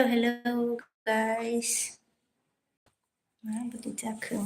Hello guys. Mabodo जाखो?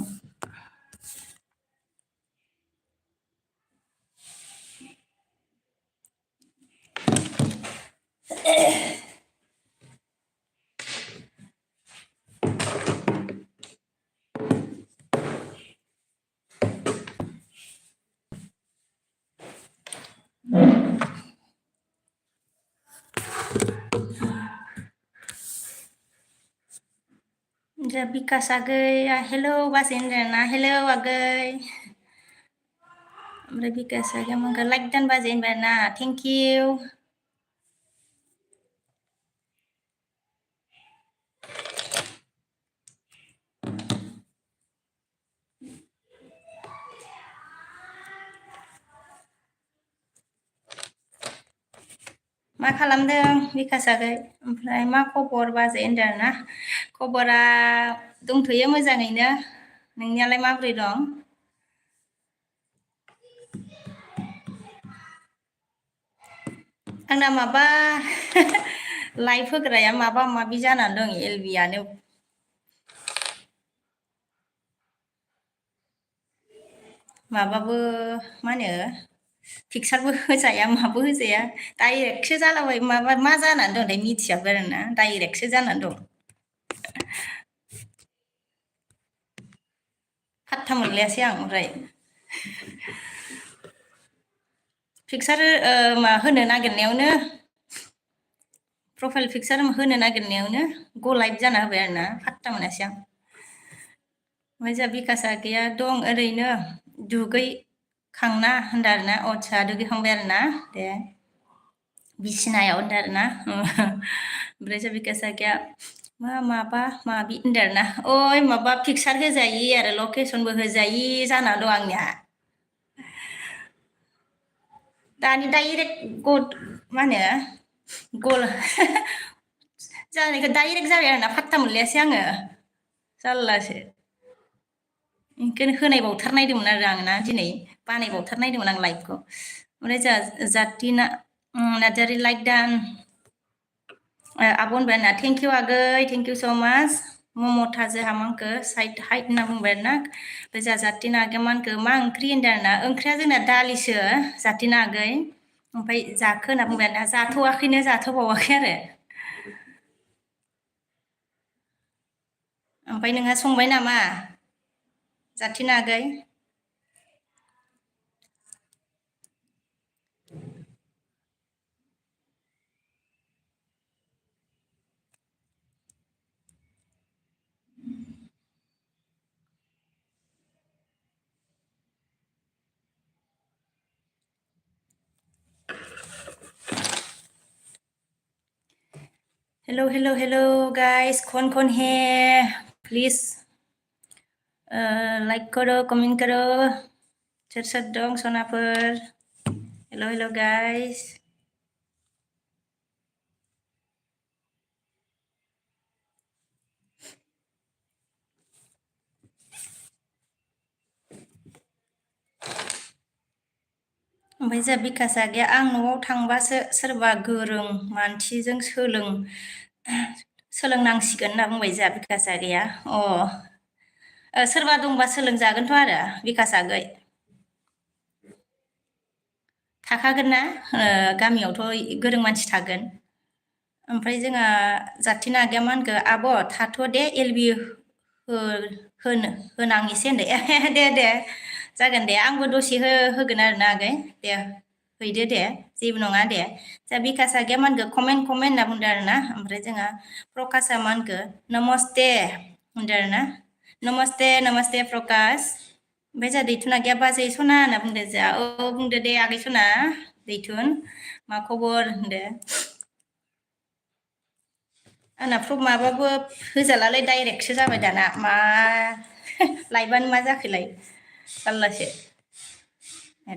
Bikas agay, hello basendrana, hello agay. Oमफ्राय Vikas agay mangga like dan basendrana, thank you. मा खालामदों बिकास agay? ओमफ्राय मा खबर बाजेन्द्राना? खबरा दंथ'यो मोजाङैनो. नोंनियालाय माबोरै दं? आंना माबा लाइभ होग्राया माबा माबि जानानै दं एलबियानो माबाबो मा होनो पिक्सारबो होजाया माबो होजाया डाइरेक्टसो जालाबाय माबा मा जानानै दंथाय मिथियाबो आरोना डाइरेक्टसो जानानै दं फात्ता मोनलायासै आं ओमफ्राय पिक्सार मा होनो नागिरनायावनो प्रफाइल पिक्सार होनो नागिरनायावनो ग लाइभ जाना होबाय आरोना फात्ता मोनासै आं ओमफ्राय जोंहा बिकासआ गैया दं ओरैनो दुगैखांना होनदों आरोना अत्सा दुगैखांबाय आरोना दे बिसिनायाव होनदों आरोना ओमफ्राय जोंहा बिकासआ गैया माबा माबि होनदों आरोना ओइ माबा पिक्सार होजायि आरो लकेसनबो होजायि जाना दं आंनिया दानि डाइरेक्ट मा होनो गल जानायखौ डाइरेक्ट जाबाय आरोना फात्ता मोनलायासै आङो जारलासो ओंखायनो होनायबावथारनायदोंमोन आरो आं ना दिनै बानायबावथारनायदोंमोन आं लाइभखौ ओमफ्राय जोंहा जातिना नार्जारि लाइक दान आब' होनबाय आरोना थेंक इउ आगै थेंक इउ स' माच ममथा जोहा मानखो साइड हाइट होनना बुंबाय आरोना ओमफ्राय जोंहा जातिना आगै मानखो मा ओंख्रि होनदों आरोना ओंख्रिया जोंना दालिसो जातिना आगै ओमफ्राय जाखो होनना बुंबाय आरोना जाथ'वाखैनो जाथ'बावाखै आरो ओमफ्राय नोंहा संबाय नामा जातिना आगै हेलो गाइस कौन है प्लीज लाइक करो कमेंट करो सोर सोर दं सनाफोर हेलो गाइस ओमफ्राय जोंहा बिकासआ गैया आं न'आव थांबासो सोरबा गोरों मानसिजों सोलोंनांसिगोन होनना बुंबाय जोंहा बिकासआ गैया सोरबा दंबा सोलोंजागोनथ' आरो बिकास आगै थाखागोन ना गामियावथ' गोरों मानसि थागोन ओमफ्राय जोंहा जातिना आगैया मा होनखो आब' थाथ' दे एलबि होनांनिसै होनदो दे जागोन दे आंबो दसे होगोन आरोना आगै दे हैदो दे जेबो नङा दे जा बिकास आगैया मा होनखो कमेन्ट होनना बुंदो आरोना ओमफ्राय जोंहा प्रकाशआ मा होनखो नमस्ते होनदो आरोना नमस्ते प्रकाश ओमफ्राय जोंहा दैथुन आगैया बाजै सना होनना बुंदो जा औ बुंदो दे आगै सना दैथुन मा खबर होनदो आंना माबाबो होजालालै डाइरेक्टसो जाबाय दाना मा लाइभआनो मा जाखोलाय जारलासो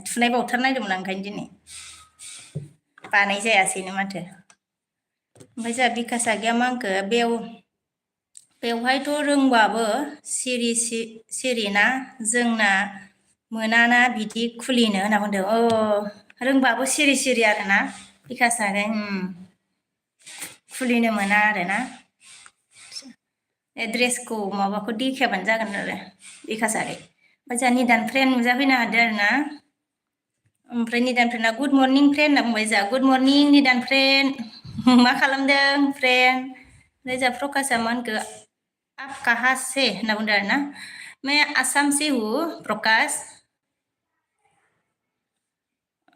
थुनाय बावथारनायदोंमोन आं ओंखायनो दिनै बानाय जायासैनो माथो ओमफ्राय जोंहा बिकास आगैया मा होनखो बेवहायथ' रोंबाबो सिरिना जोंना मोनाना बिदि खुलिनो होनना बुंदों रोंबाबो सिरि आरोना बिकास आगै खुलिनो मोना आरोना एड्रेसखौ माबाखौ देखायाबानो जागोन आरो बिकास आगै ओमफ्राय जोंहा निदान फ्रेन्ड नुजाफैनो हादों आरोना ओमफ्राय निदान फ्रेन्डआ गुड मर्निं फ्रेन्ड होनना बुंबाय जोंहा गुड मर्निं निदान फ्रेन्ड मा खालामदों फ्रेन्ड ओमफ्राय जोंहा प्रकाशआ मा होनखो आप काहा से होनना बुंदों आरोना मैं आसाम से हूँ प्रकाश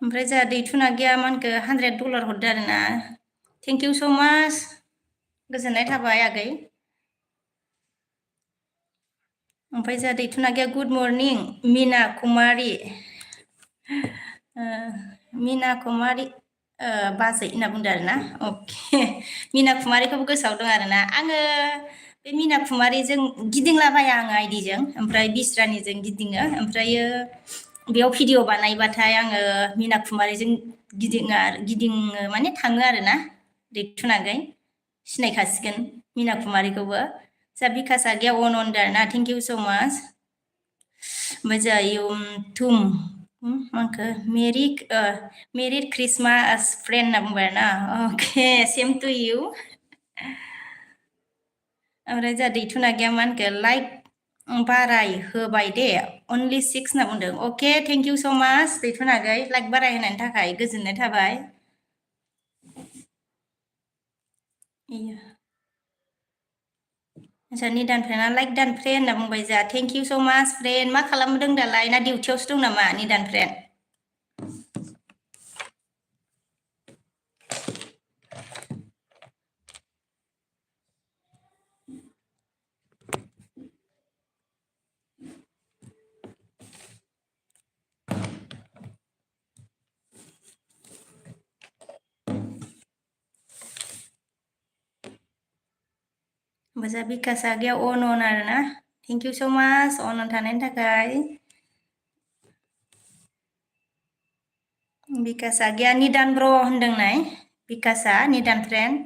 ओमफ्राय जोंहा दैथुन आगैया मा होनखो $100 हरदो आरोना थेंक इउ स' माच गोजोननाय थाबाय आगै ओमफ्राय जोंहा दैथुन आगैया गुड मर्निं मिना कुमारी बाजै होनना बुंदो आरोना अके मिना कुमारिखौबो गोसोआव दं आरोना आङो बे मिना कुमारिजों गिदिंलाबाया आङो आइडिजों ओमफ्राय बिस्रानिजों गिदिङो ओमफ्रायो बेयाव भिडिअ बानायबाथाय आङो मिना कुमारिजों गिदिङो माने थाङो आरोना दैथुन आगै सिनायखासिगोन मिना कुमारिखौबो जा बिकास आगैया अन होनदो आरोना थेंक इउ स' माच ओमफ्राय जोंहा थुम मा होनखो मेरि ख्रिस्टमास फ्रेन्ड होनना बुंबाय आरोना अके सेम टु इउ ओमफ्राय जोंहा दैथुन आगैया मा होनखो लाइक बाराय होबाय दे अनलि 6 होनना बुंदों अके थेंक इउ स' माच दैथुन आगै लाइक बाराय होनायनि थाखाय गोजोननाय थाबाय आচ্ছা निदान फ्रेन्डआ लाइक दान फ्रेन्ड होनना बुंबाय जोंहा थेंक इउ स' माच फ्रेन्ड मा खालामदों दालाय ना डिउटियावसो दं नामा निदान फ्रेन्ड ओमफ्राय जोंहा बिकास आगैया अन आरोना थेंक इउ स' माच अन थानायनि थाखाय बिकास आगैया निदान ब्र होनदोंनाय बिकासआ निदान फ्रेन्ड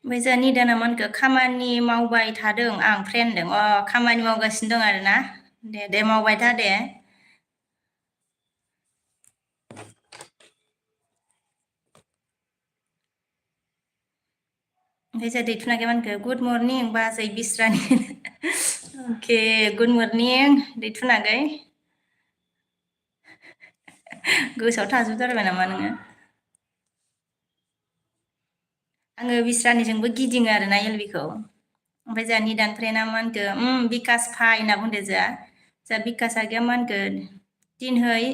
ओमफ्राय जोंहा निदाना मा होनखो खामानि मावबाय थादों आं फ्रेन्डदों खामानि मावगासिनो दं आरोना दे मावबाय था दे ओमफ्राय जोंहा दैथुन आगैया मा होनखो गुड मर्निं बाजै बिस्रानि अके गुड मर्निं दैथुन आगै गोसोआव थाजोबथारबाय नामा नोङो आङो बिस्रानिजोंबो गिदिङो आरोना एलबिखौ ओमफ्राय जोंहा निदान फ्रेन्डआ मा होनखो बिकास फाय होनना बुंदो जोंहा बिकास आगैया मा होनखो दिनहै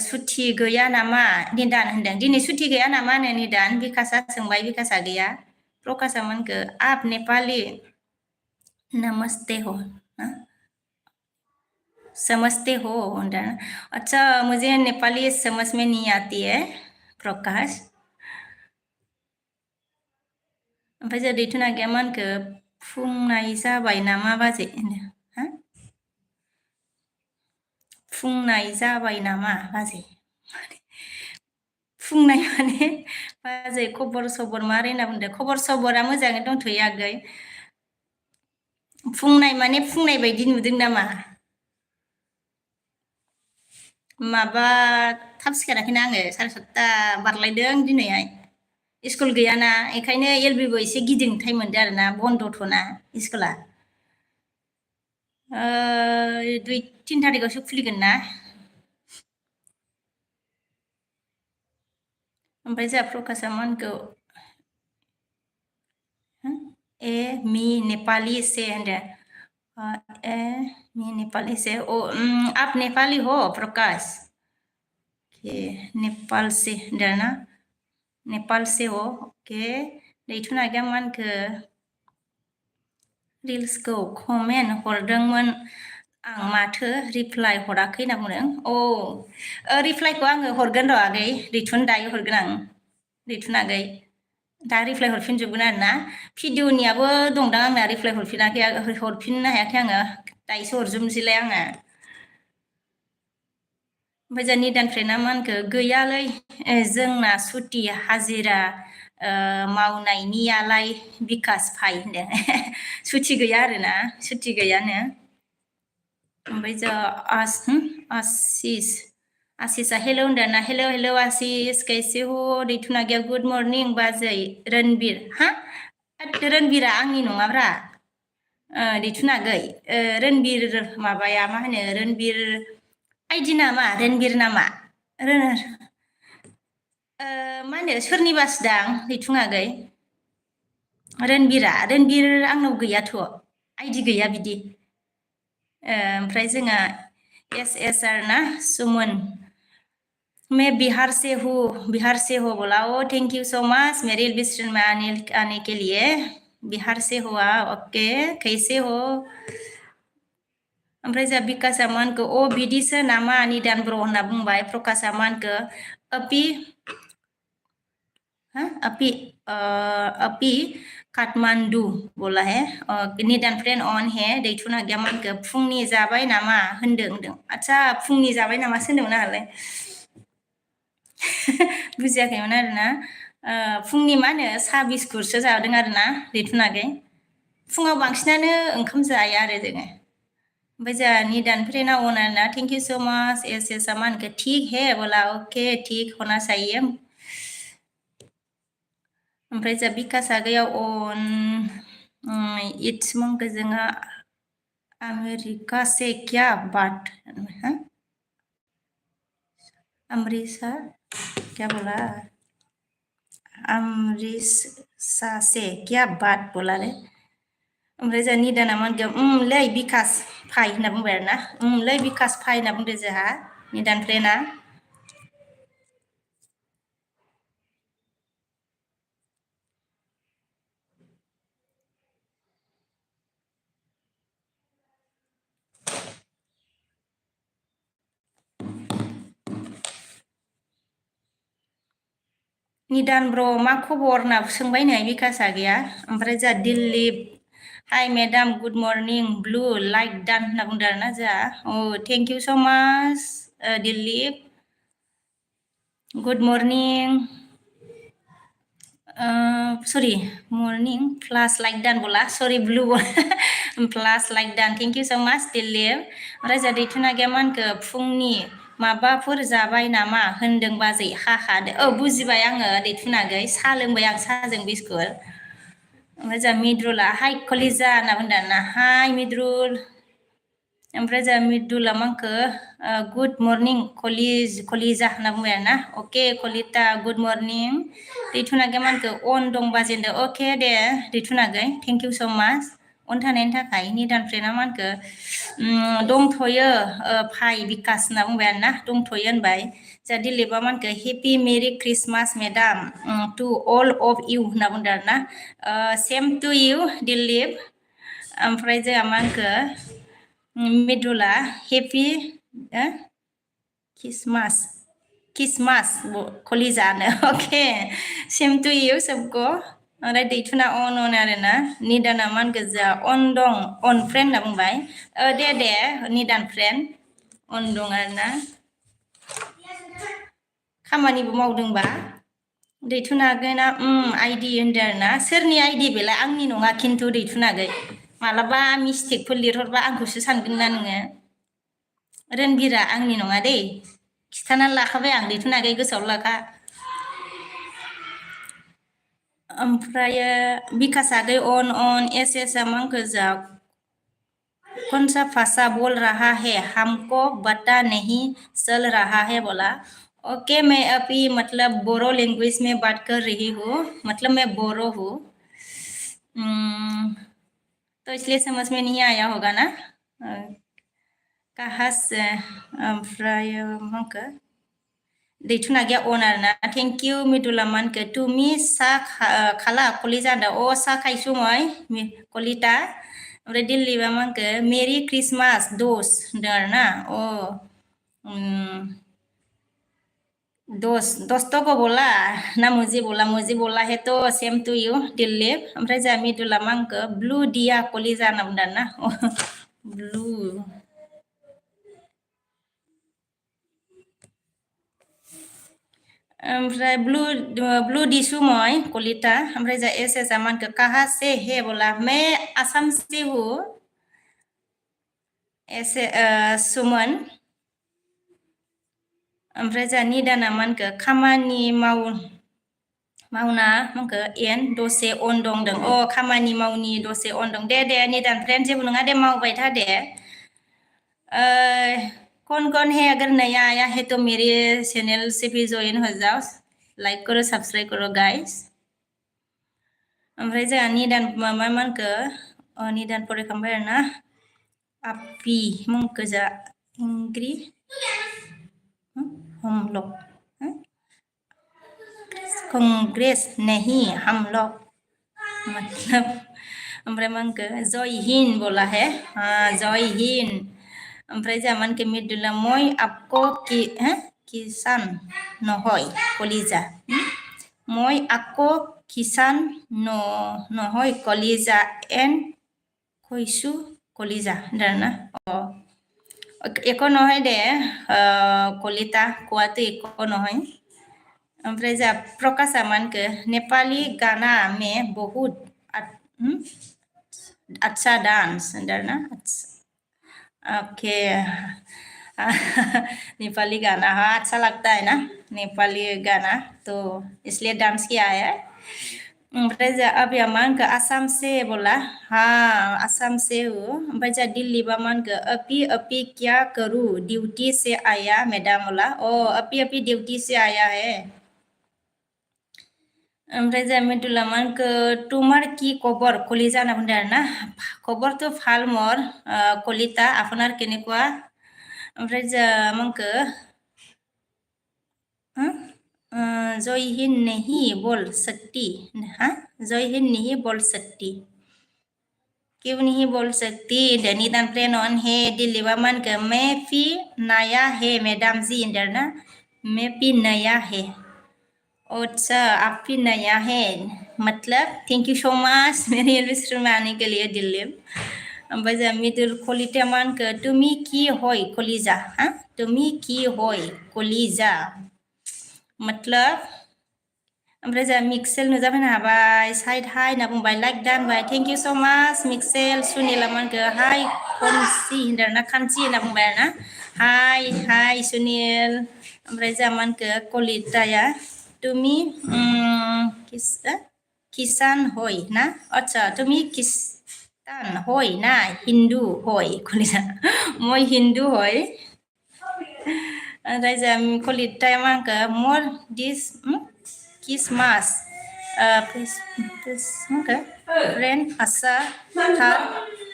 सुथि गैया नामा निदान होनदों दिनै सुथि गैया नामा होनो निदान बिकासआ सोंबाय बिकास आगैया प्रकाशआ मा होनखो आप नेपाली नमस्ते हो समझते हो होनदों अच्छा मुझे नेपाली समझ में नहीं आती है प्रकाश ओमफ्राय जोंहा दैथुन आगैया मा होनखो फुंनाय जाबाय नामा बाजै हा फुंनाय जाबाय नामा बाजै फुंनाय माने बाजै खबर सबर मारै होनना बुंदों खबर सबरा मोजाङै दंथ'यो आगै फुंनाय माने फुंनाय बायदि नुदों नामा माबा थाब सिखाराखैना आङो 7:30 बारलायदों दिनैहाय स्कुल गैयाना बेखायनो एलबिबो एसे गिदिं टाइम मोनदों आरोना बन्दथ'ना स्कुला 2-3 थारिखआवसो खुलिगोन ना ओमफ्राय जोंहा प्रकाशआ मा होनखो ए मी नेपाली से होनदों ए मी नेपाली से ओ आप नेपाली हो प्रकाश के नेपाल से होनदों ना नेपाल से हो ओके दैथुन आगैया मा होनखो रिल्सखौ कमेन्ट हरदोंमोन आं माथो रिप्लाय हराखै होनना बुंदों रिप्लायखौ आङो हरगोन र' आगै दैथुन दायो हरगोन आं दैथुन आगै दा रिप्लाय हरफिनजोबगोन आरोना भिडिअ'नियाबो दंदां आंना रिप्लाय हरफिननो हायाखै आङो दायोसो हरजोबनोसैलाय आङो ओमफ्राय जोंहा निदान फ्रेन्डआ मा होनखो गैयालै जोंना सुथि हाजिरा मावनायनियालाय बिकास फाय होनदों सुथि गैया आरोना सुथि गैयानो ओमफ्राय जोंहा आशिसा हेल' होनदों ना हेल' आशिस कैसे हो दैथुन आगैया गुड मर्निं बाजै रणबीर हा रणबीरा आंनि नङाब्रा दैथुन आगै रणबीर माबाया मा होनो रणबीर आइदि नामा रणबीर नामा मा होनो सोरनिबासो दां दैथुन आगै रणबीर आंनाव गैयाथ' आइदि गैया बिदि ओमफ्राय जोंहा एस आर ना सुमन मैं बिहार से हो बोला थैंक यू सो मच मेरी बिस्ट्रेन में आने के लिए बिहार से हुआ ओके कैसे हो ओमफ्राय जोंहा बिकासआ मा होनखो बिदिसो नामा निदान ब्र होनना बुंबाय प्रकाशआ मा होनखो अपि अपि अपि काठमांडू बोला है निदान फ्रेन्ड अन है दैथुन आगैया मा होनखो फुंनि जाबाय नामा होनदों आदसा फुंनि जाबाय नामासो होनदोंमोन आंहालाय बुजियाखैमोन आरोना फुंनि मा होनो साहा बिस्कुटसो जादों आरोना दैथुन आगै फुङाव बांसिनानो ओंखाम जाया आरो जोङो ओमफ्राय जोंहा निदान फ्रेन्डआ अन आरोना थेंक इउ सो माच एस मा होनखो ठीक है बोला ओके ठीक होना चाहिए ओमफ्राय जोंहा बिकास आगैया अन इट्स मंखो जोंहा अमेरिका से क्या बात अमृतसर क्या बोला अमृतसर से क्या बात बोला रे ओमफ्राय जोंहा निदाना मा होनखो लै बिकास फाय होनना बुंबाय आरोना लै बिकास फाय होनना बुंदो जोंहा निदान फ्रेन्डआ निदान ब्र मा खबर होनना सोंबाय नै बिकास आगैया ओमफ्राय जोंहा Dilip hi madam good morning blue like डान होनना बुंदों आरोना जोंहा thank you so' much Dilip good morning सरि मर्निं प्लास लाइक डान बोला सरि ब्लु प्लास लाइक डान थेंक इउ स' माच दिल्लीप ओमफ्राय जोंहा दैथुन आगैया मा होनखो फुंनि माबाफोर जाबाय नामा होनदों बाजै हाखादो बुजिबाय आङो दैथुन आगै साहा लोंबाय आं साहाजों बिस्कुट ओमफ्राय जोंहा मिद्रुला हाय कलिजा होनना बुंदों आरोना हाय मिद्रुल ओमफ्राय जोंहा मिदुला मा होनखो गुड मर्निं कलिजा होनना बुंबाय आरोना अके कलिता गुड मर्निं दैथुन आगैया मा होनखो अन दं बाजेनदो अके दे दैथुन आगै थेंक इउ स' माच अन थानायनि थाखाय निदान फ्रेन्डआ मा होनखो दंथ'यो फाय बिकास होनना बुंबाय आरोना दंथ'यो होनबाय जोंहा दिलीपआ मा होनखो happy merry Christmas madam to all of you होनना बुंदों आरोना सेम टु इउ दिलीप ओमफ्राय जोंहा मा होनखो मिदुला हेपि किसमास कलिजानो अके सेम टु इउ सबको ओमफ्राय दैथुना अन आरोना निदाना मा होनखो जोंहा अन दं अन फ्रेन्ड होनना बुंबाय दे निदान फ्रेन्ड अन दं आरोना खामानिबो मावदोंबा दैथुन आगैना आइदि होनदों आरोना सोरनि आइदि बेलाय आंनि नङा खिन्थु दैथुन आगै मालाबा मिस्टेकफोर लिरहरबा आंखौसो सानगोन ना नोङो रणबीरा आंनि नङा दै खिथानानै लाखाबाय आं दैथुन आगै गोसोआव लाखा ओमफ्राय विकास आगै on ऐसे आमांखो जा कौन सा भाषा बोल रहा है हमको बता नहीं चल रहा है बोला। ओके मैं अभी मतलब बोरो लैंग्वेज में बात कर रही हूँ, मतलब मैं बोरो हूँ। तो इसलिए समझ में नहीं आया होगा ना। कहाँ से ओमफ्राय मांखो दैथुना गया ओनार ना थैंक यू मिदुला मानखो तुमी सा खाला कलि जादा ओ सा खाइसुमय कलिता ओमफ्राय दिल्लीबा मांखो मेरी क्रिसमास दोस होनदों आरो ना। अ दोस्त को बोला ना मुझे बोला है तो सेम टू यू दिल्ली। ओमफ्राय जा मिदुला मांखो ब्लू दिया कलि जाना बुंदों ना। ब्लू ओमफ्राय ब्लू दिसुमय कलिता। ओमफ्राय जा एस मानखो कहाँ से है बोला मैं आसाम से हूँ ऐसे सुमन। ओमफ्राय जा निदाना मानखो खामानि मावना मानखो एन दसे अन दं अ खामानि मावनि दसे अन दं दे निदान फ्रेन्ड जेबो नङा दे मावबाय था दे। कौन है अगर नया आया है तो मेरे चैनल से भी ज्वाइन हो जाओ, लाइक करो सब्सक्राइब करो गाइस। ओमफ्राय जोंहा निदान माबा मानखो निदान फरायखांबाय आरो ना। आपि मुंखो जा इंग्रि हमलक कांग्रेस नहीं हम लोग मतलब। ओमफ्राय मानखो जय हिंद बोला है। हाँ जय हिंद। ओमफ्राय जा मानखो मिदुला मैं आपको किसान নহয় कलिजा मैं आपको किसान নহয় कलिजा एन কৈছো कलिजा होनदों ना। एको নহয় दे कलिता कोआतो एको নহয়। ओमफ्राय जा प्रकाशा मानखो नेपाली गाना में बहुत अच्छा डांस होनदों ना। ओके नेपाली गाना हाँ अच्छा लगता है ना नेपाली गाना, तो इसलिए डांस किया है। ओमफ्राय जा अभिया मानखो आसाम से बोला। हाँ आसाम से हूँ। ओमफ्राय जा दिल्ली बा मानखो अभी क्या करूँ ड्यूटी से आया मैडम बोला। ओ अभी ड्यूटी से आया है। ओमफ्राय जा मिदुला मानखो तुमार की खबर कलि जाना बुंदों आरो ना। खबर तो ভাল मोर कलिता आपनार केनेकुवा। ओमफ्राय जा मानखो जय हिंद नहीं बोल सकती। हाँ जय हिंद नहीं बोल सकती क्यों नहीं बोल सकती निदान प्लेन ऑन है दिल्ली बा मानखो मैं भी नया है मैडम जी होनदों ना। मैं भी नया है। अच्छा आप भी नया है मतलब थैंक यू सो मच मेरी एलविस्टर में आने के लिए दिल्ली। ओमफ्राय जा मिदुल कलिता मानखो तुमी की हय कलिजा। हाँ तुमी की हय कलिजा मतलब। ओमफ्राय जा मिक्सेल नुजाफैनो हाबाय साइड हाय होनना बुंबाय लाइक दानबाय थैंक यू सो मच मिक्सेल। सुनिला मानखो हाय खनसि होनदों ना खानसि होनना बुंबाय आरो ना। हाय सुनिल। ओमफ्राय जा मानखो कलिताया तुमी किसान हय ना। अच्छा तुमी किसान हय ना हिंदू हय कलिजा मैं हिंदू हय। ओमफ्राय जा कलिताया मानखो मोर दिस किसमास फ्रेन्ड आसा थार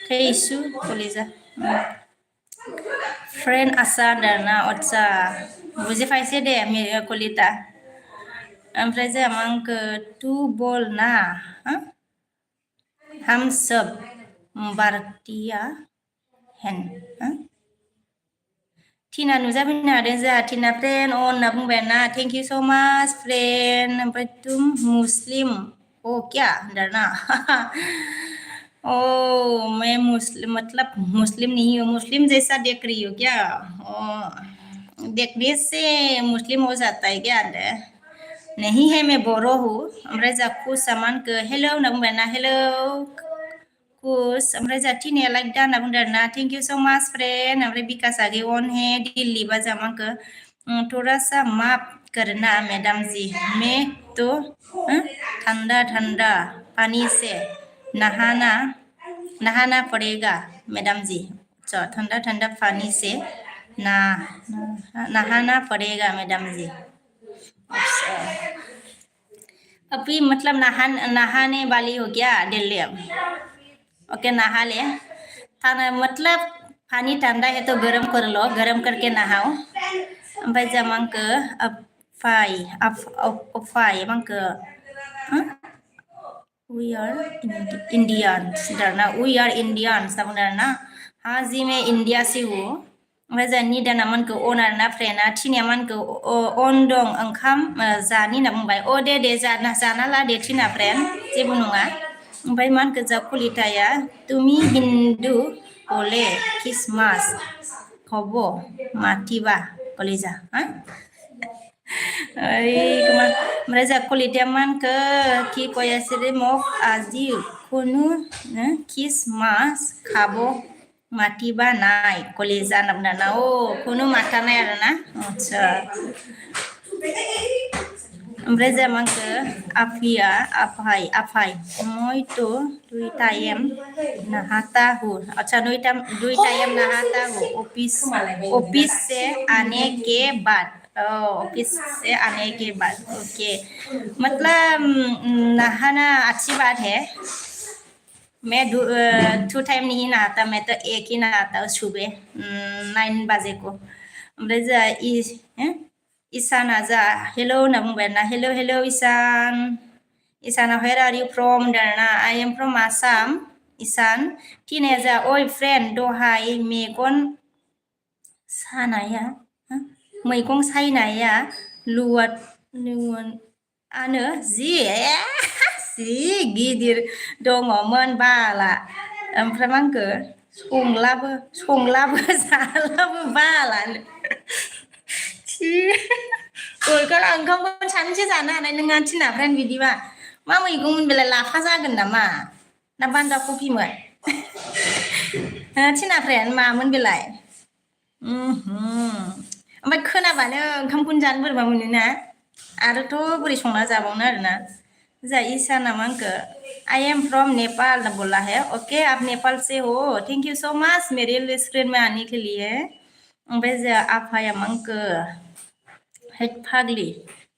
खैसु कलिजा फ्रेन्ड आसा होनदों ना। अच्छा बुजि पाइसे दे कलिता। ओमफ्राय जा मानखो तू बोल ना हम सब भारतीय हैं। टिना नुजाफैनो हादों जोंहा टिना फ्रेन्ड अन होनना बुंबाय आरो ना thank you so much friend. ओमफ्राय तुम मुस्लिम ओ क्या होनदों ना। ओ मैं मुस्लिम मतलब मुस्लिम नहीं हूँ मुस्लिम जैसा देख रही हो क्या। देखने से मुस्लिम हो जाता है क्या नहीं है मैं बोरो हूँ। ओमफ्राय जा खुश सामान को हेलो होनना बुंबाय ना हेलो खुश। ओमफ्राय जा टिनाया लाइक दा होनना बुंदों आरो ना thank you so much friend. ओमफ्राय विकास आगे ऑन है दिल्ली बा जा मानखो थोड़ा सा माफ करना मैडम जी मैं तो ठंडा ठंडा पानी से नहाना नहाना पड़ेगा मैडम जी अच्छा ठंडा ठंडा पानी से ना नहाना पड़ेगा मैडम जी अच्छा अभी मतलब नहाने वाली हो गया दिल्ली ओके नहा ले थाना मतलब पानी ठंडा है तो गरम कर लो गरम करके नहाओ ओमफ्राय जा मांगो अफाय मांगो we are Indians darna we are Indians tabung darna ha ji me India si wo ओमफ्राय जा निदाना मानखौ अनार ना फ्रेन्डआ थिनिया मानखौ अन दं ओंखाम जानि होनना बुंबाय अ दे जाना ला दे थिना फ्रेन्ड जेबो नङा ओमफ्राय मानखौ जा कलिताया तुमी हिन्दू बोले क्रिसमास हब मातिबा कलिजा हा ओमफ्राय जा कलिताया मानखौ कि कयासिरे मग आजि खुनु क्रिसमास खाबो मातिबा नाय कलेजा होनना बुंदों ना खुनु मातानाय आरोना आच्छा ओमफ्राय जा मांखो आफाय मैं तो दुई टाइम नहाता हूँ अच्छा दुई टाइम नहाता हूँ ऑफिस से आने के बाद ऑफिस से आने के बाद ओके मतलब नहाना अच्छी बात है मैं 2 टाइम नहीं नहाता मैं तो एक ही नहाता हूँ सुबह 9 बजे को ओमफ्राय जा ईशाना जा हेलो होनना बुंबाय ना हेलो ईशाना where are you from होनदोंना I am from Assam Ishan थिनाया जा ओइ फ्रेन्ड दहाय मेगन सानाया मैगं सायनाया लुवानो जि गिदिर दङमोन बाला ओमफ्राय मा होनखो संलाबो जालाबो बालानो गयखौनो ओंखामखौनो सानसे जानो हानाय नङा थिना फ्रेन्ड बिदिबा मा मैगंमोन बेलाय लाफा जागोन नामा ना बान्दा कफिमोन थिना फ्रेन्ड मामोन बेलाय ओमफ्राय खोनाबानो ओंखामखौनो जानो बोरैबा मोनोना आरोथ' बोरै संना जाबावनो आरोना जा ईशाना मा होनखो आई एम फ्रॉम नेपाल बोला है ओके आप नेपाल से हो थैंक यू सो मच मेरे रेस्टोरेंट में आने के लिए ओमफ्राय जा आफाया मा होनखो हट फाग्ली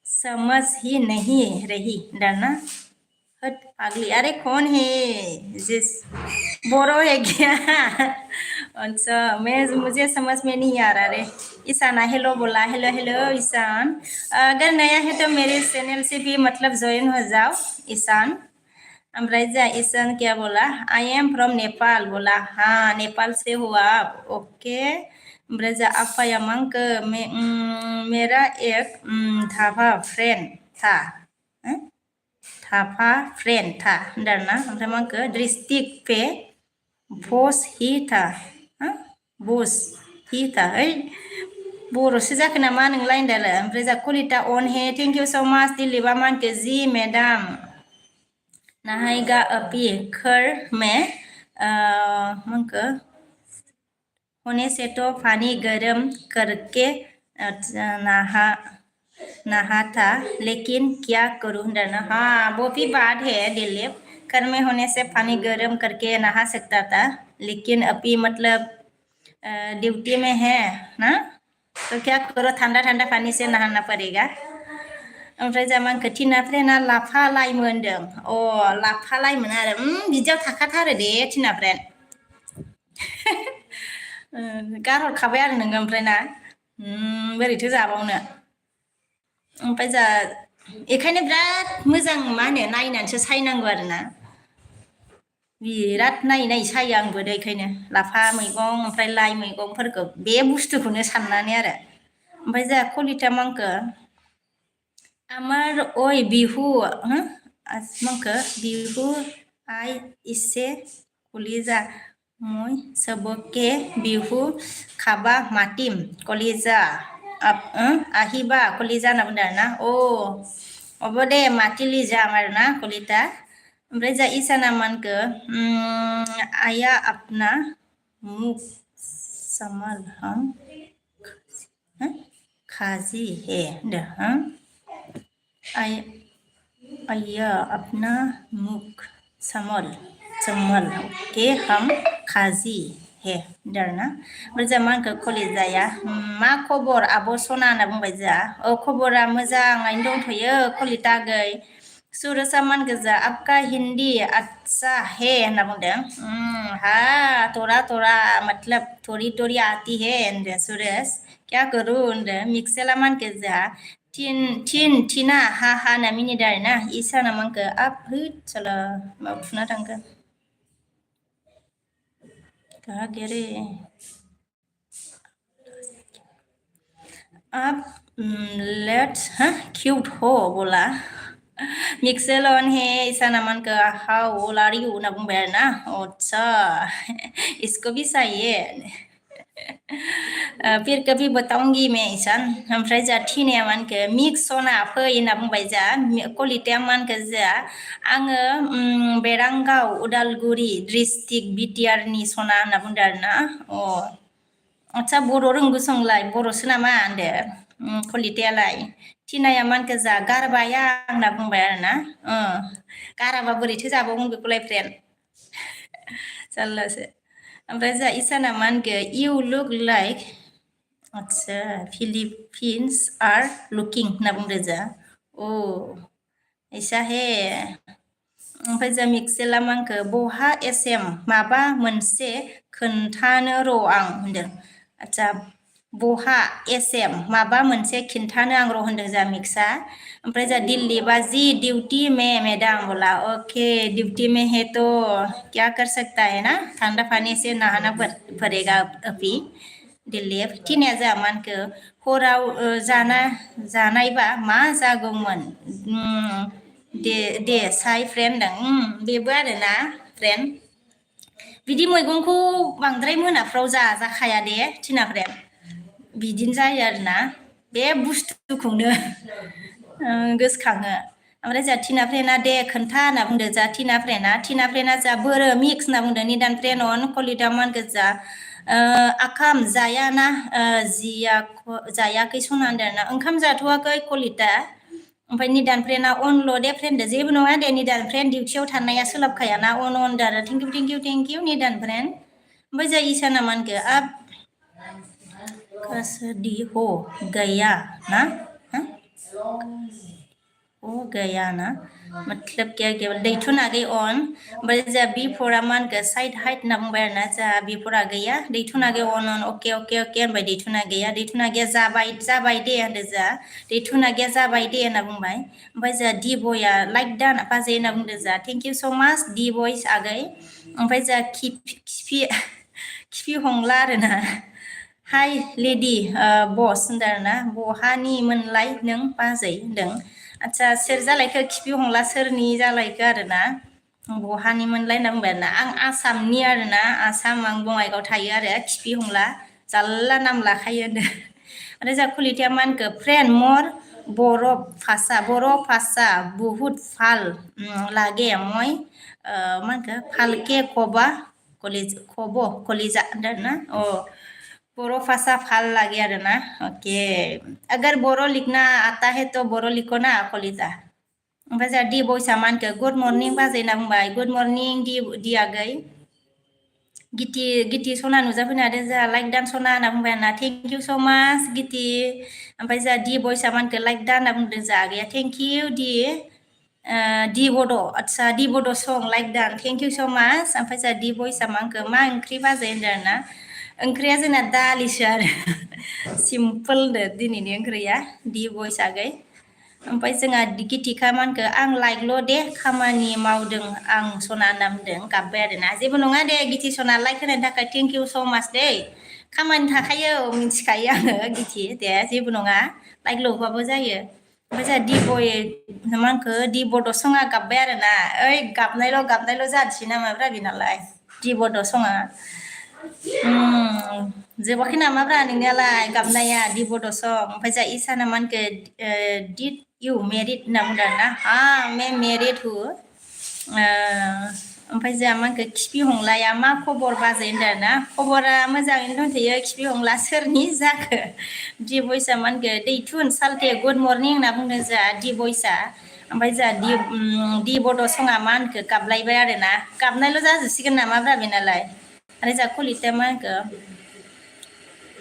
समझ ही नहीं रही डरना हट फाग्ली अरे कौन है जिस बोरो है क्या अच्छा मुझे समझ में नहीं आ रहा रे ईशान हेलो बोला हेलो ईशान अगर नया है तो मेरे चैनल से भी मतलब ज्वाइन हो जाओ ईशान ओमफ्राय जा ईशान क्या बोला आई एम फ्रॉम नेपाल बोला हाँ नेपाल से हो आप ओके ओमफ्राय जा आफाया मा होनखो मेरा एक धाफा फ्रेंड था होनदोंना ओमफ्राय मा होनखो डिस्ट्रिक्ट पे बस ही था ओइ बर'सो जाखो नामा नोंलाय होनदों ओमफ्राय जा कलिता अन हे थेंक यू सो मच दिलीपा मानखो जी मैडम नहाएगा अभी घर में मानखो होने से तो पानी गर्म करके नहाता लेकिन क्या करूँ होनदोंना हाँ वो भी बात है दिलीप घर में होने से पानी गर्म करके नहा सकता था लेकिन अभी मतलब ड्यूटी में है ना तो क्या करो ठंडा ठंडा पानी से नहाना पड़ेगा ओमफ्राय जा मानखो थिना फ्रेन्डआ लाफा लाइमोन होनदों लाफा लाइमोन आरो बिदियाव थाखाथारो दे थिना फ्रेन्ड गारहरखाबाय आरो नोङो ओमफ्राय ना बोरैथो जाबावनो ओमफ्राय जा बेखायनो बिराद मोजां मा होनो नायनानैसो सायनांगौ आरोना बिराद नायै सायो आंबो बेखायनो लाफा मैगं ओमफ्राय लाइ मैगंफोरखौ बे बुस्थुखौनो साननानै आरो ओमफ्राय जा कलिता मांखो আমার ওই বিহু मांखो बिहु आई इसे कलिजा মই सबके बिहु खाबा मातिम कलिजा আহিবা कलिजा होनना बुंदों आरोना अब दे मातिलि जाम आरोना कलिता ओमफ्राय जा ईशाना मानखो आया अपना मुख समाल हम खाजी हे होनदों आइया अपना मुख समल चमल ओके हम खाजी हे होनदों ओमफ्राय जोंहा मा होनखो कलिजाया मा खबर आब' सना होनना बुंबाय जोंहा खबरा मोजाङैनो दंथ'यो कलितागै सुरसा मान गोजा आपका हिंदी अच्छा है होनना बुंदों हाँ थोड़ा थोड़ा मतलब थोड़ी थोड़ी आती है होनदों सुरेश क्या करूँ होनदों मिक्सेला मान गोजा थिना हा हा ना मिनिदों आरोना इसाना मानखो आप होद साला माबा फुना थांखो कहा गया रे आप लेट्स हाँ क्यूट हो बोला मिक्सेलन है ऐसा नामान का हाउ ओल्ड आर यू ना बुंबाय आरोना अच्छा इसको भी चाहिए फिर कभी बताऊंगी मैं ईशान ओमफ्राय जा थिनाया मानखो मिक्स सना फै होनना बुंबाय जा कलिताया मानखो जा आङो बेरांगाव उदालगुरि डिस्ट्रिक्ट बिटिआरनि सना होनना बुंदों आरोना आच्छा बर' रोंगौसंलाय बर'सो नामा होनदो कलितायालाय थिनाया मानखो जा गारबाया होनना बुंबाय आरोना गाराबा बोरैथो जाबावगोन बेखौलाय फ्रेन्ड जारलासो ओमफ्राय जा इसाना मा होनखो इउ लुक लाइक आच्छा फिलिपिन्स आर लुकिं होनना बुंदो जा ऐसा हे ओमफ्राय जा मिक्सेला मानखो बहा एसएम माबा मोनसे खोन्थानो र' आं होनदों आच्छा बहा एसएम माबा मोनसे खिन्थानो आं र' होनदों जा मिक्सा ओमफ्राय जा दिल्ली बाजी ड्यूटी में मैडम बोला ओके ड्यूटी में है तो क्या कर सकता है ना ठंडा पानी से नहाना पड़ेगा अभी दिल्ली थिनाया जा मानखो हराव जानायबा मा जागौमोन दे साइ फ्रेन्ड होनदों बेबो आरोना फ्रेन्ड बिदि मैगंखौ बांद्राय मोनाफ्राव जाजाखाया दे थिना फ्रेन्ड बिदिनो जायो आरोना बे बुस्थुखौनो गोसोखाङो ओमफ्राय जा थिना फ्रेन्डआ दे खोन्था होनना बुंदो जा थिना फ्रेन्डआ जा बोरो मिक्स होनना बुंदों निदान फ्रेन्ड अन कलिता मान गोजा आखाम जायाना जायाखै सना होनदों आरोना ओंखाम जाथ'वाखै कलिता ओमफ्राय निदान फ्रेन्डआ अनल' दे फ्रेन्ड जेबो नङा दे निदान फ्रेन्ड डिउटियाव थानाया सोलाबखायाना अन आरो थेंक इउ निदान फ्रेन्ड ओमफ्राय जा इसाना मानखो आप कसदी हो गया ना हो गया ना मतलब क्या क्या दैथुना गई अन ओमफ्राय जा बिफोरा मानखो साइड हाइट होनना बुंबाय आरोना जा बिफोरा गैया दैथुना गई अन अके होनबाय दैथुना गैया जाबाय दे होनदो जा दैथुना गैया जाबाय दे होनना बुंबाय ओमफ्राय जा दि बया लाइक दा बाजै होनना बुंदो जा थेंक इउ स' माच दि बयस आगै ओमफ्राय जा खिफि हंला आरोना हाय लेडि बस होनदों आरोना बहानि मोनलाय नों बाजै होनदों आच्छा सोर जालायखो खिफि हंला सोरनि जालायखो आरोना बहानिमोनलाय होनना बुंबाय आरोना आं आसामनि आरोना आसाम आं बङाइगाव थायो आरो खिफि हंला जारला नाम लाखायो होनदों ओमफ्राय जा कलिताया मा होनखो फ्रेन्ड मर बर' भाषा बुहुत फाल लागे मय मा होनखो फालके कलिजा होनदों आरोना बोरो भाषा फाल लागे आरोना ओके अगर बोरो लिखना आता है तो बोरो लिखो ना कलिजा ओमफ्राय जा दि बयसा मा होनखो गुड मर्निं बाजै होनना बुंबाय गुड मर्निं दि आगै गिति सना नुजाफैनो हादों जोंहा लाइक दान सना होनना बुंबाय आरोना थेंक इउ स' माच गिति ओमफ्राय जोंहा दि बयसा मानखो लाइक दा होनना बुंदों जोंहा आगैया थेंक इउ दि बड' आच्छा दि बड' सं लाइक दान थेंक इउ स' माच ओमफ्राय जोंहा दि बयसा मानखो मा ओंख्रि बाजै होनदों आरोना ओंख्रिया जोंना दालिसो आरो सिम्पोल दिनैनि ओंख्रिया दि बयस आगै ओमफ्राय जोंहा गितिखा मानखो आं लाइकल' दे खामानि मावदों आं सना होनना बुंदों गाबबाय आरोना जेबो नङा दे गिति सना लाइक होनायनि थाखाय थेंक इउ स' माच दै खामानि थाखायो मिथिखायो आङो गिति दे जेबो नङा लाइक ल'बाबो जायो ओमफ्राय जोंहा दि बय मा होनखो दि बड' सङा गाबबाय आरोना ओइ गाबनायल' जानोसै नामाब्रा बेनालाय दि बड' सङा जोबाखै नामाब्रा नोंनियालाय गाबनाया दि बड' सं ओमफ्राय जा इसाना मा होनखो डिड इउ मेरिड होनना बुंदों आरोना मैं मेरिड हु ओमफ्राय जोंहा मा होनखो खिफि हंलाया मा खबर बाजै होनदों आरोना खबरा मोजाङैनो दंथ'यो खिफि हंला सोरनि जाखो दि बयसा मा होनखो दैथुन सालथे गुड मर्निं होनना बुंदों जोंहा दि बयसा ओमफ्राय जोंहा दि बड' सङा मा होनखो गाबलायबाय आरो ना गाबनायल' जाजोबसिगोन नामाब्रा बेनालाय आरो जोंहा कलिताया मा होनखो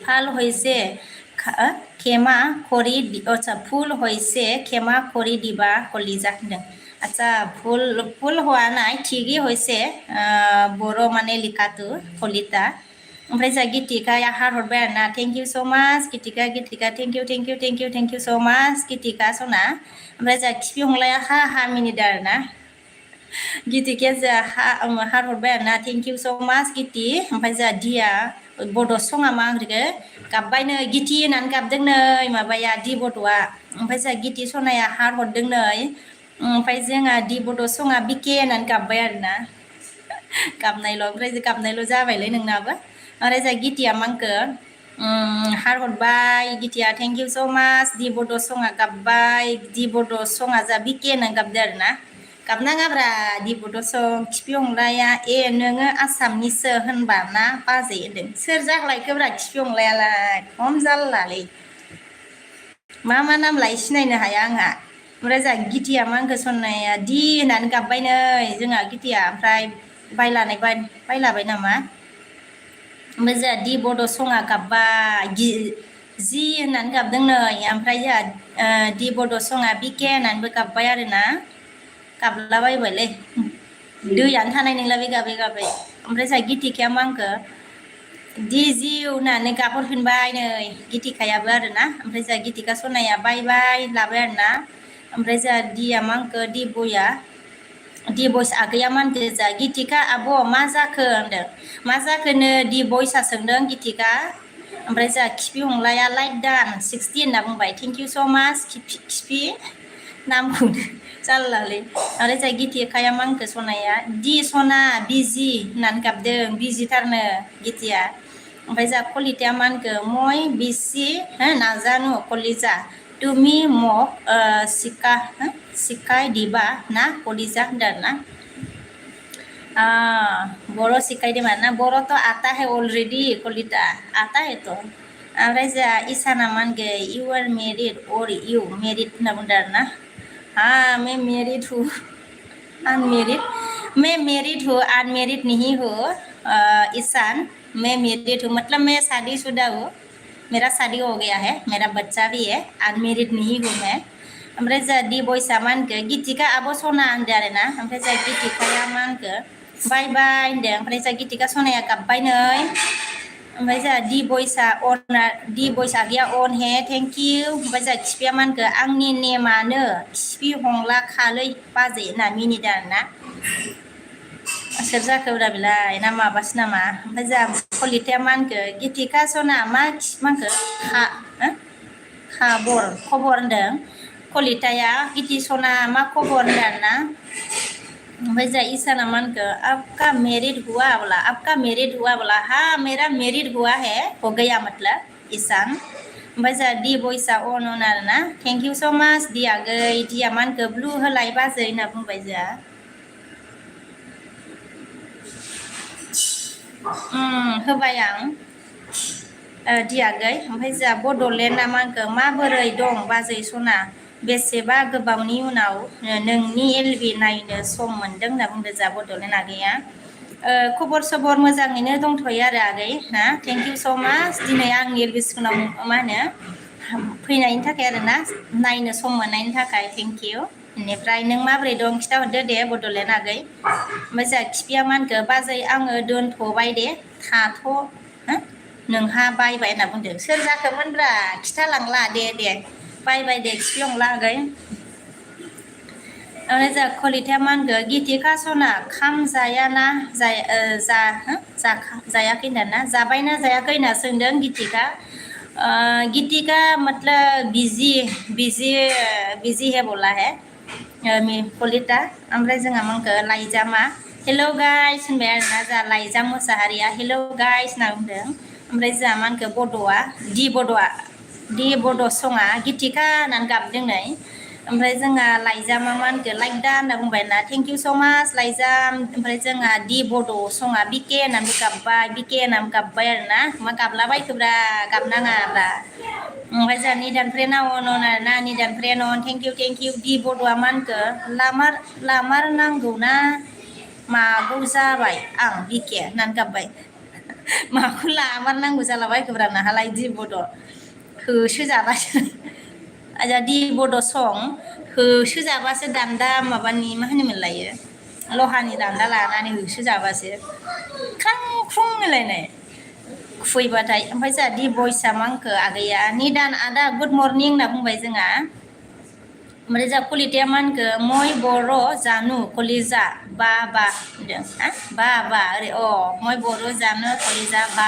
फाल হইছে खेमा खरि आচ্ছা ফুল হইছে खेमा खरि दिबा कलिजा होनदों आচ্ছা ফুল होआ नाय ঠিকই হইছে बर' माने लिखातु कलिता ओमफ्राय जोंहा गितिकाया हार हरबाय आरो ना थेंक इउ स' माच गितिका थेंक इउ स' माच गितिका सना ओमफ्राय जोंहा खिफि हंलाया हा मिनिदों आरो ना गितिकाया जोंहा हार हरबाय आरो ना थेंक इउ स' माच गिति ओमफ्राय जोंहा दिया बड' सङा मा होनखो गाबबाय नै गिति होननानै गाबदों नै माबाया दि बड'आ ओमफ्राय जोंहा गिति सनाया हार हरदों नै ओमफ्राय जोंहा दि बड' सङा बिके होननानै गाबबाय आरो ना गाबनायल' ओमफ्राय गाबनायल' जाबायलै नोंनाबो ओमफ्राय जोंहा गितिया मा होनखो हार हरबाय गितिया थेंक इउ स' माच दि बड' सङा गाबबाय दि बड' सङा जा बिके होननानै गाबदों आरो ना गाबनाङाब्रा दि बड' सं खिफि हंलाया नोङो आसामनिसो होनबा ना बाजै होनदों सोर जाग्लायखोब्रा खिफि हंलायालाय खम जाल्लालै मा नाम लाय सिनायनो हाया आंहा ओमफ्राय जोंहा गितिया मा होनखो सनाया दि होननानै गाबबाय नै जोंहा गितिया ओमफ्राय बायलाबाय नामा ओमफ्राय जोंहा दि बड' सङा गाबबाय जि होननानै गाबदों नै ओमफ्राय जोंहा दि बड' सङा बिके होननानैबो गाबबाय आरो ना गाबलाबायबायलै दैयानो थानाय नंला बे गाबै गाबै ओमफ्राय जोंहा गितिकाया मा होनखो दि जिउ होननानै गाबहरफिनबाय नै गितिकायाबो आरो ना ओमफ्राय जोंहा गितिका सनाया बाय लाबाय आरो ना ओमफ्राय जोंहा दिया मा होनखो दि बयस आगैया मा होनखो जोंहा गितिका आब' मा जाखो होनदों मा जाखोनो दि बयसा सोंदों गितिका ओमफ्राय जोंहा खिफि हंलाया लाइक दान 60 होनना बुंबाय थेंक इउ स' माच खिफि नामखौनो जाल्लालै आरो जोंहा गितिकाया मा होनखो सनाया दि सना बिजि होननानै गाबदों बिजिथारनो गितिया ओमफ्राय जोंहा कलिताया मा होनखो मय बिसि नाजानु कलिजा तुमि मक सिकाय दिबा ना कलिजा होनदों आरो ना बर' सिखायदों ना बर' तो आता है अलरेडी कलिता आता है तो ओमफ्राय जोंहा इसाना मा होनखो इउ आर मेरिड और इउ मेरिड होनना बुंदों आरो ना मैं मेरिड हूँ अनमेरिड नहीं हूँ ईशान मैं मेरिड हूँ मतलब मैं शादीशुदा हूँ मेरा शादी हो गया है मेरा बच्चा भी है अनमेरिड नहीं हूँ मैं ओमफ्राय जोंहा दि बयसा मा होनखो गितिका आब' सना होनदों आरो ना ओमफ्राय जोंहा गितिकाया मा होनखो बाय होनदों ओमफ्राय जोंहा गितिका सनाया गाबबाय नै ओमफ्राय जोंहा दि बयस आगैया अन हे थेंक इउ ओमफ्राय जोंहा खिफिया मा होनखो आंनि नेमानो खिफि हंला खालै बाजै होनना मिनिदों आरो ना सोर जाखोब्रा बेलाय ना माबासो नामा ओमफ्राय जोंहा कलिताया मा होनखो गितिका सना मा होनखो खबर होनदों कलिताया गिति सना मा खबर होनदों आरो ना ओमफ्राय जोंहा ईशाना मा होनखो आपका मेरिड हुआ बोला हाँ मेरा मेरिड हुआ है हो गया मतलब ईशान ओमफ्राय जोंहा दि बयसा अन आरो ना थेंक इउ स' माच दि आगै दिया मा होनखो ब्लु होलाय बाजै होनना बुंबाय जोंहा होबाय आं दियागै ओमफ्राय जोंहा बड'लेण्डआ मा होनखो माबोरै दं बाजै सना बेसेबा गोबावनि उनाव नोंनि एलबि नायनो सम मोन्दों होनना बुंदों जोंहा बड'लेण्ड आगैया खबर सबर मोजाङैनो दंथ'यो आरो आगै ना थेंक इउ स' माच दिनै आंनि एलबि स्कुलाव मा होनो फैनायनि थाखाय आरो ना नायनो सम मोननायनि थाखाय थेंक इउ बेनिफ्राय नों माबोरै दं खिथाहरदो दे बड'लेण्ड आगै ओमफ्राय जोंहा खिफिया मा होनखो बाजै आङो दोनथ'बाय दे थाथ' नोंहा बायबाय होनना बुंदों सोर जाखोमोनब्रा खिथालांला दे बायबाय दे खिफि हंला आगै ओमफ्राय जोंहा कलिताया मा होनखो गितिका सना खाम जायाना जायाखै होनदों ना जाबायना जायाखै होनना सोंदों गितिका मतलब बिजि है बोला है कलिता ओमफ्राय जोंहा मा होनखो लाइजामा हेलौ गाइस होनबाय आरोना जोंहा लाइजाम मोसाहारिया हेलौ गाइस होनना बुंदों ओमफ्राय जोंहा मा होनखो बड'आ दि बड' सङा गितिका होननानै गाबदों नै ओमफ्राय जोंहा लाइजामा मा होनखो लाइक दा होनना बुंबाय ना थेंक इउ स' माच लाइजाम ओमफ्राय जोंहा दि बड' सङा बिके होननानै गाबबाय आरो ना मा गाबलाबायखोब्रा गाबनाङाब्रा ओमफ्राय जोंहा निदान फ्रेन्डआ अन आरोना निदान फ्रेन्ड अन थेंक इउ दि बड'आ मानखो लामार नांगौना मागौ जाबाय आं बिके होननानै गाबबाय माखौ लामारनांगौ जालाबायखोब्रा नाहालाय दि बड' होसो जाबासो आजा दि बड' सं होसो जाबासो दान्दा माबानि मा होनोमोनलायो लहानि दान्दा लानानै होसो जाबासो ख्रां ख्रुं होनलायनाय खुैबाथाय ओमफ्राय जोंहा दि बयसा मा होनखो आगैया निदान आदा गुड मर्निं होनना बुंबाय जोंहा ओमफ्राय जोंहा कलिथाया मा होनखो मय बर' जानु कलिजा बा होनदों बा ओरै मय बर' जानो कलिजा बा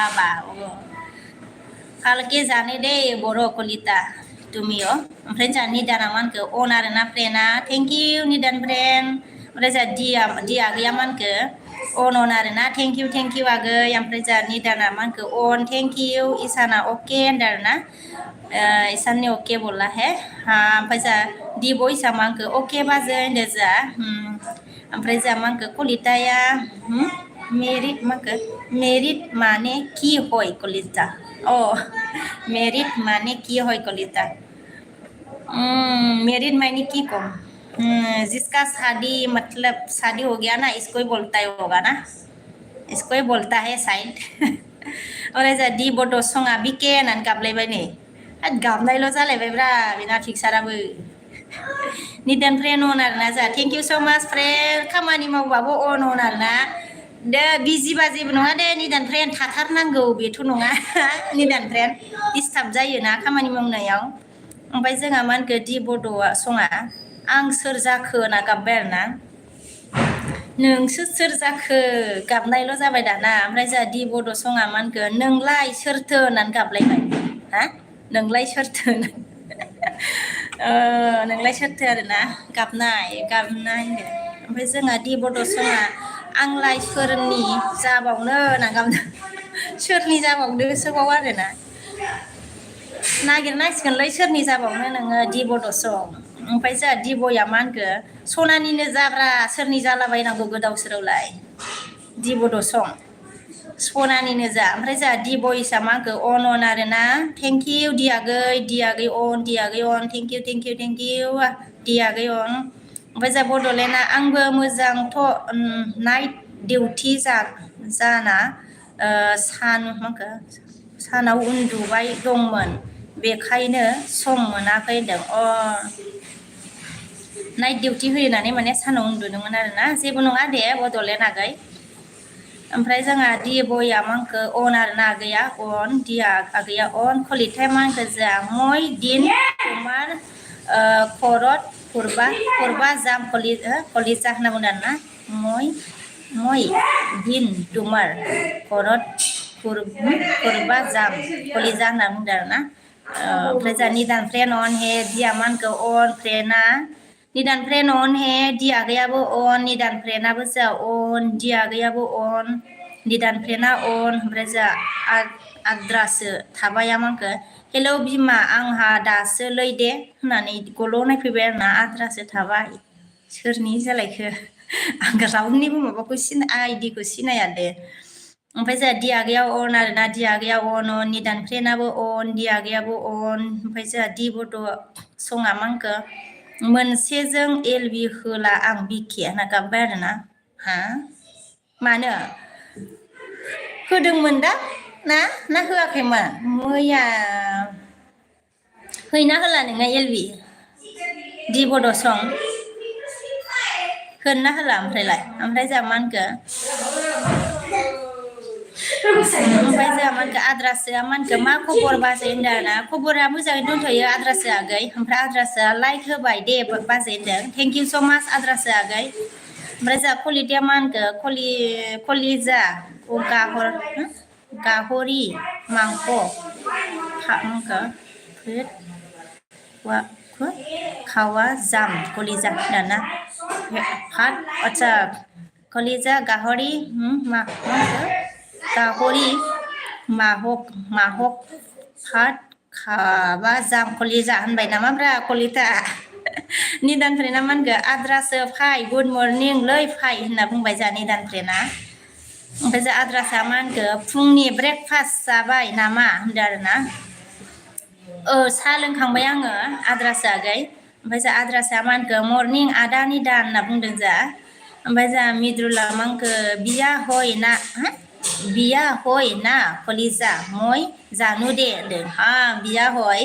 फालके जाने दे बर' कलिता तुमियो ओमफ्राय जोंहा निदाना मा होनखो अन आरोना फ्रेन्डआ थेंक इउ निदान फ्रेन्ड ओमफ्राय जोंहा दि आगैया मा होनखो अन आरोना थेंक इउ आगै ओमफ्राय जोंहा निदाना मा होनखो अन थेंक इउ इसाना अके होनदों आरोना इसाननि अके बोला हे ओमफ्राय जोंहा दि बयसा मा होनखो अके बाजै होनदों जोंहा ओमफ्राय जोंहा मा होनखो कलिताया मेरिट मा होनखो मेरिट माने कि हय कलिता मेरिट माने की होय कलिता मेरिट माने की को जिसका शादी मतलब शादी हो गया ना इसको ही बोलता है होगा ना इसको ही बोलता है साइड और ऐसा दी बड' सङा बिके होननानै गाबलायबाय नै गाबनायल' जालायबायब्रा बेना फिक्साराबो निदान फ्रेन्ड अन आरोना जोंहा थेंक इउ स' माच फ्रेन्ड खामानि मावबाबो अन आरोना दे बिजिबा जेबो नङा दे निदान फ्रेन्ड थाथारनांगौ बेथ' नङा निदान फ्रेन्ड डिस्टार्ब जायोना खामानि मावनायाव ओमफ्राय जोंहा मा होनखो दि बड'आ सङा आं सोर जाखो होनना गाबबाय आरोना नोंसो सोर जाखो गाबनायल' जाबाय दाना ओमफ्राय जोंहा दि बड' सङा मा होनखो नोंलाय सोरथो होननानै गाबलायबाय नोंलाय सोरथो नोंलाय सोरथो आरोना गाबनाय होनदो ओमफ्राय जोंहा दि बड' सङा आंलाय सोरनि जाबावनो होनना गाबदों सोरनि जाबावनो सोबाव आरोना नागिरनांसिगोनलै सोरनि जाबावनो नोङो दि बड' सं ओमफ्राय जोंहा दि बयआ मा होनखो सनानिनो जाब्रा सोरनि जालाबायनांगौ गोदाव सोरावलाय दि बड' सं सनानिनो जा ओमफ्राय जोंहा दि बयसा मा होनखो अन आरोना थेंक इउ दि आगै अन थेंक इउ दि आगै अन ओमफ्राय जोंहा बड'लेण्डआ आंबो मोजांथ' नाइट डिउटि जाना सानाव उन्दुबाय दंमोन बेखायनो सम मोनाखै होनदों नाइट डिउटि होयो होननानै माने सानाव उन्दुदोंमोन आरोना जेबो नङा दे बड'लेण्ड आगै ओमफ्राय जोंहा दि बयआ मा होनखो अन आरोना आगैया अन दि आगैया अन खलिथाय मा होनखो जोंहा मय दिन कुमार खरत खुरबा जाम कलिजा होनना बुंदों आरोना मय दिन तुमार खरत खुरबा जाम कलिजा होनना बुंदों आरोना ओमफ्राय जोंहा निदान फ्रेन्ड अन हे दिया मा होनखो अन फ्रेन्डआ निदान फ्रेन्ड अन हे दि आगैयाबो अन निदान फ्रेन्डआबो जोंहा अन दि आगैयाबो अन निदान फ्रेन्डआ अन ओमफ्राय जोंहा आद्रासो थाबाया मा होनखो हेलौ बिमा आंहा दासो लै दे होननानै गल' नायफैबाय आरोना आद्रासो थाबाय सोरनि जालायखो आं रावनिबो माबाखौ आइडिखौ सिनाया दे ओमफ्राय जोंहा दि आगैया अन आरोना दि आगैया अन निदान फ्रेन्डआबो अन दि आगैयाबो अन ओमफ्राय जोंहा दि बड' सङा मा होनखो मोनसेजों एलबि होला आं बिके होनना गाबबाय आरोना मानो होदोंमोन दा ना होआखैमोन मैया हैना होला नोङो एलबि दि बड' सं होनना होला ओमफ्राय जोंहा मा होनखो ओमफ्राय जोंहा मा होनखो आद्रासोआ मा होनखो मा खबर बाजै होनदों आरोना खबरा मोजाङै दंथ'यो आद्रासो आगै ओमफ्राय आद्रासोआ लाइक होबाय दे बाजै होनदों थेंक इउ स' माच आद्रासो आगै ओमफ्राय जोंहा कलिथाया मा होनखो कलिजा गाहरि मांख खावा जाम कलिजा दाना भात आच्छा कलिजा गाहरि गाहरि माहक भात खाबा जाम कलिजा होनबाय नामाब्रा कलिता निदान फ्रेन्डआ मा होनखो आद्रासो फाय गुड मर्निं लै फाय होनना बुंबाय जोंहा निदान फ्रेन्डआ ओमफ्राय जोंहा आद्रासोआ मा होनखो फुंनि ब्रेकफास्ट जाबाय नामा होनदों आरोना साहा लोंखांबाय आङो आद्रासो आगै ओमफ्राय जा आद्रासा मा होनखो मर्निं आदानि दान होनना बुंदों जा ओमफ्राय जा मिद्रुला मा होनखो बिया हय ना बिया हय ना कलिजा मय जानु दे होनदों हा बिया हय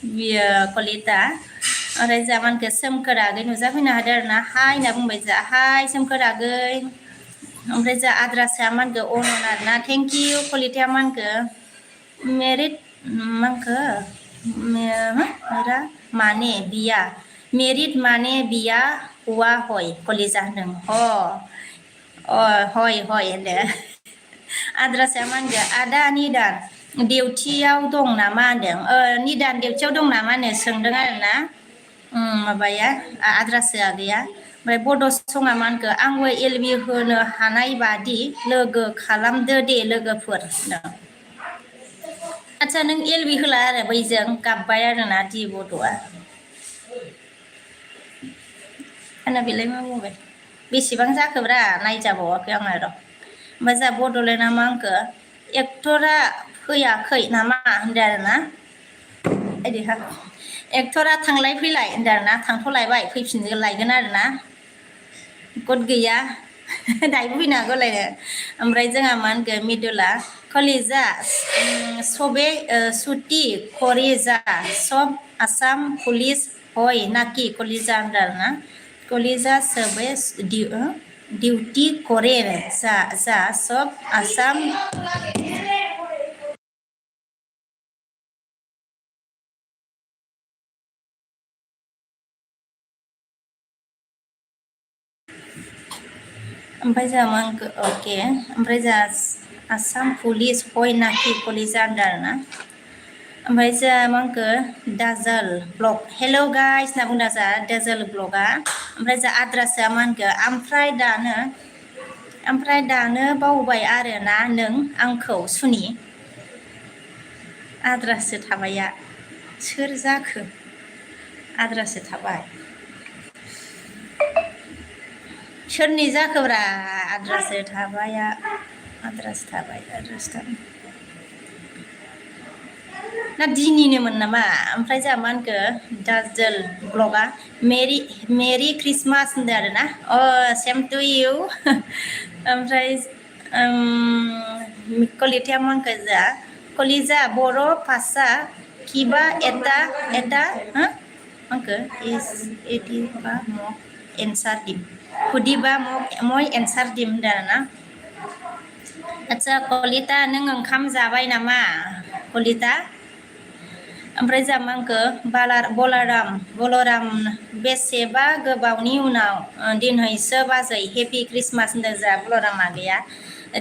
बियो कलिता ओमफ्राय जा मा होनखो सोमखोर आगै नुजाफैनो हादों आरो ना हाय होनना बुंबाय जा हाय सोमखोर आगै ओमफ्राय जा आद्रासाया मा होनखो अनन आरोना थेंक इउ कलिताया मा होनखो मेरिट मा होनखो माने बिया मेरिट माने बिया हौवा हय कलिजा होनदों हय होनदो आद्रासाया मा होनदो आदा निदान डिउटियाव दं नामा होनदों निदान डिउटियाव दं नामा होनो सोंदों आरोना माबाया आद्रासो आगैया ओमफ्राय बड' सङा मा होनखो आंबो एलबि होनो हानाय बादि लोगो खालामदो दे लोगोफोर आदसा नों एलबि होला आरो बैजों गाबबाय आरोना दि बड'आ आंना बेलाय मा बुंबाय बेसेबां जाखोब्रा नायजाबावाखै आङो र' ओमफ्राय जा बड'लेण्डआ मा होनखो एक्टरा फैयाखै नामा होनदों आरोना बिदिहा एक्टरा थांलाय फैलाय होनदों आरोना थांथ'लायबाय फैफिननो लायगोन आरोना गद गैया दाहायबो फैनो हागौलायनो ओमफ्राय जोंहा मा होनगोन मिदुला कलिजा सबे सुति करे जा सब आसाम पुलिस हय नाकि कलिजा होनदों आरोना कलिजा सबे डिउटि करे जा सब आसाम ओमफ्राय जोंहा मा होनखो अके ओमफ्राय जोंहा आसाम पुलिस हय नाकि कलिजा होनदों आरोना ओमफ्राय जोंहा मा होनखो दाजल ब्लग हेल' गाइस होनना बुंदों जोंहा दाजल ब्लगआ ओमफ्राय जोंहा आद्रासआ मा होनखो ओमफ्राय दानो बावबाय आरोना नों आंखौ सुनि आद्रासो थाबायआ सोर जाखो आद्रासो थाबाय सोरनि जाखोब्रा आद्रासो थाबायआ आद्रासो थाबाय ना दिनिनोमोन नामा ओमफ्राय जोंहा मा होनखो दाजल ब्लगआ मेरि ख्रिस्टमास होनदों आरोना सेम टु इउ ओमफ्राय कलिताया मा होनखो जा कलिजा बर' भाषा किबा एटा होनखो एदिबा मग एन्सार दिम हुदिबा मय एन्सार दिम होनदों आरोना आदसा कलिता नों ओंखाम जाबाय नामा कलिता ओमफ्राय जोंहा मा होनखो बलराम बेसेबा गोबावनि उनाव दिनहैसो बाजै हेपि ख्रिस्टमास होनदों जोंहा बलराम आगैया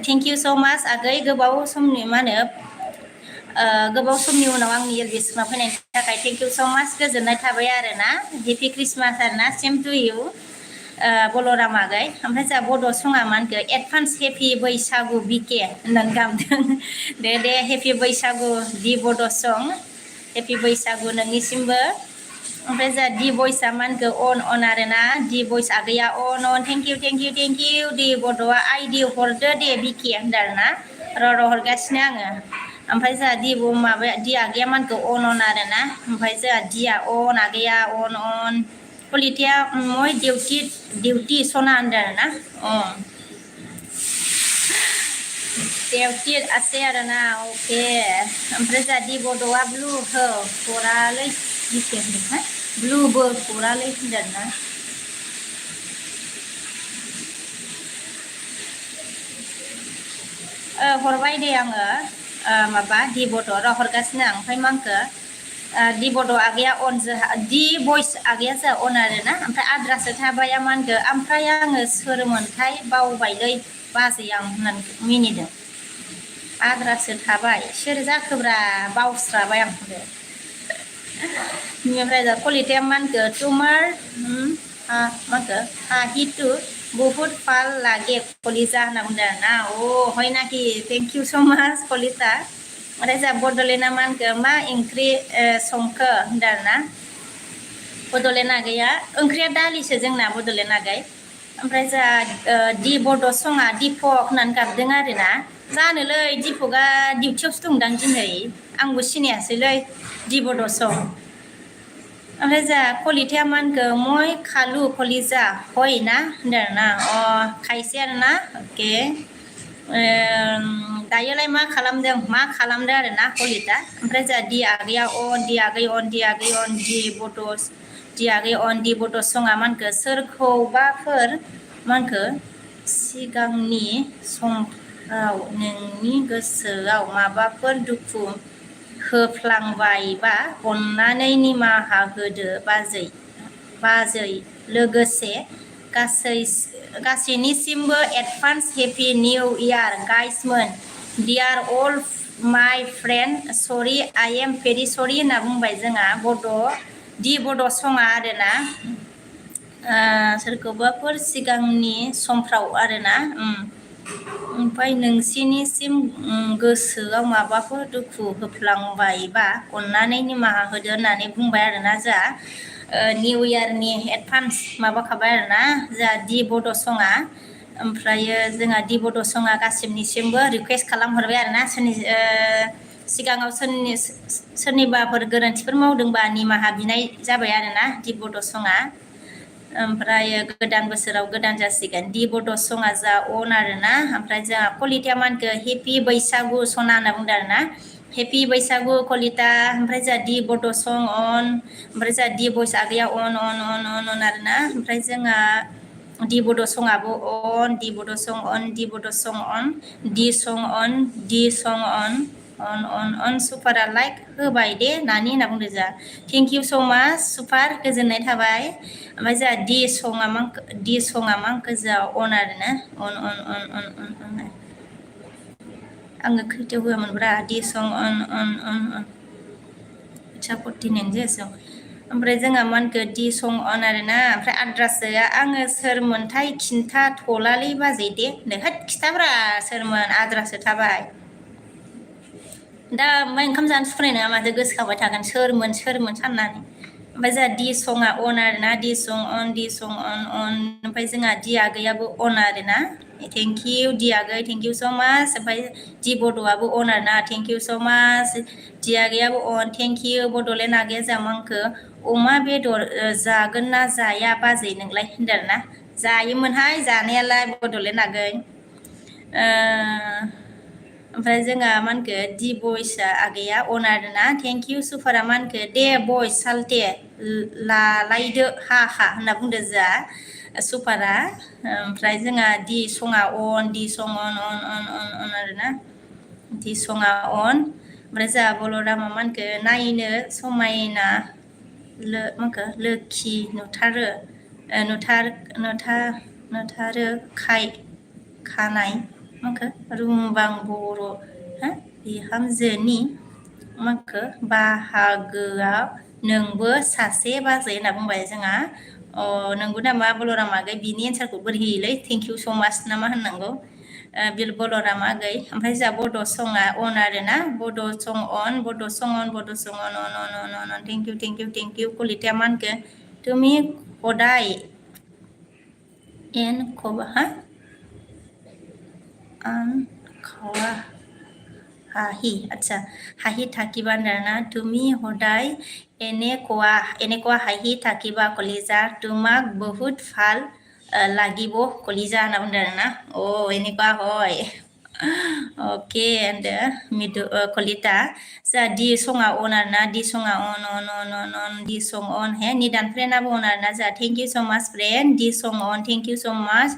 थेंक इउ स' माच आगै गोबाव समनि मा होनो गोबाव समनि उनाव आंनि एलबि सिमाव फैनायनि थाखाय थेंक इउ स' माच गोजोननाय थाबाय आरोना हेपि ख्रिस्टमास आरोना सेम टु इउ बलराम आगै ओमफ्राय जोंहा बड' सङा मा होनखो एडभान्स हेपि बैसागु बिके होननानै गाबदों दे हेपि बैसागु दि बड' सं हेपि बैसागु नोंनिसिमबो ओमफ्राय जोंहा दि भइसआ मा होनखो अन आरोना दि भइस आगैया अन थेंक इउ दि बड'आ आइडि हरदो दे बिके होनदों आरोना र' हरगासिनो आङो ओमफ्राय जोंहा दि आगैया मा होनखो अन आरोना ओमफ्राय जोंहा दिया अन आगैया अन कलिताया मय डिउटि सना होनदों आरोना डिउटि আছে आरोना अके ओमफ्राय जोंहा दि बड'आ ब्लु हरालै बिके होनदों ब्लुबो हरालै होनदों आरोना हरबाय दे आङो माबा दि बड' हरगासिनो आं ओमफ्राय मा होनखो दि बड' आगैया अन दि भइस आगैया जोंहा अन आरोना ओमफ्राय आद्रासो थाबाया मा होनखो ओमफ्राय आङो सोरमोनथाय बावबायलै बाजै आं होननानै मिनिदों आद्रासो थाबाय सोर जाखोब्रा बावस्राबाय आं ओमफ्राय दा कलिताया मा होनखो तुमार मा होनखो हाहितु बहुत फाल लागे कलिजा होनना बुंदों आरोना हय नाकि थेंक इउ स' माच कलिता ओमफ्राय जोंहा बड'लेण्डआ मा होनखो मा ओंख्रि संखो होनदों आरोना बड'लेण्ड आगैया ओंख्रिया दालिसो जोंना बड'लेण्ड आगै ओमफ्राय जोंहा दि बड' सङा दिपक होननानै गाबदों आरोना जानोलै दिपकआ डिउटियावसो दंदां दिनै आंबो सिनायासैलै दिबद' सं ओमफ्राय जा कलिथाया मा होनखो मय खालु कलिजा हय ना होनदों आरोना खायसे आरोना अके दायोलाय मा खालामदों आरोना कलिता ओमफ्राय जा दि आगैया दि आगै अन दि आगै अन दि बड' सङा मा होनखो सोरखौबाफोर मा होनखो सिगांनि समफ्राव नोंनि गोसोआव माबाफोर दुखु होफ्लांबायबा अननानै निमाहा होदो बाजै लोगोसे गासैनिसिमबो एडभान्स हेपि निउ इयार गाइसमोन डियार अल माय फ्रेन्ड सरि आइ एम भेरि सरि होनना बुंबाय जोंहा बड' सङा आरोना सोरखौबाफोर सिगांनि समफ्राव आरोना ओमफ्राय नोंसिनिसिम गोसोआव माबाफोर दुखु होफ्लांबायबा अननानै निमाहा होदो होननानै बुंबाय आरोना जा निउ इयारनि एडभान्स माबाखाबाय आरोना जा दि बड' सङा ओमफ्रायो जोंहा दि बड' सङा गासिबनिसिमबो रिकुवेस्ट खालामहरबाय आरोना सिगाङाव सोरनिबाफोर गोरोन्थिफोर मावदोंबा निमाहा बिनाय जाबाय आरोना दि बड' सङा ओमफ्राय गोदान बोसोराव गोदान जासिगोन दि बड' सङा जा अन आरोना ओमफ्राय जोंहा कलिताया मा होनखो हेपि बैसागु सना होनना बुंदों आरोना हेपि बैसागु कलिता ओमफ्राय जोंहा दि बड' सं अन ओमफ्राय जोंहा दि भइस आगैया अन आरोना ओमफ्राय जोंहा दि बड' सङाबो दि बड' सं अन दि बड' सं अन दि सं अन सुपारा लाइक होबाय दे नानि होनना बुंदों जोंहा थेंक इउ स' माच सुपार गोजोननाय थाबाय ओमफ्राय जोंहा दि सङा मा होनखो जोंहा अन आरोना अन आङो खैथायाव होआमोनब्रा दि सं अन सापर्टिनेन जेसं ओमफ्राय जोंहा मा होनखो दि सं अन आरोना ओमफ्राय आद्रासोआ आङो सोरमोनथाय खिन्थाथ'लालै बाजै दे होद खिथाब्रा सोरमोन आद्रासो थाबाय दा ओमफ्राय ओंखाम जानो सुखुनाय नङा माथो गोसोखांबाय थागोन सोरमोन साननानै ओमफ्राय जोंहा दि सङा अन आरोना दि सं अन ओमफ्राय जोंहा दि आगैयाबो अन आरोना थेंक इउ दि आगै थेंक इउ स' माच ओमफ्राय दि बड'आबो अन आरोना थेंक इउ स' माच दि आगैयाबो अन थेंक इउ बड'लेण्ड आगैया जामांखो अमा बेदर जागोन ना जाया बाजै नोंलाय होनदों आरोना जायोमोनहाय जानायालाय बड'लेण्ड आगै ओमफ्राय जोंहा मा होनखो दि बयसआ आगैया अन आरोना थेंक इउ सुपारा मा होनखो दे बयस सालथे लालायदो हा होनना बुंदो जोंहा सुपारा ओमफ्राय जोंहा दि सङा अन दि सं अन आरोना दि सङा अन ओमफ्राय जोंहा बलरामा मा होनखो नायनो समायना लोखि नुथारो खानाय रुमबां बर' बिहामजोनि बाहागोआव नोंबो सासे बाजै होनना बुंबाय जोंहा नंगौ नामा बलराम आगै बिनि एन्सारखौ बोरै होयोलै थेंक इउ स' माच ना मा होननांगौ बलराम आगै ओमफ्राय जोंहा बड' सङा अन आरोना बड' सं अन थेंक इउ कलिताया मा होनखो तुमि हदाय আচ্ছা হাঁহি থাকিবা না তুমি সদায় এনেকুৱা হাঁহি থাকিবা কলিজা তোমাক বহুত ভাল লাগিব কলিজা होनना बुंदों आरोना এনেকুৱা হয় अके मिदु कलिता जा दि सङा अन आरोना दि सङा अन दि सं अन निदान फ्रेन्डआबो अन आरोना जा थेंक इउ स' माच फ्रेन्ड दि सं अन थेंक इउ स' माच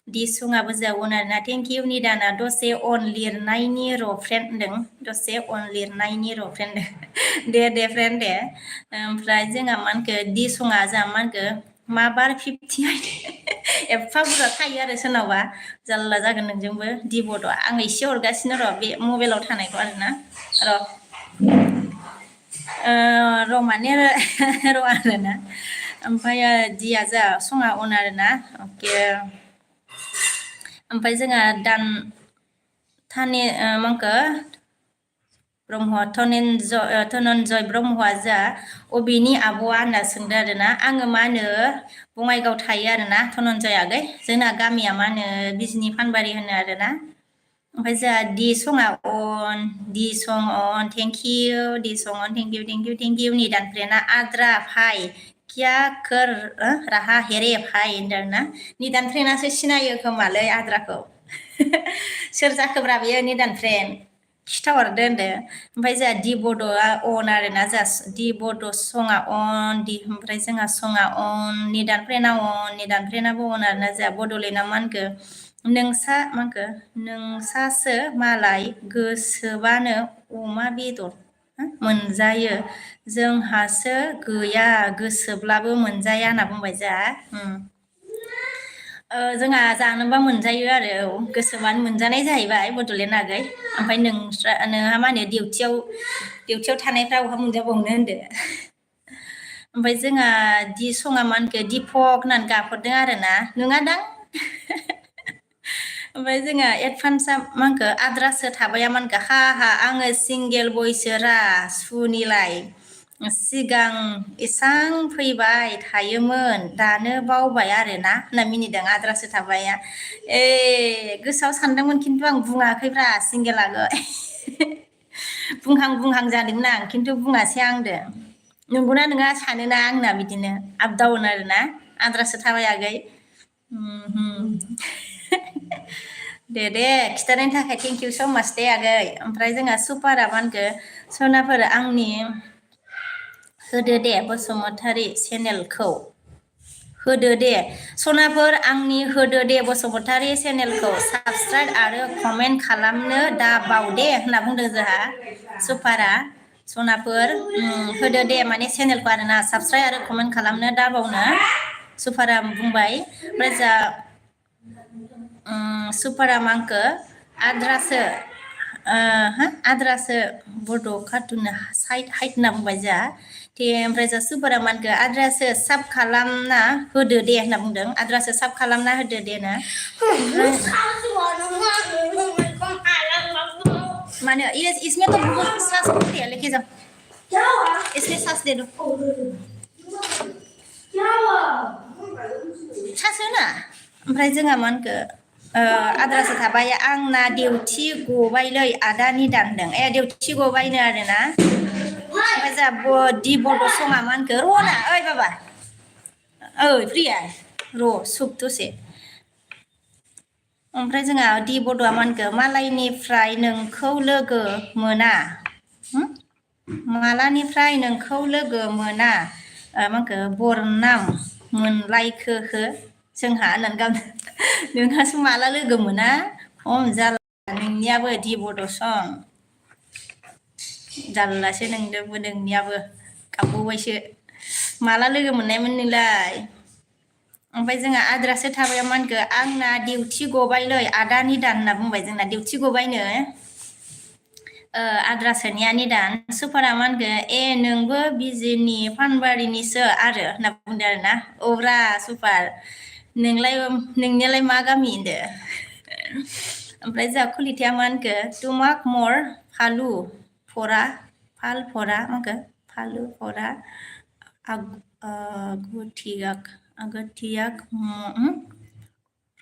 दि सङाबो जा अन आरोना थेंक इउ निदाना दसे अन लिरनायनि र' फ्रेन्ड होनदों दसे अन लिरनायनि र' फ्रेन्ड दे फ्रेन्ड दे ओमफ्राय जोंहा मा होनखो दि सङा जोंहा मा होनखो मा बार 58 एफा बुरजा थायो आरो सोरनावबा जारला जागोन नोंजोंबो दि बड' आं एसे हरगासिनो र' बे मबाइलाव थानायखौ आरोना माने र' आरोना ओमफ्राय दिया जा सङा अन आरोना अके ओमफ्राय जोंहा मांखो ब्रह्म धनन्जय ब्रह्मआ जा अबेनि आब'आ होनना सोंदों आरोना आङो मा होनो बङाइगाव थायो आरोना धनन्जय आगै जोंना गामिया मा होनो बिजनि फानबारि होनो आरोना ओमफ्राय जोंहा दि सङा अन दि सं अन थेंक इउ दि सं अन thank you thank you thank you निदान फ्रेना आद्रा फाय क्या कर राहा हेरे फाय होनदों ना निदान फ्रेनासो सिनायो खोमालै आद्राखौ सोर जाखोब्रा बेयो निदान फ्रेन खिथाहरदो होनदो ओमफ्राय जोंहा दि बड'आ अन आरोना जोंहा दि बड' सङा अन दि ओमफ्राय जोंहा सङा अन निदान फ्रेना अन निदान फ्रेनाबो अन आरोना जोंहा बड'लेण्डआ मा होनखो नोंसा मा होनखो नोंसासो मालाय गोसोबानो अमा बेदर मोनजायो जोंहासो गैया गोसोब्लाबो मोनजाया होनना बुंबाय जोंहा जानोबा मोनजायो आरो गोसोबानो मोनजानाय जाहैबाय बड'लेण्ड आगै ओमफ्राय नोंहा मा होनो डिउटियाव थानायफ्रा बहा मोनजाबावनो होनदो ओमफ्राय जोंहा दि सङा मा होनखो दिपक होननानै गाबहरदों आरोना नङादां ओमफ्राय जोंहा एडभान्सआ मा होनखो आद्रासो थाबाया मा होनखो हा हा आङो सिंगेल बयसो रा सुनिलाय सिगां एसां फैबाय थायोमोन दानो बावबाय आरोना होनना मिनिदों आद्रासो थाबाया गोसोआव सानदोंमोन खिन्थु आं बुङाखैब्रा सिंगेल आगै बुंहां जादोंमोन आं खिन्थु बुङासै आंदो नंगौना नङा सानोना आंना बिदिनो आप डाउन आरोना आद्रासो थाबाय आगै दे खिथानायनि थाखाय थेंक इउ स' माच दे आगै ओमफ्राय जोंहा सुपारा मा होनखो सनाफोर आंनि होदो दे बसुमतारी चेनेलखौ होदो दे सनाफोर आंनि होदो दे बसुमतारी चेनेलखौ साबसक्राइब आरो कमेन्ट खालामनो दा बावदे होनना बुंदों जोंहा सुपारा सनाफोर होदो दे माने चेनेलखौ आरोना साबसक्राइब आरो कमेन्ट खालामनो दाबावनो सुपारा बुंबाय ओमफ्राय जा सुपारा मांखो आद्रासो बड' कार्टुन साइट हाइट होनना बुंबाय जोंहा ओमफ्राय जा सुपारा मानखो आद्रासो साब खालामना होदो दे होनना बुंदों आद्रासो साब खालामना होदो दे ना माने इसमें तो बहुत सांस फूलती है लेके जाओ इसलिए सांस दे दो सांस हो ना ओमफ्राय जोंहा मा होनखो आद्रासो थाबाय आंना डिउटि गबायलै आदानि दानदों डिउटि गबायनो आरोना ओमफ्राय जोंहा दि बड' सङा मा होनखो र'ना ओइ बाबा ओइ प्रिया र' सुब दसे ओमफ्राय जोंहा दि बड'आ मा होनखो मालायनिफ्राय नोंखौ लोगो मोना मालानिफ्राय नोंखौ लोगो मोना मा होनखो बरनाम मोनलायखो जोंहा होननानै गाबदों नोंहासो माला लोगो मोना खम जाला नोंनियाबो दि बड' सं जारलासो नोंनियाबो गाबबावबायसो माला लोगो मोननायमोन नोंलाय ओमफ्राय जोंहा आद्रासो थाबाय मा होनखो आंना डिउटि गबायलै आदानि दान होनना बुंबाय जोंना डिउटि गबायनो आद्रासोनिया निदान सुपारा मा होनखो नोंबो बिजिनि फानबारिनिसो आरो होनना बुंदों आरोना औब्रा सुपार नोंनियालाय मा गामि होनदो ओमफ्राय जोंहा खुलिथाया मा होनखो तुमाक मर फालु फरा मा होनखो फालु फरा आगथियाक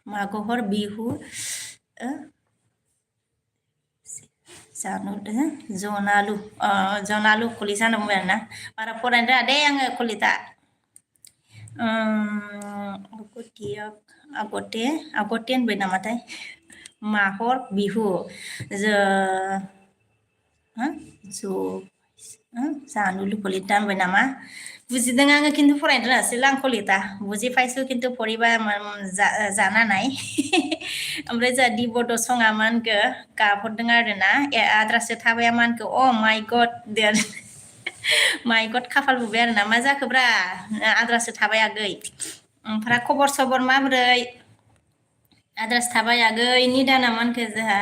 मागहर बिहु जनालु कलिता होनना बुंबाय आरोना बारा फरायनो रोङा दे आङो कलिता आगते होनबाय नामाथाय माहर बिहु जानुलु कलिता होनबाय नामा बुजिदों आङो खिन्थु फरायनो रोङासैलै आं कलिता बुजिपाइसु खिन्थु फरिबा जानानाय ओमफ्राय जोंहा दि बड' सङा मा होनखो गाबहरदों आरोना आद्रासो थाबाया मा होनखो माइ गड माइ गड खाफाल बुबाय आरोना मा जाखोब्रा आद्रासो थाबाय आगै ओमफ्राय खबर सबर माबोरै आद्रासो थाबाय आगै निदाना मा होनखो जोंहा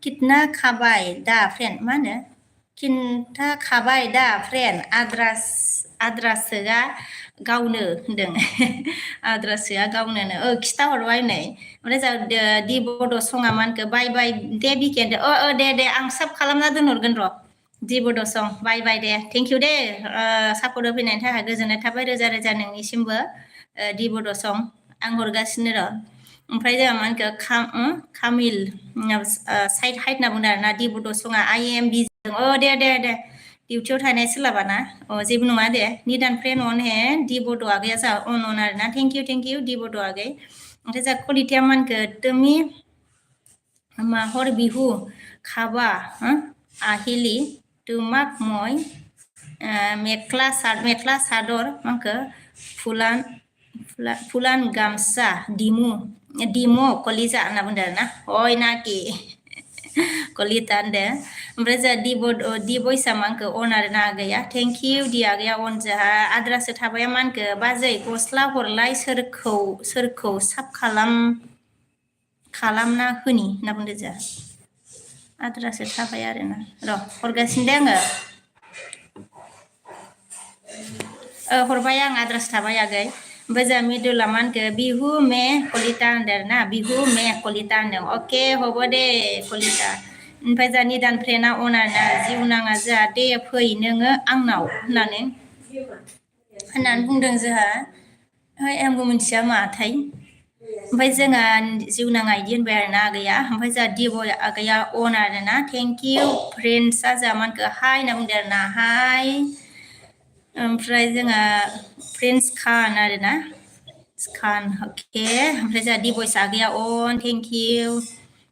कितना खाबाय दा फ्रेन्ड मा होनो खिन्था खाबाय दा फ्रेन्ड आद्रासोआ गावनो होनदों आद्रासोआ गावनोनो खिथाहरबाय नै ओमफ्राय जोंहा दि बड' सङा मा होनखो बाय बाय दे बिकेन दे आं साब खालामना दोनहरगोन र' दि बड' सं बाय दे थेंक इउ दे सापर्ट होफैनायनि थाखाय गोजोननाय थाबाय रोजा रोजा नोंनिसिमबो दि बड' सं आं हरगासिनो र' ओमफ्राय जोंहा मा होनखो कामिल साइड हाइट होनना बुंदों आरोना दि बड' सङा आइ एम बिजि दे डिउटियाव थानाय सोलाबाना जेबो नङा दे निदान फ्रेन अन हे दि बड' आगैया जा अन आरोना थेंक इउ दि बड' आगै ओमफ्राय जा कलिटिया मा होनखो तुमि माहर बिहु खाबा আহিলি তোমাক মই মেখলা চাদৰ মানखो ফুলাन गामसा दिमु कलिजा होनना बुंदों आरोना अय नाकि कलिता होनदों ओमफ्राय जोंहा दि बयसा मानखो अन आरोना आगैया थेंक इउ दि आगैया अन जोंहा आद्रासो थाबाया मानखो बाजै गस्ला हरलाय सोरखौ साफ खालामना होनि होनना बुंदों जोंहा आद्रासो थाबाय आरोना र' हरगासिनो दे आङो हरबाय आं आद्रासो थाबाय आगै ओमफ्राय जोंहा मिडुला मा होनखो बिहु मे कलिता होनदों आरोना बिहु मे कलिता होनदों अके हबो दे कलिता ओमफ्राय जोंहा निदान फ्रेन्डआ अन आरोना जिउनाङा जोंहा दे फै नोङो आंनाव होननानै बुंदों जोंहा आंबो मिथिया माथाय ओमफ्राय जोंहा जिउनाङा इदि होनबाय आरोना आगैया ओमफ्राय जोंहा दिबय आगैया अन आरोना थेंक इउ फ्रेन्ड्सआ जोंहा मा होनखो हाय होनना बुंदों आरोना हाय ओमफ्राय जोंहा फ्रेन्ड्स खान आरोना खान अके ओमफ्राय जोंहा दि बयस आगैया अन थेंक इउ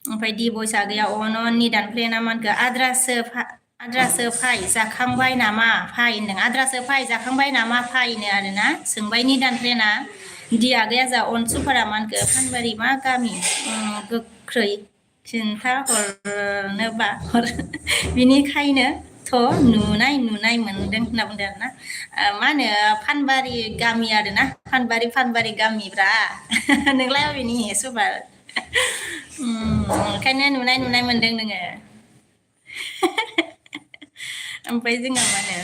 ओमफ्राय दि बयस आगैया अन निदान फ्रेन्डआ मा होनखो आद्रासो फाय जाखांबाय नामा फाय होनदों आद्रासो फाय जाखांबाय नामा फायनो आरोना सोंबाय निदान फ्रेन्डआ दि आगैया जा अनसुफोरा मा होनखो फानबारि मा गामि गोख्रै खिन्था हरनोबा बिनिखायनो थ' नुनाय मोनदों होनना बुंदों आरोना मा होनो फानबारि गामि आरोना फानबारि गामिब्रा नोंलाय अबेनि सुबार ओंखायनो नुनाय मोनदों नोङो ओमफ्राय जोंहा मा होनो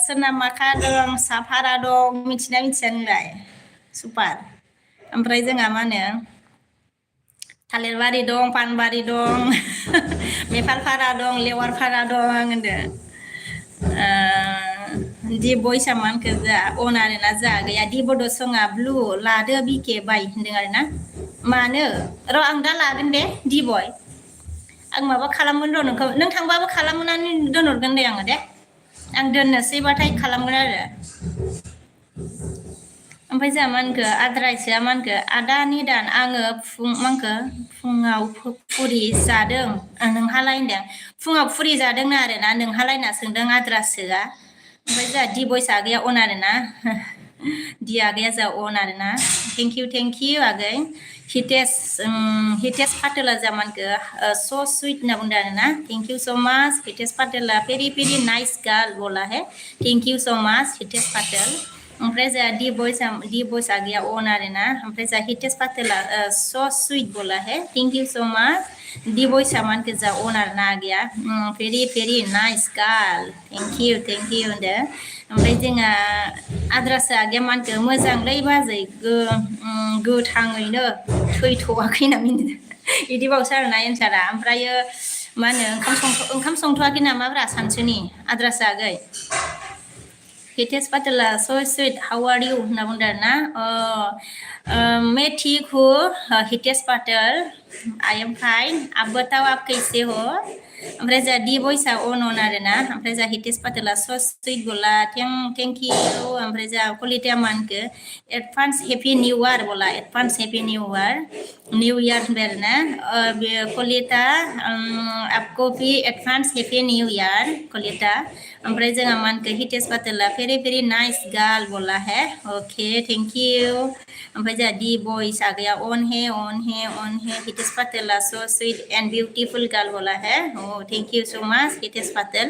सोरना माखा दं साफारा दं मिथिया नोंलाय सुपार ओमफ्राय जोंहा मा होनो थालिरबारि दं पानबारि दं मेफालफारा दं लेवारफारा दं होनदों दि बयसा मा होनखो जा अन आरोना जा गैया दि बड' सङा ब्लु लादो बिके बाय होनदों आरोना मानो र' आं दा लागोन दे दि बय आं माबा खालामगोन र' नों थांबाबो खालामनानै दोनहरगोन दे आङो दे आं दोननोसैबाथाय खालामगोन आरो ओमफ्राय जोंहा मा होनखो आद्रायसोआ मा होनखो आदा निदान आङो फुङाव फुरि जादों नोंहालाय होनदों फुङाव फुरि जादोंनो आरोना नोंहालाय होनना सोंदों आद्रासोआ ओमफ्राय जोंहा दि बयस आगैया अन आरोना दि आगैया जा अन आरोना थेंक इउ आगै हितेश पाटेला जा मानखो स' सुइट होनना बुंदों आरोना थेंक इउ स' माच हितेश पाटेला भेरि नाइस गार्ल बोला हे थेंक इउ स' माच हितेश पाटेल ओमफ्राय जोंहा दि बयस आगैया अन आरोना ओमफ्राय जोंहा हितेश पाटेला स' सुइट बोला हे थेंक इउ स' माच दि बयसा मानखो जा अन आरोना आगैया very nice girl thank you होनदों ओमफ्राय जोंहा आद्रासो आगैया मानखो मोजांलै बाजै गोथाङैनो थैथ'वाखै होनना मिनिदों बिदि बावसो आरोना एन्सारा ओमफ्रायो मा होनो ओंखाम संथ'वाखै नामाब्रा सानसुनि आद्रासो आगै हितेश पाटेला स' सुइट हाउ आर इउ होनना बुंदों आरोना मैं ठीक हूँ Hitesh Patel I am fine आप बताओ आप कैसे हो ओमफ्राय जोंहा दि बयसा अन आरोना ओमफ्राय जोंहा हितेश पाटेला स' सुइट बोला थेंक इउ ओमफ्राय जोंहा कलिताया मानखो एडभान्स हेपि निउ इयार बोला एडभान्स हेपि निउ इयार होनबाय आरोना कलिता आपको भी advance happy new year Kalita ओमफ्राय जोंहा मानखो हितेश पाटेला भेरि नाइस गार्ल बोला है ओके थेंक इउ ओमफ्राय जोंहा दि बयस आगैया अन हे हितेश पाटेला स' सुइट एन्ड बिउटिफुल गार्ल बोला है थेंक इउ स' माच हितेश पाटेल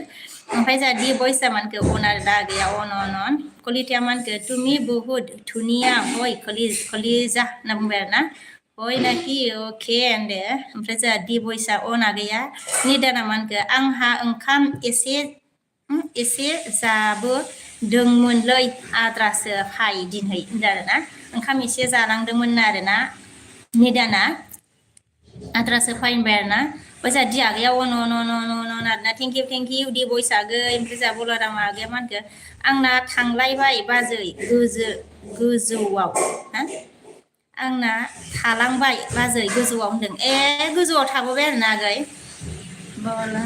ओमफ्राय जोंहा दि बयसा मानखो अन आरो दा आगैया अन कलिताया मानखो तुमि बुहुत धुनिया हय कलिजा होनना बुंबाय आरोना हय नाखि अके होनदो ओमफ्राय जोंहा दि बयसा अन आगैया निदाना मानखो आंहा ओंखाम एसे जाबोदोंमोनलै आद्रासो फाय दिनै होनदों आरोना ओंखाम एसे जालांदोंमोन आरोना निदाना आद्रासो फाय होनबाय आरोना ओमफ्राय जोंहा दि आगैया अन आरोना थेंक इउ दि बयस आगै ओमफ्राय जा बलराम आगैया मा होनखो आंना थांलायबाय बाजै गोजौआव हा आंना थालांबाय बाजै गोजौआव होनदों गोजौआव थाबोबाय आरोना आगै बला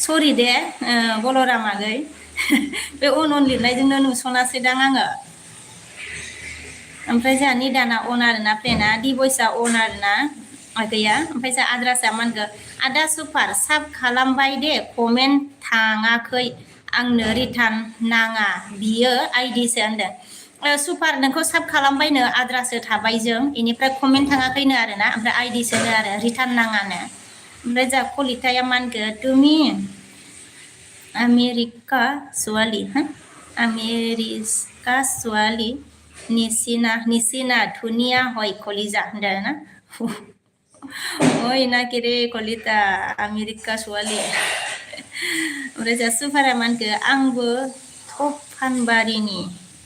सरि दे बलराम आगै बे अन लिरनायजोंनो नुसनासै दां आङो ओमफ्राय जोंहा निदाना अन आरोना फ्रेन्डआ दि बयसआ अन आरोना आगैया ओमफ्राय जोंहा आद्रासआ मा होनखो आदा सुपार साब खालामबाय दे कमेन्ट थाङाखै आंनो रिटार्न नाङा बियो आइडिसो होनदों सुपार नोंखौ साब खालामबायनो आद्रासो थाबाय जों बेनिफ्राय कमेन्ट थाङाखैनो आरोना ओमफ्राय आइडिसोनो आरो रिटार्न नाङानो ओमफ्राय जोंहा कलिताया मा होनखो तुमि आमेरिका ছোৱালী हा आमेरिका ছোৱালী নিচিনা ধুনীয়া হয় কলিজা होनदों ना ओइ नाकिरे कलिता आमेरिका ছোৱালী ओमफ्राय जा सुपारा मा होनखो आंबो थप फानबारिनि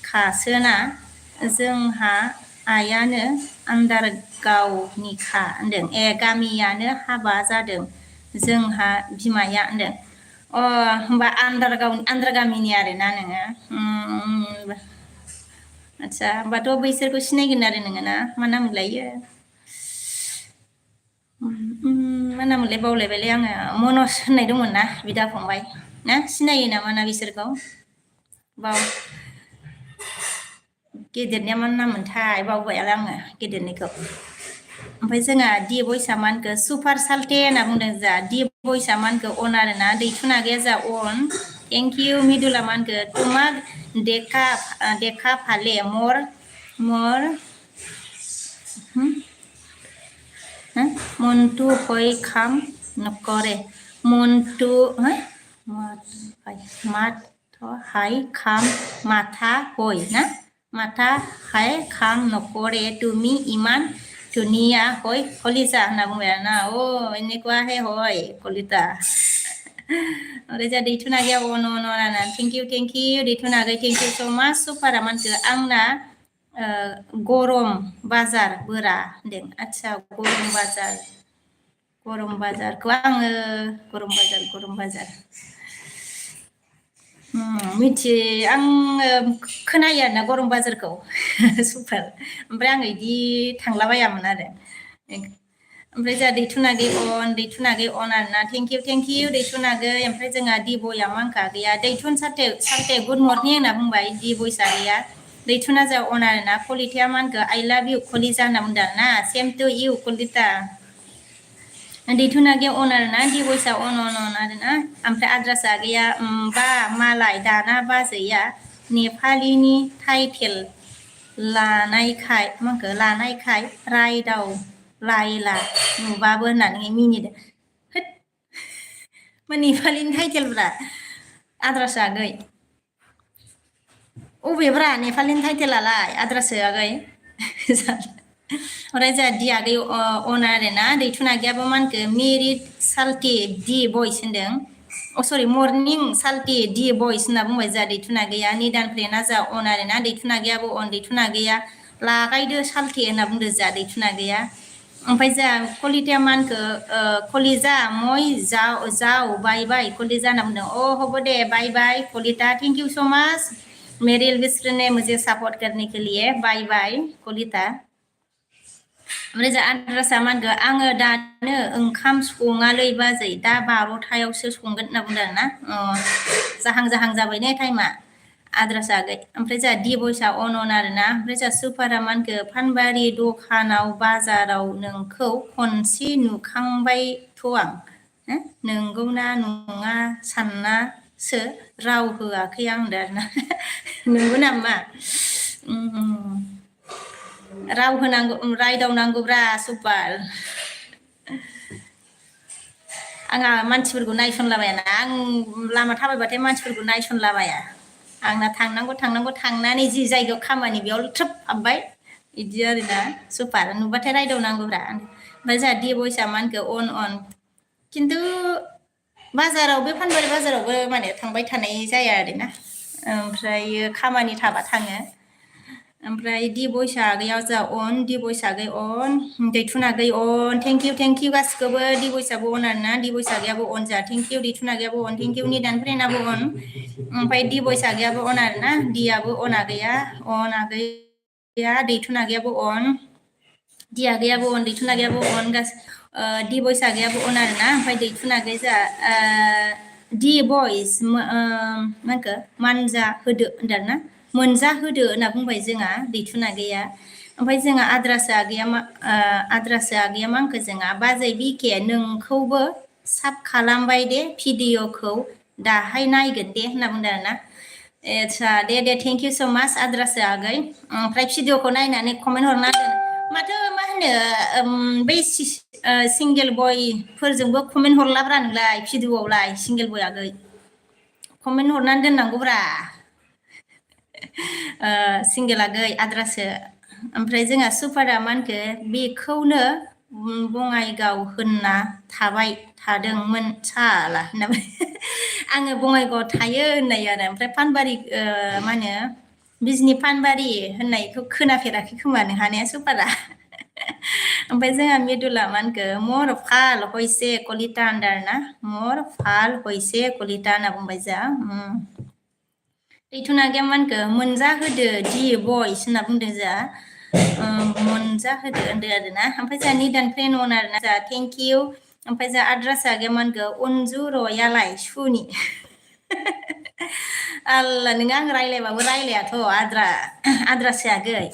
खासोना जोंहा आइयानो आन्दारगावनिखा होनदों गामियानो हाबा जादों जोंहा बिमाया होनदों होमबा आन्दार गामिनि आरोना नोङो आदसा होमबाथ' बैसोरखौ सिनायगोन आरो नोङो ना मा नाम लायो मा नामलाय बावलायबायलै आङो मनज होननाय दंमोन ना बिदा फंबाय ना सिनायो नामा ना बिसोरखौ बाव गेदेरनिया मा नाममोनथाय बावबाय आङो गेदेरनिखौ ओमफ्राय जोंहा दि बयसा मा होनखो सुपार सालथे होनना बुंदों जा दि बयसा मा होनखो अन आरोना दैथुना गैया जा अन थेंक इउ मिदुला मा होनखो तुमा देखा फाले मर মনটো হয় খাম নকৰে মনটো মাথা হাই খাম মাথা হয় না মাথা হাই খাম নকৰে তুমি ইমান ধুনীয়া হয় কলিতা होनना बुंबाय आरोना এনেকুৱাহে হয় কলিতা ओमफ्राय जा दैथुना गैया अन आरोना थेंक इउ दैथुना आगै थेंक इउ स' माच सुपारा मानखो आंना गरम बाजार बोरा होनदों आदसा गरम बाजारखौ आङो गरम बाजार मिथियो आङो खोनायो आरोना गरम बाजारखौ सुपार ओमफ्राय आङो बिदि थांलाबायामोन आरो ओमफ्राय जोंहा दैथुनागै अन आरोना थेंक इउ दैथुनागै ओमफ्राय जोंहा दि बयआ मा होनखा गैया दैथुन सालथे गुड मर्निं होनना बुंबाय दि बयसा गैया दैथुना जा अन आरोना कलिताया मा होनखो आइ लाभ इउ कलिजा होनना बुंदों आरोना सेम टु इउ कलिता दैथुना गैया अन आरोना दि बयसा अन आरोना ओमफ्राय आद्रासा गैया बा मालाय दाना बाजैया नेपालिनि टाइटेल लानायखाय रायदाव लायला नुबाबो होननानै मिनिदों होद मा नेपालिनि टाइटेलब्रा आद्रासा आगै अबेब्रा नेपालिनि टाइटेलालाय आद्रासो आगै ओमफ्राय जोंहा दि आगै अन आरोना दैथुना गैयाबो मा होनखो मेरिड साल्टि दि बयस होनदों सरि मर्निं साल्टि दि बयस होनना बुंबाय जोंहा दैथुना गैया निदान फ्रेन्डआ जा अन आरोना दैथुना गैयाबो अन दैथुना गैया लागायदो साल्थे होनना बुंदो जोंहा दैथुना गैया ओमफ्राय जोंहा कलिताया मा होनखो कलिजा মই যাও बाय कलिजा होनना बुंदों হ'ব दे बाय कलिता थेंक इउ स' माच मेरे विश्व ने मुझे सपोर्ट करने के लिए बाय कलिता ओमफ्राय जोंहा आद्रासा मा होनखो आङो दानो ओंखाम सङालै बाजै दा 12थायावसो संगोन होनना बुंदों आरोना जाहां जाबाय ने टाइमा आद्रासा आगै ओमफ्राय जोंहा दि बयसा अन आरोना ओमफ्राय जोंहा सुपारा मा होनखो फानबारि दखानाव बाजाराव नोंखौ खनसे नुखांबायथ' आं नंगौना नङा साननासो राव होआखै आं होनदों आरोना नंगौ नामा राव होनांगौ रायदावनांगौब्रा सुपार आंहा मानसिफोरखौ नायसनलाबायाना आं लामा थाबायबाथाय मानसिफोरखौ नायसनलाबाया आंना थांनांगौ थांनानै जि जायगायाव खामानि बेयाव थ्रोब हाबबाय बिदि आरोना सुपार नुबाथाय रायदावनांगौब्रा ओमफ्राय जोंहा दि बयसा मा होनखो अन खिन्थु बाजाराव बे फानबारि बाजारावबो माने थांबाय थानाय जाया आरोना ओमफ्रायो खामानि थाबा थाङो ओमफ्राय दि बयस आगैयाव जा अन दि बयस आगै अन दैथुन आगै अन थेंक इउ गासिखौबो दि बयसआबो अन आरोना दि बयस आगैयाबो अन जा थेंक इउ दैथुन आगैयाबो अन थेंक इउ निदान फ्रेन्डआबो अन ओमफ्राय दि बयस आगैयाबो अन आरोना दियाबो अन आगैया अन आगैया दैथुन आगैयाबो अन दि आगैयाबो अन दैथुन आगैयाबो अन दि बयस आगैयाबो अन आरोना ओमफ्राय दैथुन आगै जा दि बयस मा होनखो मानजा होदो होनदों आरोना मोनजा होदो होनना बुंबाय जोंहा दैथुन आगैया ओमफ्राय जोंहा आद्रासो आगैया मा होनखो जोंहा बाजै बिके नोंखौबो साब खालामबाय दे भिडिअखौ दाहाय नायगोन दे होनना बुंदों आरोना आदसा दे थेंक इउ स' माच आद्रासो आगै ओमफ्राय भिडिअखौ नायनानै कमेन्ट हरना होदों माथो मा होनो बै सिंगेल बयफोरजोंबो कमेन्ट हरलाब्रा नोंलाय भिडिअआवलाय सिंगेल बय आगै कमेन्ट हरनानै दोननांगौब्रा सिंगेल आगै आद्रासो ओमफ्राय जोंहा सुपारा मा होनखो बेखौनो बङाइगाव होनना थाबाय थादोंमोन साला होनना आङो बङाइगावआव थायो होननाय आरो ओमफ्राय पानबारि मा होनो बिजनि पानबारि होननायखौ खोनाफेराखै खोमा नोंहा सुपारा ओमफ्राय जोंहा मेदुला मा होनखो मर फाल हयसे कलिता होनदों आरोना मर फाल हयसे कलिता होनना बुंबाय जा दैथुन आगैया मा होनखो मोनजाहोदो दि बयस होनना बुंदों जा मोनजाहोदो होनदों आरोना ओमफ्राय जोंहा निदान फ्रेन्ड अन आरोना जा थेंक इउ ओमफ्राय जोंहा आद्रासा आगैया मा होनखो अनजु रयालाय सुनि आल्ला नोङो आं रायज्लायबाबो रायज्लायाथ' आद्रासो आगै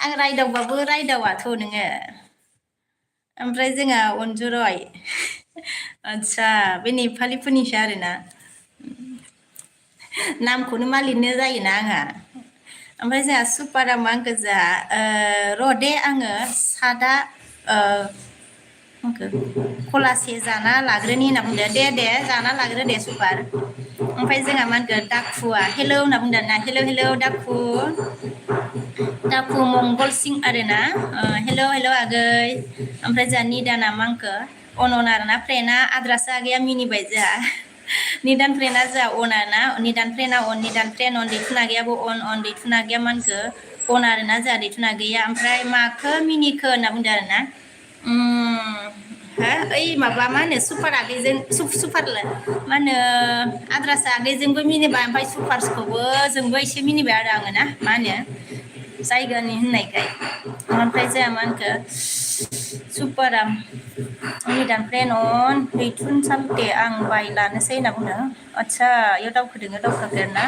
आं रायदावबाबो रायदावाथ' नोङो ओमफ्राय जोंहा अनजुरय आदसा बे नेपालिफोरनिसो आरोना नामखौनो मा लिरनो जायोना आंहा ओमफ्राय जोंहा सुपारा मा होनखो जोंहा र' दे आङो सादा खलासे जाना लाग्रोनि होनना बुंदो दे जाना लाग्रो दे सुपार ओमफ्राय जोंहा मा होनगोन दाखुआ हेलौ होनना बुंदों ना हेलौ दाखु मंगल सिं आरोना हेलौ आगै ओमफ्राय जोंहा निदाना मा होनखो अन आरोना फ्रेन्डआ आद्रासो आगैया मिनिबाय जोंहा निदान फ्रेन्डआ जोंहा अन आरोना निदान फ्रेन्डआ अन निदान फ्रेन्ड अन दैथुन आगैयाबो अन दैथुन आगैया मा होनखो अन आरोना जोंहा दैथुन आगैया ओमफ्राय माखो मिनिखो होनना बुंदों आरोना ओइ माबा मा होनो सुपार आगैजों सुपार मा होनो आद्रासा आगैजोंबो मिनिबाय ओमफ्राय सुपारखौबो जोंबो एसे मिनिबाय आरो आङो ना मा होनो जायगानि होननायखाय ओमफ्राय जोंहा मा होनखो सुपारा निदान फ्रेन्ड अन दैथुन सालथे आं बाय लानोसै होनना बुंदों आदसा इयाव दावखोदों दावखोआखै आरोना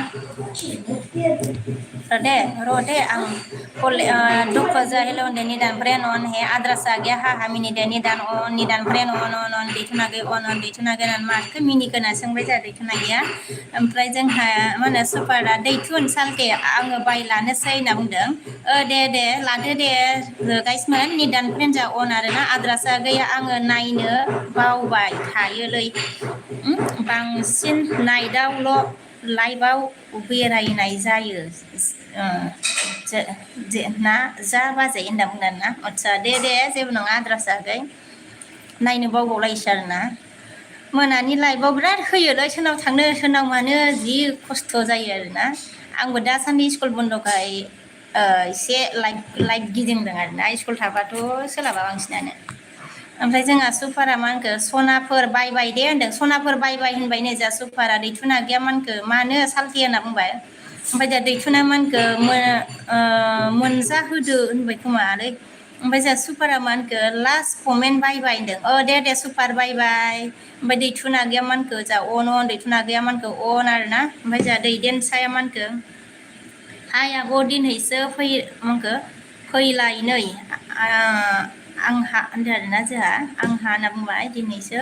र' दे आं दुख जा हेल' होनदो निदान फ्रेन्ड अन हे आद्रासा आगैया हा मिनिदो निदान फ्रेन्ड अन दैथुन आगै अन दैथुन आगै माखौ मिनिखो होनना सोंबाय जोंहा दैथुन आगैया ओमफ्राय जोंहा मा होनो सुपारा दैथुन सालथे आङो बाय लानोसै होनना बुंदों दे लादो दे गाइसमोन निदान फ्रेन्ड जा अन आरोना आद्रासा आगैया आङो नायनो बावबाय थायोलै बांसिन नाइटआवल' लाइभआव बेरायनाय जायो ना जा बाजै होनना बुंदों ना आदसा दे जेबो नङा आद्रासा आगै नायनो बावबावलायोसो आरोना मोनानि लाइफआव बिराद होयोलै सोरनाव थांनो सोरनाव मानो जि खस्थ' जायो आरोना आंबो दासान्दि स्कुल बन्द'खाय एसे लाइभ गिदिंदों आरोना स्कुल थाबाथ' सोलाबा बांसिनानो ओमफ्राय जोंहा सुपारा मा होनखो सनाफोर बायबाय दे होनदों सनाफोर बायबाय होनबाय नै जा सुपारा दैथुन आगैया मा होनखो मानो सालथे होनना बुंबाय ओमफ्राय जोंहा दैथुना मा होनखो मोनजाहोदो होनबाय खोमालै ओमफ्राय जोंहा सुपारा मा होनखो लास्ट कमेन्ट बायबाय होनदों दे सुपार बायबाय ओमफ्राय दैथुन आगैया मा होनखो जोंहा अन दैथुन आगैया मा होनखो अन आरोना ओमफ्राय जोंहा दैदेनसाया मा होनखो हाय आब' दिनैसो फैलाय नै आंहा होनदों आरोना जोंहा आंहा होनना बुंबाय दिनैसो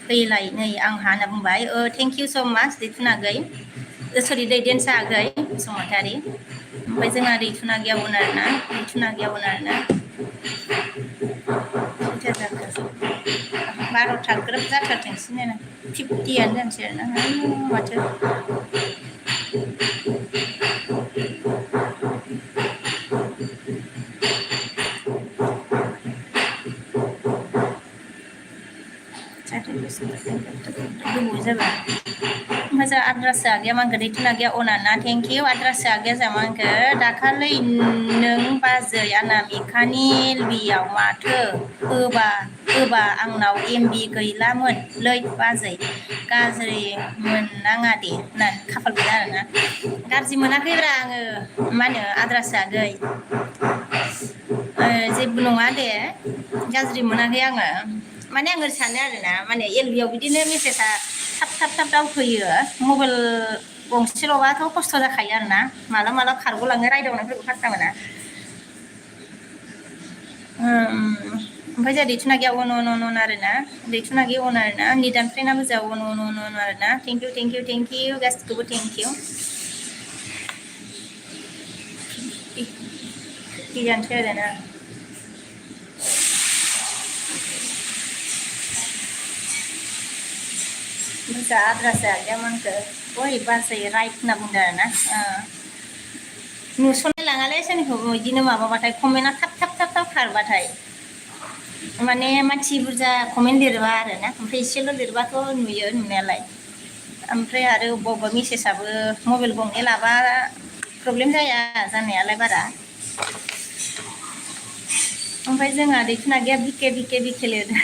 फैलाय नै आंहा होनना बुंबाय थेंक इउ स' माच दैथुन आगै सरि दैदेनसा आगै बसुमतारी ओमफ्राय जोंहा दैथुन आगैया अन आरोना खैथा जाखो 12था ग्रोब जाथारथोंसैनो 50आनो जानोसै आरोना माथो गोबाव जाबाय ओमफ्राय जोंहा आद्रासो आगैया मांखो दैथुना गैया अनाना थेंक इउ आद्रासो आगैया जामांखो दाखालै नों बाजै आंना मेकानिक बियाव माथो होबा आंनाव एमबि गैलामोन लै बाजै गाज्रि मोननाङा दे होननानै खाफाल गैला आरोना गाज्रि मोनाखैब्रा आङो मा होनो आद्रासो आगै जेबो नङा दे गाज्रि मोनाखै आङो माने आं ओरै सानो आरोना माने एलबियाव बिदिनो मेसेजआ थाब दावफैयो मबाइल गंसेल'बाथ' खस्थ' जाखायो आरोना माला खारग'लाङो रायदावनायफोरखौ फात्ता मोना ओमफ्राय जोंहा दैथुना गैया अन आरोना दैथुना गैया अन आरोना निदान फ्रेन्डआबो जा अन आरोना थेंक इउ गासिखौबो थेंक इउ जानोसै आरोना बुरजा आद्रासो आगैया मानखो ओइ बाजै राइट होनना बुंदों आरोना नुसननाय लाङालै सोरनिखौबो बिदिनो माबाबाथाय कमेन्टआ थाब खारबाथाय माने मानसि बुरजा कमेन्ट लिरबा आरोना ओमफ्राय एसेल' लिरबाथ' नुयो नुनायालाय ओमफ्राय आरो अबेबा मेसेजआबो मबाइल गंनै लाबा प्रब्लेम जाया जानायालाय बारा ओमफ्राय जोंहा दैथुना गैया बिके लिरदों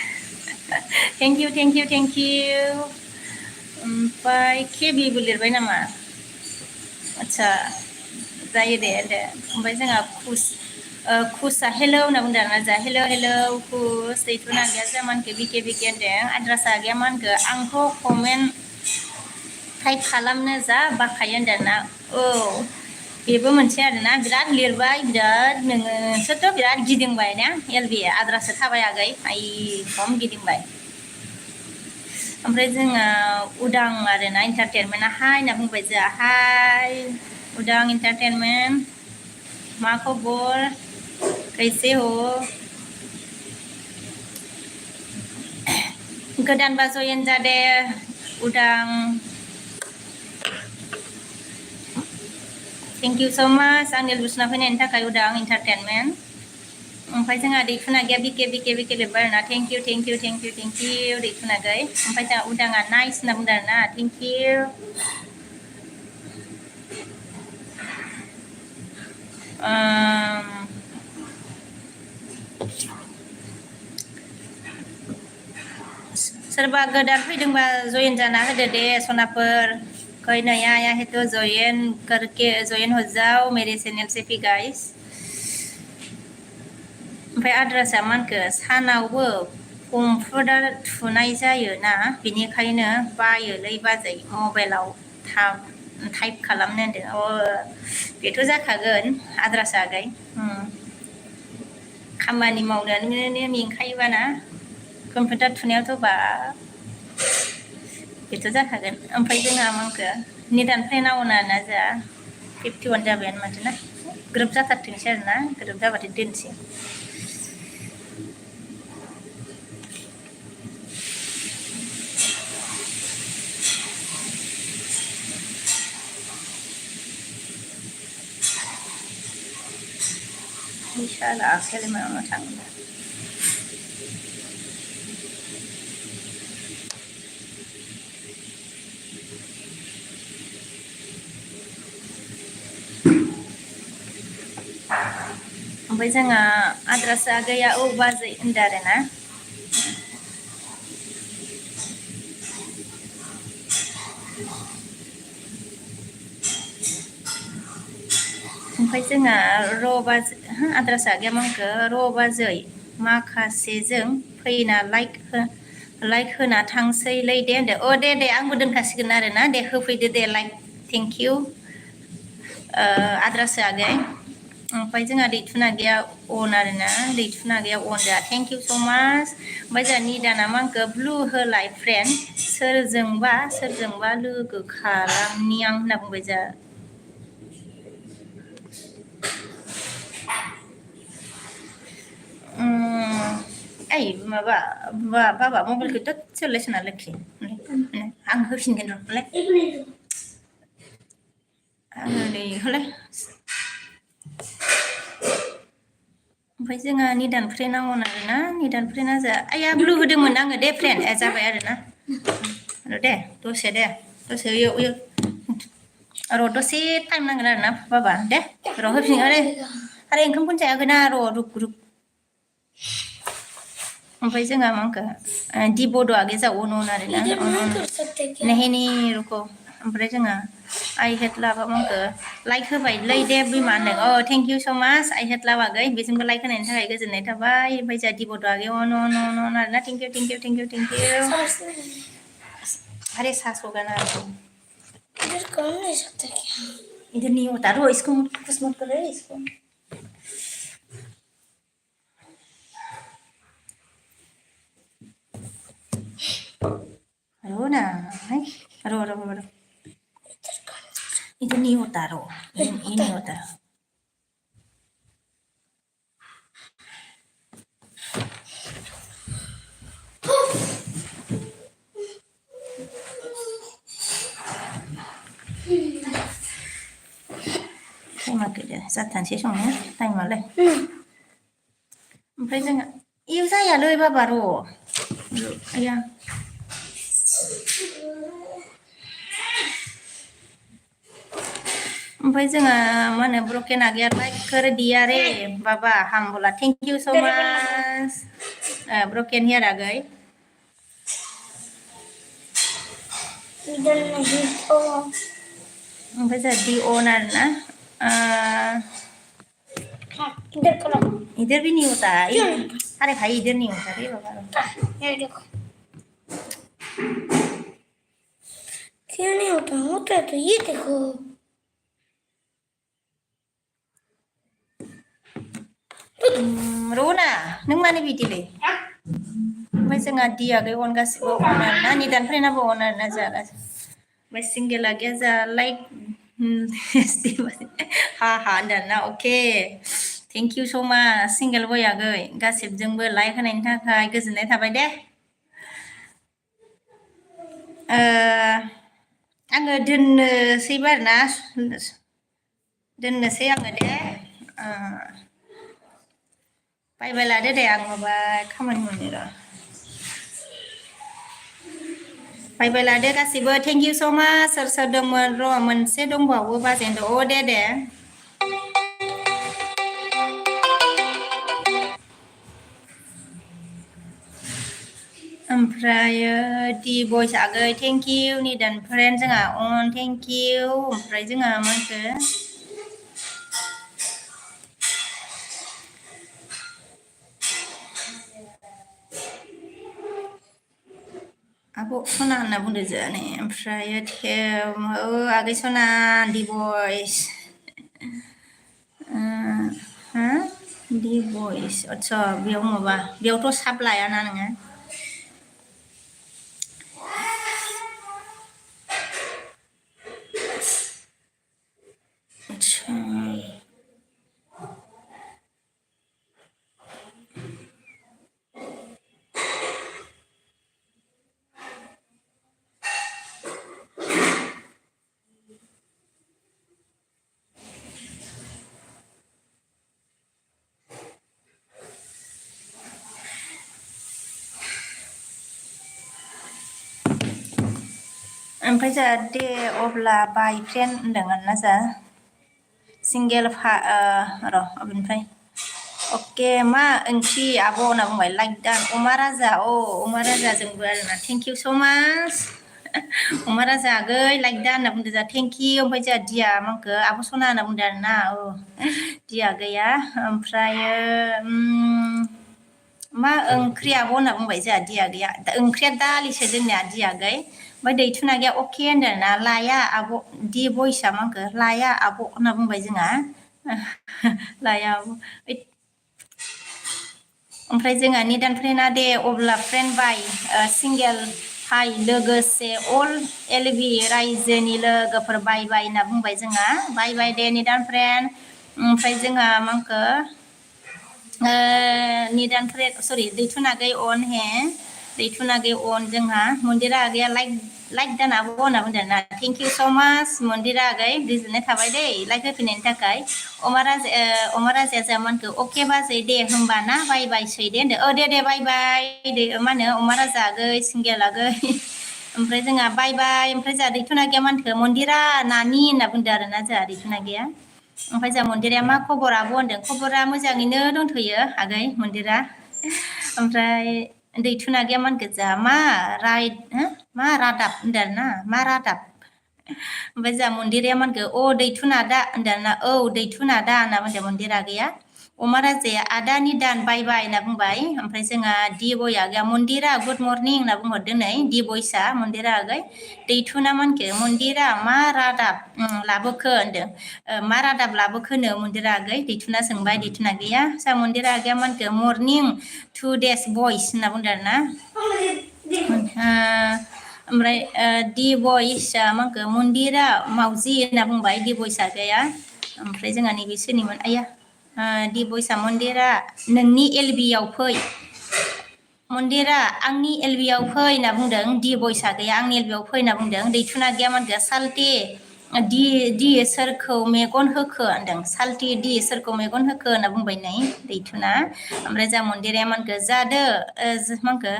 थेंक इउ ओमफ्राय केबिबो लिरबाय नामा आदसा जायो दे ओमफ्राय जोंहा खुसआ हेलौ होनना बुंदों आरोना जा हेलौ खुस दैथुना गैया जामानखो बिके होनदों आद्रासा गैया मानखो आंथ' कमेन्ट टाइप खालामनो जा बाखायो होनदों आरोना औ बेबो मोनसे आरोना बिराद लिरबाय बिराद नोंसोरथ' बिराद गिदिंबाय ना एलबि आद्रासो थाबाय आगै खम गिदिंबाय ओमफ्राय जोङो उदां आरोना इन्टारटेनमेन्टआ हाय होनना बुंबाय जोंहा हाय उदां इन्टारटेनमेन्ट मा खबर कैसे हो गोदानबा जयेन जादे उदां थेंक इउ स' माच आंनि लुसना फैनायनि थाखाय उदां इन्टारटेनमेन्ट ओमफ्राय जोंहा दैथुना गैया बिके लिरबाय आरोना थेंक इउ दैथुना गै ओमफ्राय जोंहा उदाङा नाइस होनना बुंदों आरोना थेंक इउ सोरबा गोदान फैदोंबा जयेन जाना होदो दे सनाफोर कोई नया आया है तो जयेन हो जाओ मेरे चैनल से भी गाइस ओमफ्राय आद्रासा मानखो सानावबो कम्पिउटार थुनाय जायोना बेनिखायनो बायोलै बाजै मबाइलाव टाइप खालामनो होनदों बेथ' जाखागोन आद्रासा आगै खामानि मावनानै मेंखायोबाना कम्पिउटार थुनायावथ' बा बेथ' जाखागोन ओमफ्राय जोंहा मानखो निदान फ्रेन्डआ अनाना जा 51 जाबायानो माथो ना ग्रोब जाथारथोंसै आरोना ग्रोब जाबाथाय दोनसै Bisa lah, akhirnya memang tangga. Ompay जोंहा आद्रासा आगैया बाजै होनदों आरोना ओमफ्राय जोंहा आद्रासा आगैया मांखो बाजै माखासेजों फैना लाइक होना थांसैलै दे होनदों दे आंबो दोनखासिगोन आरोना दे होफैदो दे लाइक थेंक इउ आद्रासा आगै ओमफ्राय जोंहा दैथुना गैया अन आरोना दैथुना गैया अन जोंहा थेंक इउ स' माच ओमफ्राय जोंहा निदाना मांखो ब्लु होलाय फ्रेन्ड सोरजोंबा लोगो खालामनि आं होनना बुंबाय जोंहा बाबा मबाइलखौथ' सोलायसोना लोखि आं होफिनगोन र'लाय हलाय ओमफ्राय जोंहा निदान फ्रेन्डआ अन आरोना निदान फ्रेन्डआ आइया ब्लु होदोंमोन आङो दे फ्रेन्ड जाबाय आरोना दे दसे होयो र' दसे टाइम नांगोन आरो ना बाबा दे र' होफिन आरो ओंखामखौनो जायाखैना र' रुक ओमफ्राय जोंहा मांखो दि बड' आगे जा अन आरोना नहीं नहीं रुको ओमफ्राय जोंहा आइ हेड लाबा मांखो लाइक होबायलै दे बिमा होनदों थेंक इउ स' माच आइ हेड लाबागै बेजोंबो लाइक होनायनि थाखाय गोजोननाय थाबाय ओमफ्राय जोंहा दि बड' आगे अन आरोना थेंक इउ अरे सास होगा ना इधर कौन नहीं सकता क्या इधर नहीं होता रो इसको कुछ मत कर रहे इसको रो ना रो इधर नहीं होता रो ये नहीं होता टाइमा गैया जाथारनोसै संनो टाइमालाय ओमफ्राय जोंहा इयो जायालै बाबा र' आया ओमफ्राय जोंहा मा होनो ब्रकेन आगेया लाइक कर दिया रे बाबा हम बोला थेंक इउ स' माच ब्रकेन हियर आगै ओमफ्राय जोंहा दि अन आरोना इधर भी नहीं होता अरे भाई इधर नहीं होता रे बाबा क्यों नहीं होता होता है तो ये देखो र'ना नों मानो बिदिलै ओमफ्राय जोंहा दियागै अन गासिबो अन आरोना निदानफ्रायनाबो अन आरोना जोंहा ओमफ्राय सिंगेला गैया जोंहा लाइक हा होनदों आरोना अके थेंक इउ स' माच सिंगेल बयागै गासिबजोंबो लाइक होनायनि थाखाय गोजोननाय थाबाय दे आङो दोननोसैबो आरोना दोननोसै आङो दे बाय बाय लादो दे आं माबा खामानि मावनो र' बाय बाय लादो गासिबो थेंक इउ स' माच सोर सोर दंमोन र' मोनसे दंबावो बाजेनद' दे ओमफ्रायो दि बयस आगै थेंक इउ निदान फ्रेन्ड जोंहा अन थेंक इउ ओमफ्राय जोंहा मा होनखो आब' सना होनना बुंदो जोंहा ओमफ्रायो आगै सना दि बयस हा दि बयस आदसा बेयाव माबा बेयावथ' साब लायाना नोङो आदसा ओमफ्राय जोंहा दे अब्ला बाय फ्रेन्ड होनदों आरोना जोंहा सिंगेल र' ओमफ्राय अके मा ओंख्रि आब' होनना बुंबाय लाइक दान अमा राजा अमा राजाजोंबो आरोना थेंक इउ स' माच अमा राजा आगै लाइक दा होनना बुंदो जोंहा थेंक इउ ओमफ्राय जोंहा दिया मांखो आब' सना होनना बुंदो आरोना दिया गैया ओमफ्रायो मा ओंख्रि आब' होनना बुंबाय जोंहा दिया गैया ओंख्रिया दालिसो जोंनिया दिया गै ओमफ्राय दैथुना गैया अके होनदों ना लाया आब' दि बयसा मा होनखो लाया आब' होनना बुंबाय जोंहा लाया आब' ओमफ्राय जोंहा निदान फ्रेन्डआ दे अब्ला फ्रेन्ड बाय सिंगेल हाय लोगोसे अल एलबि रायजोनि लोगोफोर बाय बाय होनना बुंबाय जोंहा बाय बाय दे निदान फ्रेन्ड ओमफ्राय जोंहा मा होनखो निदान फ्रेन्ड सरि दैथुनागै अन हे दैथुनागै अन जोंहा मन्दिरा आगैया लाइक दान आब' होनना बुंदों ना थेंक इउ स' माच मन्दिरा आगै गोजोननाय थाबाय दै लाइक होफैनायनि थाखाय अमा राजाया जोंहा मा होनखो अके बाजै दे होमबा ना बाय बाय सै दे होनदो दे बाय बाय दे मा होनो अमा राजा आगै सिंगेल आगै ओमफ्राय जोंहा बाय बाय ओमफ्राय जोंहा दैथुना गैया मानखो मन्दिरा नानि होनना बुंदो आरोना जोंहा दैथुना गैया ओमफ्राय जोंहा मन्दिरा मा खबर आब' होनदों खबरा मोजाङैनो दंथ'यो आगै मन्दिरा ओमफ्राय दैथुना गैया मानखो जोंहा मा मा रादाब होनदों आरोना मा रादाब ओमफ्राय जोंहा मन्दिरा मानखो अ दैथुना दा होनदों आरोना औ दैथुना दा होनना बुंदों मन्दिरा आगैया अमा राजाया आदानि दान बायबाय होनना बुंबाय ओमफ्राय जोंहा दि बय आगैया मन्दिरा गुड मर्निं होनना बुंहरदों नै दि बयसा मन्दिरा आगै दैथुना मानखो मन्दिरा मा रादाब लाबोखो होनदों मा रादाब लाबोखोनो मन्दिरा आगै दैथुना सोंबाय दैथुना गैया सा मन्दिरा आगैया मानखो मर्निं 2 days बयस होनना बुंदों आरोना ओमफ्राय दि बयसा माखो मन्दिरा मावजि होनना बुंबाय दि बयस आगैया ओमफ्राय जोंहा नैबे सोरनिमोन आइया दि बयसा मन्दिरा नोंनि एलबि आव फै मन्दिरा आंनि एलबि आव फै होनना बुंदों दि बयसा गैया आंनि एलबि आव फै होनना बुंदों दैथुना गैया मानखो सालथे दि सोरखौ मेगन होखो होनदों सालथे दि सोरखौ मेगन होखो होनना बुंबाय नै दैथुना ओमफ्राय जा मन्दिरा मानखो जादो मानखो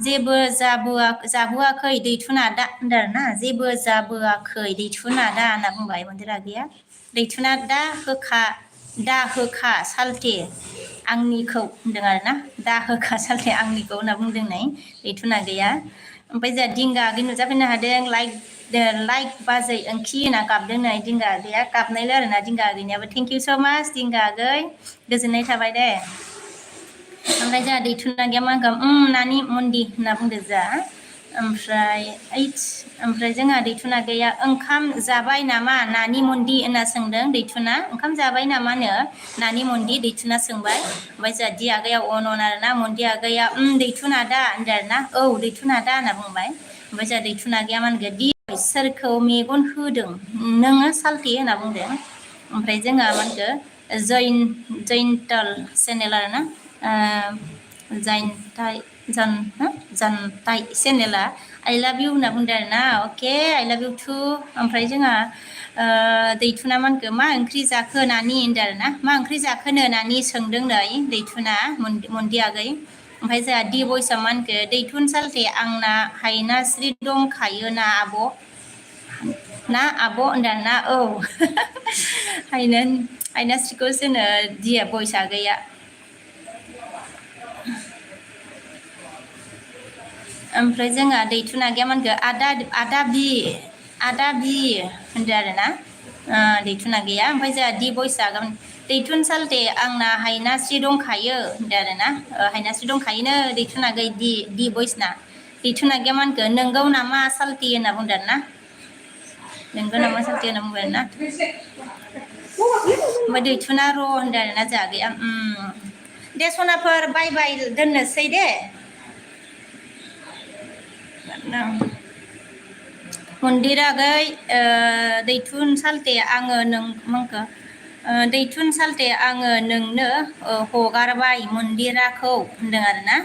जेबो जाबोआखै दैथुना दा होनदों आरोना जेबो जाबोआखै दैथुना दा होनना बुंबाय मन्दिरा आगैया दैथुना दा होखा सालथे आंनिखौ होनदों आरोना दा होखा सालथे आंनिखौ होनना बुंदों नै दैथुना गैया ओमफ्राय जोंहा दिंगा आगै नुजाफैनो हादों लाइक बाजै ओंखि होनना गाबदों नै दिंगा आगैया गाबनायल' आरोना दिंगा आगैनियाबो थेंक इउ स' माच दिंगा आगै गोजोननाय थाबाय दे ओमफ्राय जोंहा दैथुना गैया मा होनगोन नानि मन्दि होनना बुंदो जोंहा ओमफ्राय जोंहा दैथुना गैया ओंखाम जाबाय नामा नानि मन्दि होनना सोंदों दैथुना ओंखाम जाबाय नामानो नानि मन्दि दैथुना सोंबाय ओमफ्राय जोंहा दि आगैया अन आरोना मन्दि आगैया दैथुना दा होनदों आरोना औ दैथुना दा होनना बुंबाय ओमफ्राय जोंहा दैथुना गैया मा होनगोन दि सोरखौ मेगन होदों नोङो सालथे होनना बुंदों ओमफ्राय जोंहा मा होनखो जैनटाल चेनेल आरोना जानथाइ चेनेला आइ लाभ इउ होनना बुंदों आरोना अके आइ लाभ इउ टु ओमफ्राय जोंहा दैथुना मा होनखो मा ओंख्रि जाखो नानि होनदों आरोना मा ओंख्रि जाखोनो नानि सोंदों नै दैथुना मन्दि आगै ओमफ्राय जोंहा दि बयसा मा होनखो दैथुन सालथे आंना हायनास्रि दंखायो ना आब' होनदों ना औ हायनास्रिखौ जोंनो दिया बयस आगैया ओमफ्राय जोंहा दैथुना गैया मा होनखो आदा बि होनदों आरोना दैथुना गैया ओमफ्राय जोंहा दि बयस दैथुन सालथे आंना हायनास्रि दंखायो होनदों आरोना हायनास्रि दंखायोनो दैथुना आगै दि बयसना दैथुना गैया मा होनखो नोंगौ नामा सालथे होनना बुंदों आरोना नोंगौ नामा सालथे होनना बुंबाय आरोना ओमफ्राय दैथुना र' होनदों आरोना जोंहा गैया दे सनाफोर बाय बाय दोननोसै दे मन्दिरा आगै दैथुन सालथे आङो माखो दैथुन सालथे आङो नोंनो हगारबाय मन्दिराखौ होनदों आरोना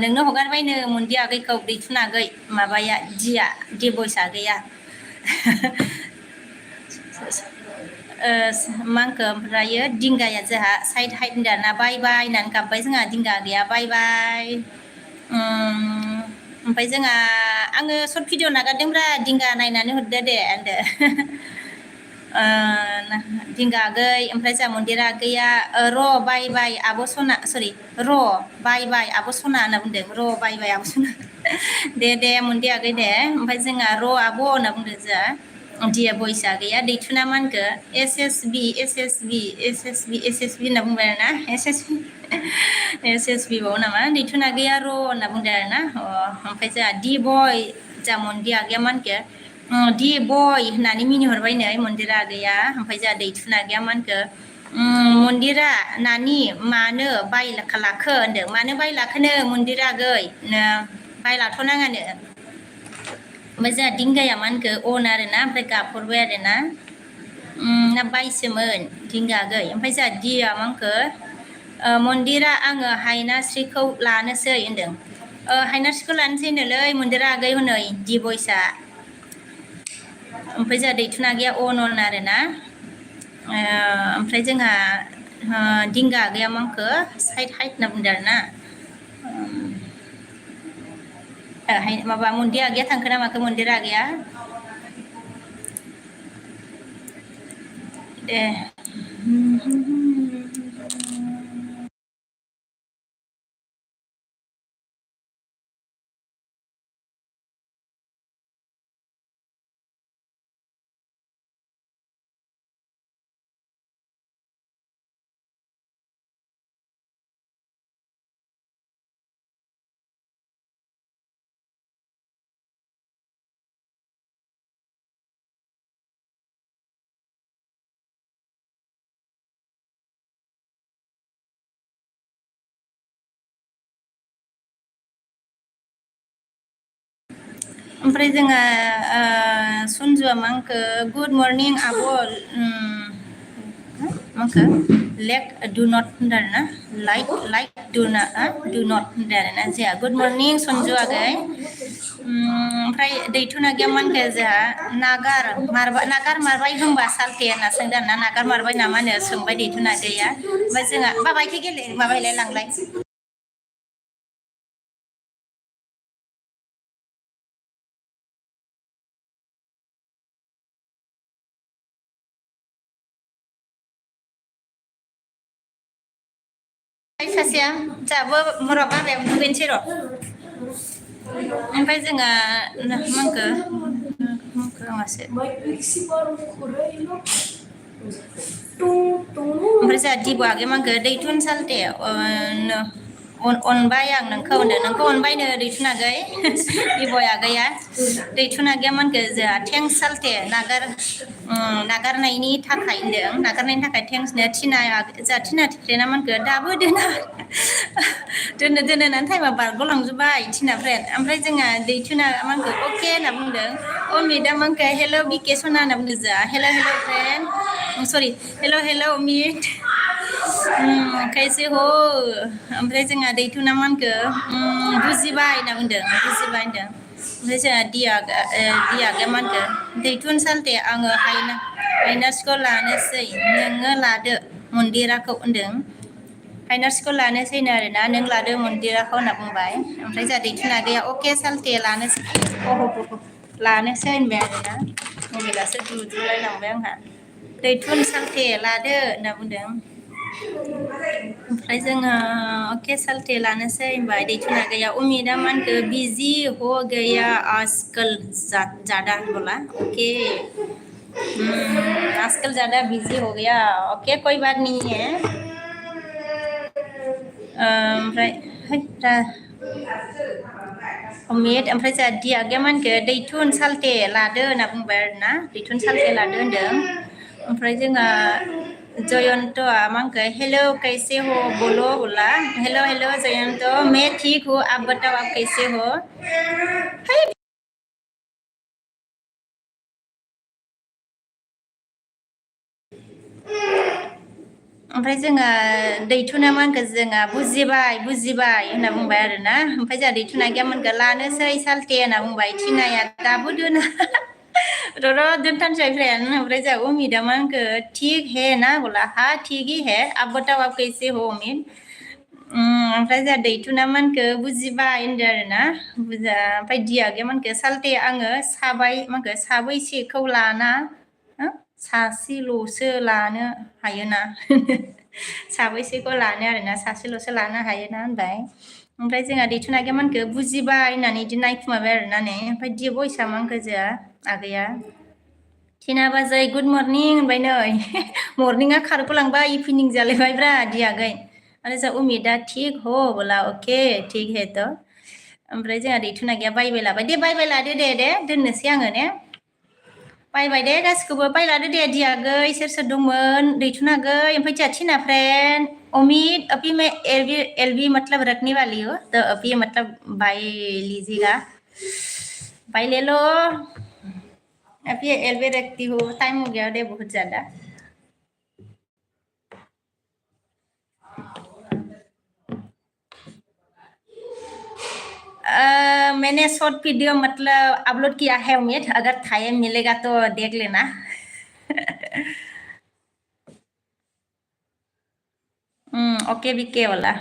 नोंनो हगारबायनो मन्दि आगैखौ दैथुन आगै माबाया दि बयस आगैया मा होनखो ओमफ्रायो दिंगाया जोंहा साइद हाइट होनदों आरोना बाय बाय होननानै गाबबाय जोंहा दिंगा आगैया बाय बाय ओमफ्राय जोंहा आङो सर्ट भिडिअ नागारदोंब्रा दिंगा नायनानै हरदो दे होनदो दिंगा आगै ओमफ्राय जोंहा मन्दिरा आगैया र' बाय बाय आब' सना सरि र' बाय बाय आब' सना होनना बुंदों र' बाय बाय आब' सना दे मन्दि आगै दे ओमफ्राय जोंहा र' आब' होनना बुंदों जोंहा दिया बयस आगैया दैथुना मा होनखो एस एस बि होनना बुंबाय आरोना एस एस बि बाव नामा दैथुना आगैया र' होनना बुंदों आरोना ओमफ्राय जोंहा दि बय जोंहा मन्दि आगैया मा होनखो दि बय होननानै मिनिहरबाय नै मन्दिरा आगैया ओमफ्राय जोंहा दैथुना आगैया मा होनखो मन्दिरा नानि मानो बाय लाखो होनदों मानो बाय लाखोनो मन्दिरा आगै बाय लाथ'नाङानो ओमफ्राय जोंहा दिंगाया मा होनखो अन आरोना ओमफ्राय गाबहरबाय आरोना ना बायसोमोन दिंगा आगै ओमफ्राय जोंहा दिया मा होनखो मन्दिरा आङो हायनास्रिखौ लानोसै होनदों हायनास्रिखौ लानोसै होनोलै मन्दिरा आगै हनै दि बयसा ओमफ्राय जोंहा दैथुना आगैया अन आरोना ओमफ्राय जोंहा दिंगा आगैया मा होनखो साइद हाइट होनना बुंदों आरोना माबा मन्दिर आगैया थांखो ना माखो मन्दिर आगैया दे ओमफ्राय जोङो सन्जुआ मा होनखो गुड मर्निं आब' माखो लेक डु नट होनदों आरो ना लाइक डु नट होनदों आरो ना जोंहा गुड मर्निं सन्जु आगै ओमफ्राय दैथुना गैया मानखो जोंहा नागार मारबाय होनबा सालथे होनना सोंदों ना नागार मारबाय नामा होनो सोंबाय दैथुना आगैया ओमफ्राय जोंहा बाबायखो गेले माबायलाय लांलाय सासेया जोंहाबो मरा बाबाया दुगैनोसै र' ओमफ्राय जोंहा मा होनखो मासो ओमफ्राय जोंहा दिबु आगै मा होनखो दैथुन सालथे अनबाय आं नोंखौ होनदों नोंखौ अनबायनो दैथुन आगै दिबय आगैया दैथुन आगैया मा होनखो जोंहा थेंक्स सालथे नागारनायनि थाखाय होनदों नागारनायनि थाखाय थेंक्सनो जोंहा थिना थिफ्लेना मा होनखो दाबो दोना दोननो होननानै टाइमा बारग'लांजोब्बाय थिनाफ्रेन्ड ओमफ्राय जोंहा दैथुना मा होनखो अके होनना बुंदों अमितआ मा होनखो हेल' बिके सना होनना बुंदों जोंहा हेल' फ्रेन्ड सरि हेल' अमित कैसे हो ओमफ्राय जोंहा दैथुना मा होनखो बुजिबाय होनना बुंदों बुजिबाय होनदों ओमफ्राय जोंहा दिया आगैया मा होनखो दैथुन सालथे आङो हाइनार्सखौ लानोसै नोङो लादो मन्दिराखौ होनदों फाइनार्सखौ लानोसैनो आरोना नों लादो मन्दिराखौ होनना बुंबाय ओमफ्राय जोंहा दैथुन आगैया अके सालथे लानोसै लानोसै होनबाय आरोना मबाइलासो दुद्रुलाय लांबाय आंहा दैथुन सालथे लादो होनना बुंदों ओमफ्राय जोङो अके सालथे लानोसै होनबाय दैथुन आगैया अमितआ मा होनखो बिजि हो गया आजकल ज्यादा बोला ओके आजकल ज्यादा बिजी हो गया ओके कोई बात नहीं है ओमफ्राय अमित ओमफ्राय जोंहा दिया आगैया मा होनखो दैथुन सालथे लादो होनना बुंबाय आरोना दैथुन सालथे लादो होनदों ओमफ्राय जोंहा जयन्तआ मा होनखो हेल' कैसे हो बोलो बोला हेल' जयन्त मैं ठीक हूँ आप बताओ आप कैसे हो ओमफ्राय जोङो दैथुना मा होनखो जोंहा बुजिबाय होनना बुंबाय आरोना ओमफ्राय जोंहा दैथुना आगैया मा होनखो लानोसै सालथे होनना बुंबाय थिनाया दाबो दोना र' दोनथारसै ओमफ्राय जोंहा अमितआ मा होनखो ठीक है ना बोला हाँ ठीक ही है आप बताओ आप कैसे हो अमित ओमफ्राय जोंहा दैथुना मा होनखो बुजिबाय होनदों आरोना ओमफ्राय दिया आगैया मा होनखो सालथे आङो मा होनखो साबैसेखौ लाना सासेल'सो लानो हायोना साबैसेखौ लानो आरोना सासेल'सो लानो हायोना होनबाय ओमफ्राय जोंहा दैथुन आगैया मा होनखो बुजिबाय होननानै बिदि नायखुमाबाय आरोना नै ओमफ्राय दि भइसआ मा होनखो जोंहा आगैया थिना बाजै गुड मर्निं होनबाय नै मर्निंआ खारग'लांबाय इभिनिं जालायबायब्रा दि आगै आरो जोंहा अमितआ थिक हो बोला अके थिक है तो ओमफ्राय जोंहा दैथुन आगैया बायबाय लाबाय दे बायबाय लादो दे दोननोसै आङो ने बायबाय दे गासिखौबो बायलादो दे दिया आगै सोर सोर दंमोन दैथुन आगै ओमफ्राय जोंहा थिना फ्रेन्ड अमित अभी मैं एलवी मतलब रखने वाली हूँ तो अभी मतलब बाय लीजिएगा बाय ले लो अभी एलवी रखती हूँ टाइम हो गया दे बहुत ज्यादा मैंने शॉर्ट वीडियो मतलब अपलोड किया है उम्मीद अगर टाइम मिलेगा तो देख लेना ओके बीके वाला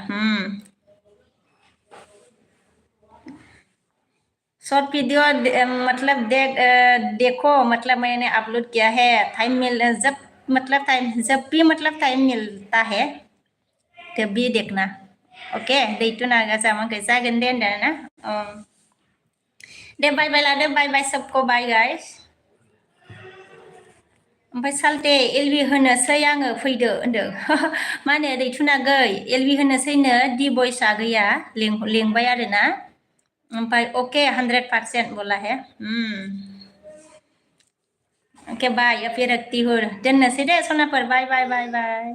शॉर्ट वीडियो मतलब देखो मतलब मैंने अपलोड किया है टाइम मिल जब मतलब टाइम जब भी मतलब टाइम मिलता है तभी देखना ओके दैथु नागा जामांखै जागोन दे होनदों ना दे बाय बाय लादो बाय बाय सबको बाय गाइस ओमफ्राय सालथे एलबि होनोसै आङो फैदो होनदों मा होनो दैथुनागै एलबि होनोसैनो दि भइसआ गैया लेंबाय आरोना ओमफ्राय अके 100% बोला है ओके बाय अब रखती हूँ दोननोसै दे सनाफोर बाय बाय बाय बाय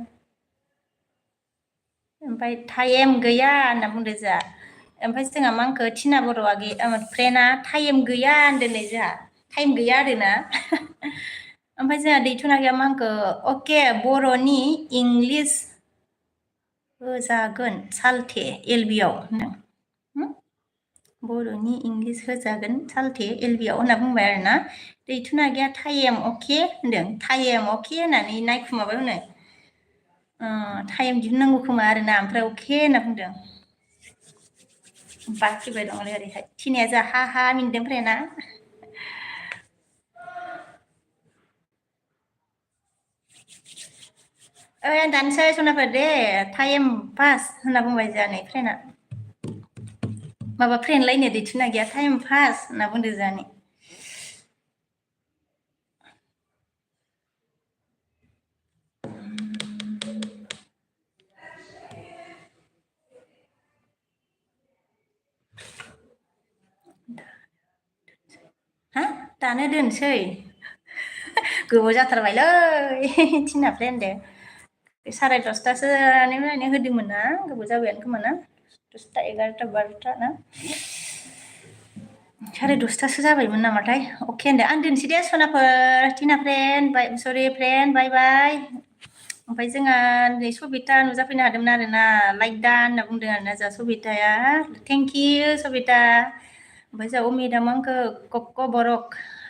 ओमफ्राय टाइम गैया होनना बुंदो जोंहा ओमफ्राय जोंहा मा होनखो टिना बर'आ फ्रेन्डआ टाइम गैया होनदों नै जोंहा टाइम गैया आरोना ओमफ्राय जोंहा दैथुनागैया मा होनखो अके बर'नि इंलिस होजागोन सालथे एलबियाव होनदों बर'नि इंलिस होजागोन सालथे एलबियाव होनना बुंबाय आरोना दैथुनागैया टाइम अके होनदों टाइम अके होननानै नायखुमाबाय हनै टाइम दिहुननांगौ खोमा आरोना ओमफ्राय अके होनना बुंदों बाखिबाय दंलै ओरैहाय थिनाया जोंहा हा मिनदों फ्रेन्डआ ओइ आं दानसै सनाफोर दे टाइम पास होनना बुंबाय जोंहा नै फ्रेन्डआ माबा फ्रेन्डलायनो दैथुनागैया टाइम पास होनना बुंदो जोंहानि हा दानो दोनसै गोबाव जाथारबायलै टिना फ्रेन्डदो 10:30 होदोंमोन ना गोबाव जाबायानो खोमा ना 10ता 11ता 12ता ना 10:30 जाबायमोन नामाथाय अके होनदो आं दोनसै दे सनाफोर टिना फ्रेन्ड बाय सरि फ्रेन्ड बाय बाय ओमफ्राय जोंहा नै सबिता नुजाफैनो हादोंमोन आरोना लाइक दा होनना बुंदों आरोना जोंहा सबिताया थेंक इउ सबिता ओमफ्राय जोंहा अमिता मा होनखो BKborovlog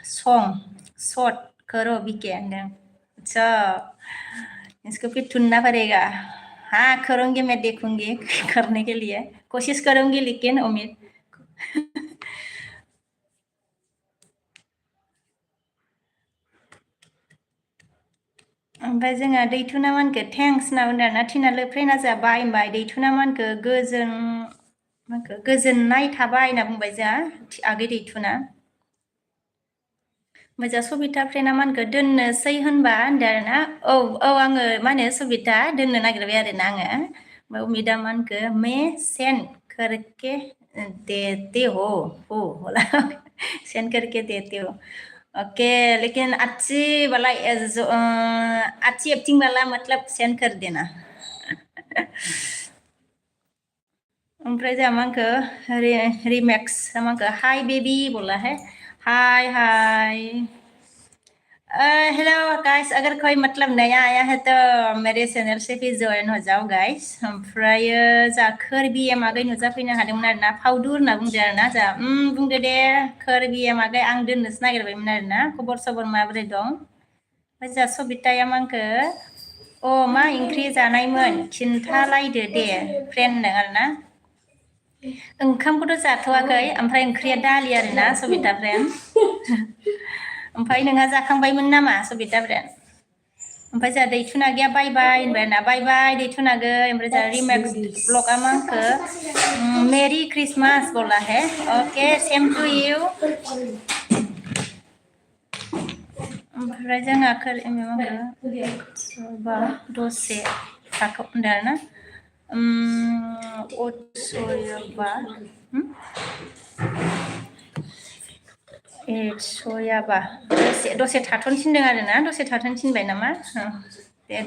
शॉर्ट करो बीके होनदों अच्छा इसको फिर ढूंढना पड़ेगा हाँ करूँगी मैं देखूंगी करने के लिए कोशिश करूँगी लेकिन उम्मीद ओमफ्राय जोंहा दैथुना मानखो थेंक्स होनना बुंदों आरोना टिनालै फ्रेन्डआ जोंहा बाय होनबाय दैथुना मानखो गोजोननाय थाबाय होनना बुंबाय जोंहा आगै दैथुना ओमफ्राय जोंहा सबिता फ्रेन्डआ मा होनखो दोननोसै होनबा होनदों आरोना औ आङो मा होनो सबिता दोननो नागिरबाय आरोना आङो ओमफ्राय उमिदा मा होनखो मे सेन्ड करके देते हो बोला सेन्ड करके देते हो ओके लेकिन अच्छी वाला अच्छी एक्टिंग वाला मतलब सेंड कर देना ओमफ्राय जोंहा मा होनखो रिमेक्स मा होनखो हाय बेबी बोला है हाय हाय हेलो गाइस अगर कोई मतलब नया आया है तो मेरे चैनल से भी जॉइन हो जाओ गाइस ओमफ्राय जा खोरबि एमागै नुजाफैनो हादोंमोन आरोना फावदुर होनना बुंदो आरोना जा बुंदो दे खोरबि एमागै आं दोननोसो नागिरबायमोन आरोना खबर सबर माबोरै दं ओमफ्राय जा सबिताया मा होनखो मा ओंख्रि जानायमोन खिन्थालायदो दे फ्रेन्ड होनदों आरोना ओंखामखौथ' जाथ'वाखै ओमफ्राय ओंख्रिया दालि आरोना सबिता फ्रेन्ड ओमफ्राय नोंहा जाखांबायमोन नामा सबिता फ्रेन्ड ओमफ्राय जोंहा दैथुनागैया बाय बाय होनबाय आरोना बाय बाय दैथुनागै ओमफ्राय जोंहा रिमेक्स ब्लगआ मा होनखो मेरि क्रिसमास बोला है ओके सेम टु इउ ओमफ्राय जोंहा सोरबा दसे थाथ' होनदों आरोना अटसयाबा सयाबा दसे थाथ'नो थिनदों आरोना दसे थाथ'नो थिनबाय नामा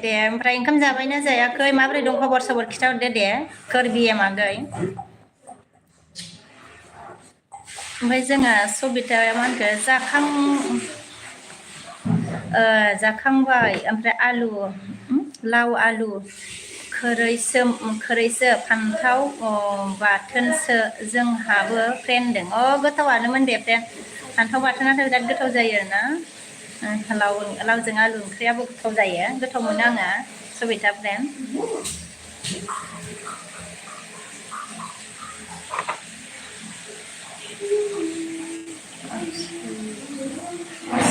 दे ओमफ्राय ओंखाम जाबायना जायाखै माबोरै दं खबर सबर खिथाहरदो दे खोरबिया मागै ओमफ्राय जोंहा सबिताया मा होनखो जाखांबाय ओमफ्राय लाव आलु खोरैसो फान्थाव बाथोनसो जोंहाबो फ्रेन्ड दं गोथावानोमोन दे फ्रेन्ड फान्थाव बाथोनाथ' बिराद गोथाव जायो आरोना लावजों आलु ओंख्रियाबो गोथाव जायो गोथाव मोनो आङो सबिता फ्रेन्ड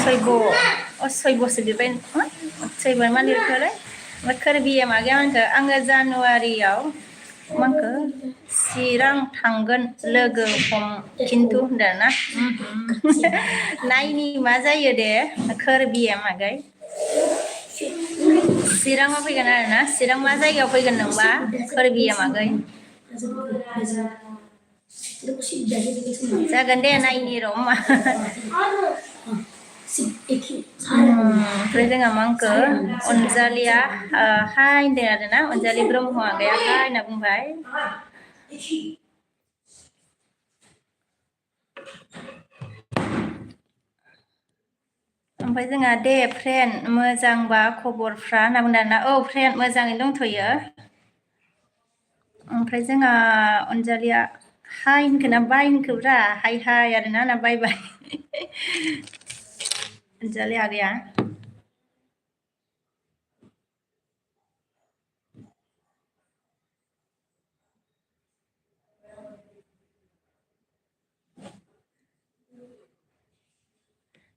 सयब' सयब'सो लिरबाय सयब' मा लिरखोलै ओमफ्राय खोरबिया मागैया मानखो आङो जानुवारियाव मानखो चिरां थांगोन लोगो हम खिन्थु होनदों ना नायनि मा जायो दे खोरबिया मागै चिराङाव फैगोन आरो ना चिरां मा जायगायाव फैगोन नोंबा खोरबिया मागै जागोन दे नायनि र' मा ओमफ्राय जोंहा मा होनखो अनजालिया हाय होनदों आरो ना अनजालि ब्रह्म आगैया हाय होनना बुंबाय ओमफ्राय जोंहा दे फ्रेन्ड मोजांबा खबरफ्रा होनना बुंदों आरोना औ फ्रेन्ड मोजाङैनो दंथ'यो ओमफ्राय जोंहा अनजालिया हाय होनखोना बाय होनखोब्रा हाय हाय आरोना ना बाय बाय अनजालि आगैया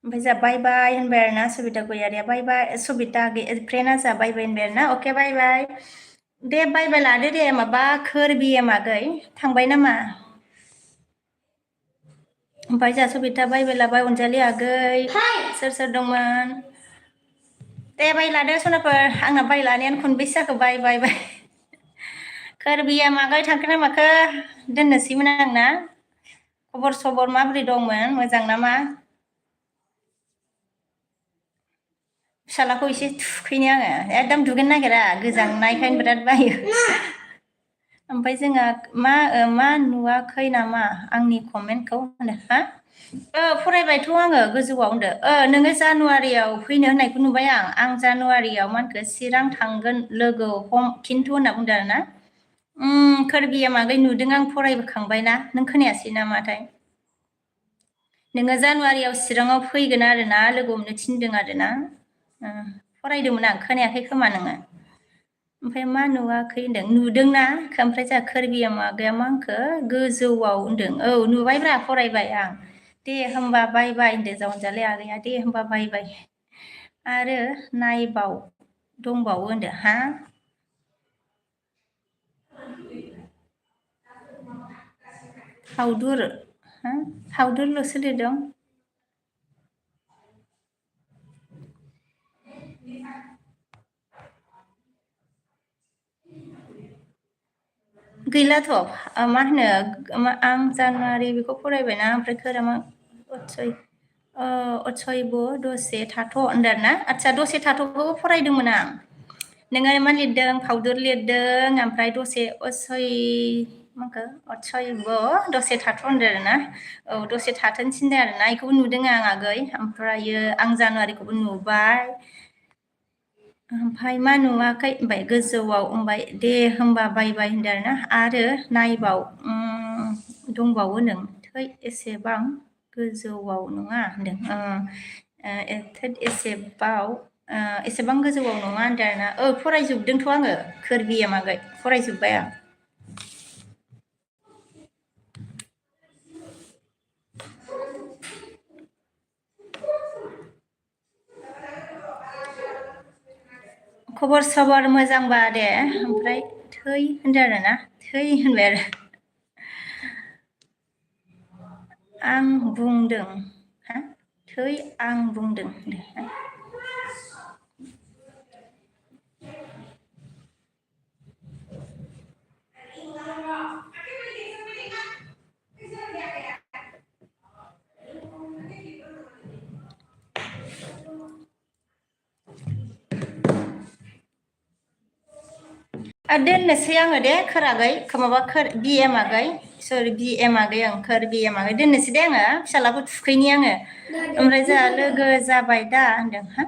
ओमफ्राय जोंहा बाय बाय होनबाय आरो ना सबिता गयारिया बाय बाय सबिता फ्रेन्डआ जोंहा बाय बाय होनबाय आरो ना अके बाय बाय दे बाय बाय लादो दे माबा खोरबिया मागै थांबाय नामा ओमफ्राय जोंहा सबिता बाय बाय लाबाय अनजालि आगै सोर सोर दंमोन दे बाय लादो सनाफोर आंना बाय लानायानो खनबेसे जाखो बाय बाय बाय खोरबिया मागै थांखो ना माखो दोननोसैमोन आंना खबर सबर माबोरै दंमोन मोजां नामा फिसालाखौ एसे थुखैनो आङो एकदम दुगैनो नागिरा गोजांनायखायनो बिराद बायो ओमफ्राय जोंहा मा नुवाखै नामा आंनि कमेन्टखौ होनो हा फरायबायथ' आङो गोजौआव होनदो नोङो जानुवारियाव फैनो होननायखौ नुबाय आं जानुवारियाव मा होनखो चिरां थांगोन लोगो हम खिन्थु होनना बुंदों आरोना खोरबिया मागै नुदों आं फरायबोखांबायना नों खोनायासै नामाथाय नोङो जानुवारियाव चिराङाव फैगोन आरोना लोगो हमनो थिनदों आरोना फरायदोंमोन आं खोनायाखै खोमा नोङो ओमफ्राय मा नुवाखै होनदों नुदोंना ओमफ्राय जोंहा खोरबिया मागाया मा होनखो गोजौआव होनदों औ नुबायब्रा फरायबाय आं दे होमबा बाय बाय होनदो जा अनजालि आगैया दे होमबा बाय बाय आरो नायबाव दंबावो होनदो हा हावदुर हावदुरल'सो लिरदों गैलाथ' मा होनो आं जानुवारि बेखौ फरायबायना ओमफ्राय खोरामा अथसयब दसे थाथ' होनदों आरोना आदसा दसे थाथ'खौबो फरायदोंमोन आं नोङो मा लिरदों फावदुर लिरदों ओमफ्राय दसे माखो अथसयब दसे थाथ' होनदों आरोना औ दसे थाथ'नो थिनदों आरोना बेखौबो नुदों आं आगै ओमफ्रायो आं जानुवारिखौबो नुबाय ओमफ्राय मा नुवाखै होनबाय गोजौआव होनबाय दे होमबा बाय बाय होनदों आरोना आरो नायबाव दंबावो नों थै एसेबां गोजौआव नङा होनदों एसेबां गोजौआव नङा होनदों आरोना फरायजोबदोंथ' आङो खोरबिया मागै फरायजोब्बाय आं खबर सबर मोजांबा दे ओमफ्राय थै होनदों आरोना थै होनबाय आरो आं बुंदों हा थै आं बुंदों दोननोसै आङो दे खोरागै माबा बि एम आगै सरि बि एम आगै आं बि एम आगै दोननोसै दे आङो फिसालाखौ थुखैनि आङो ओमफ्राय जोंहा लोगो जाबाय दा होनदों हा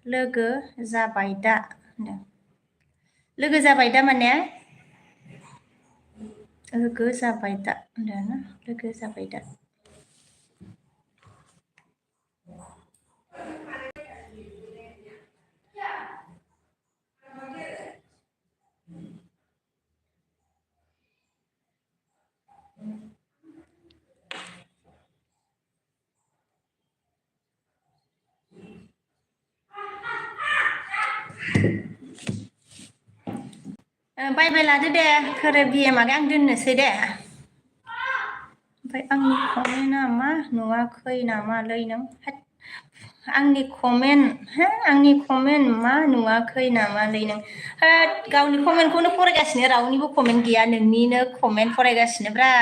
लोगो जाबाय दा होनदों लोगो जाबाय दा माने लोगो जाबाय दा होनदों ना लोगो जाबाय दा बाय बाय लादो दे खोरो बिए मागे आं दोननोसै दे ओमफ्राय आंनि कमेन्टआ मा नुवाखै नामालै नों आंनि कमेन्ट मा नुवाखै नामालै नों गावनि कमेन्टखौनो फरायगासिनो रावनिबो कमेन्ट गैया नोंनिनो कमेन्ट फरायगासिनो ब्रा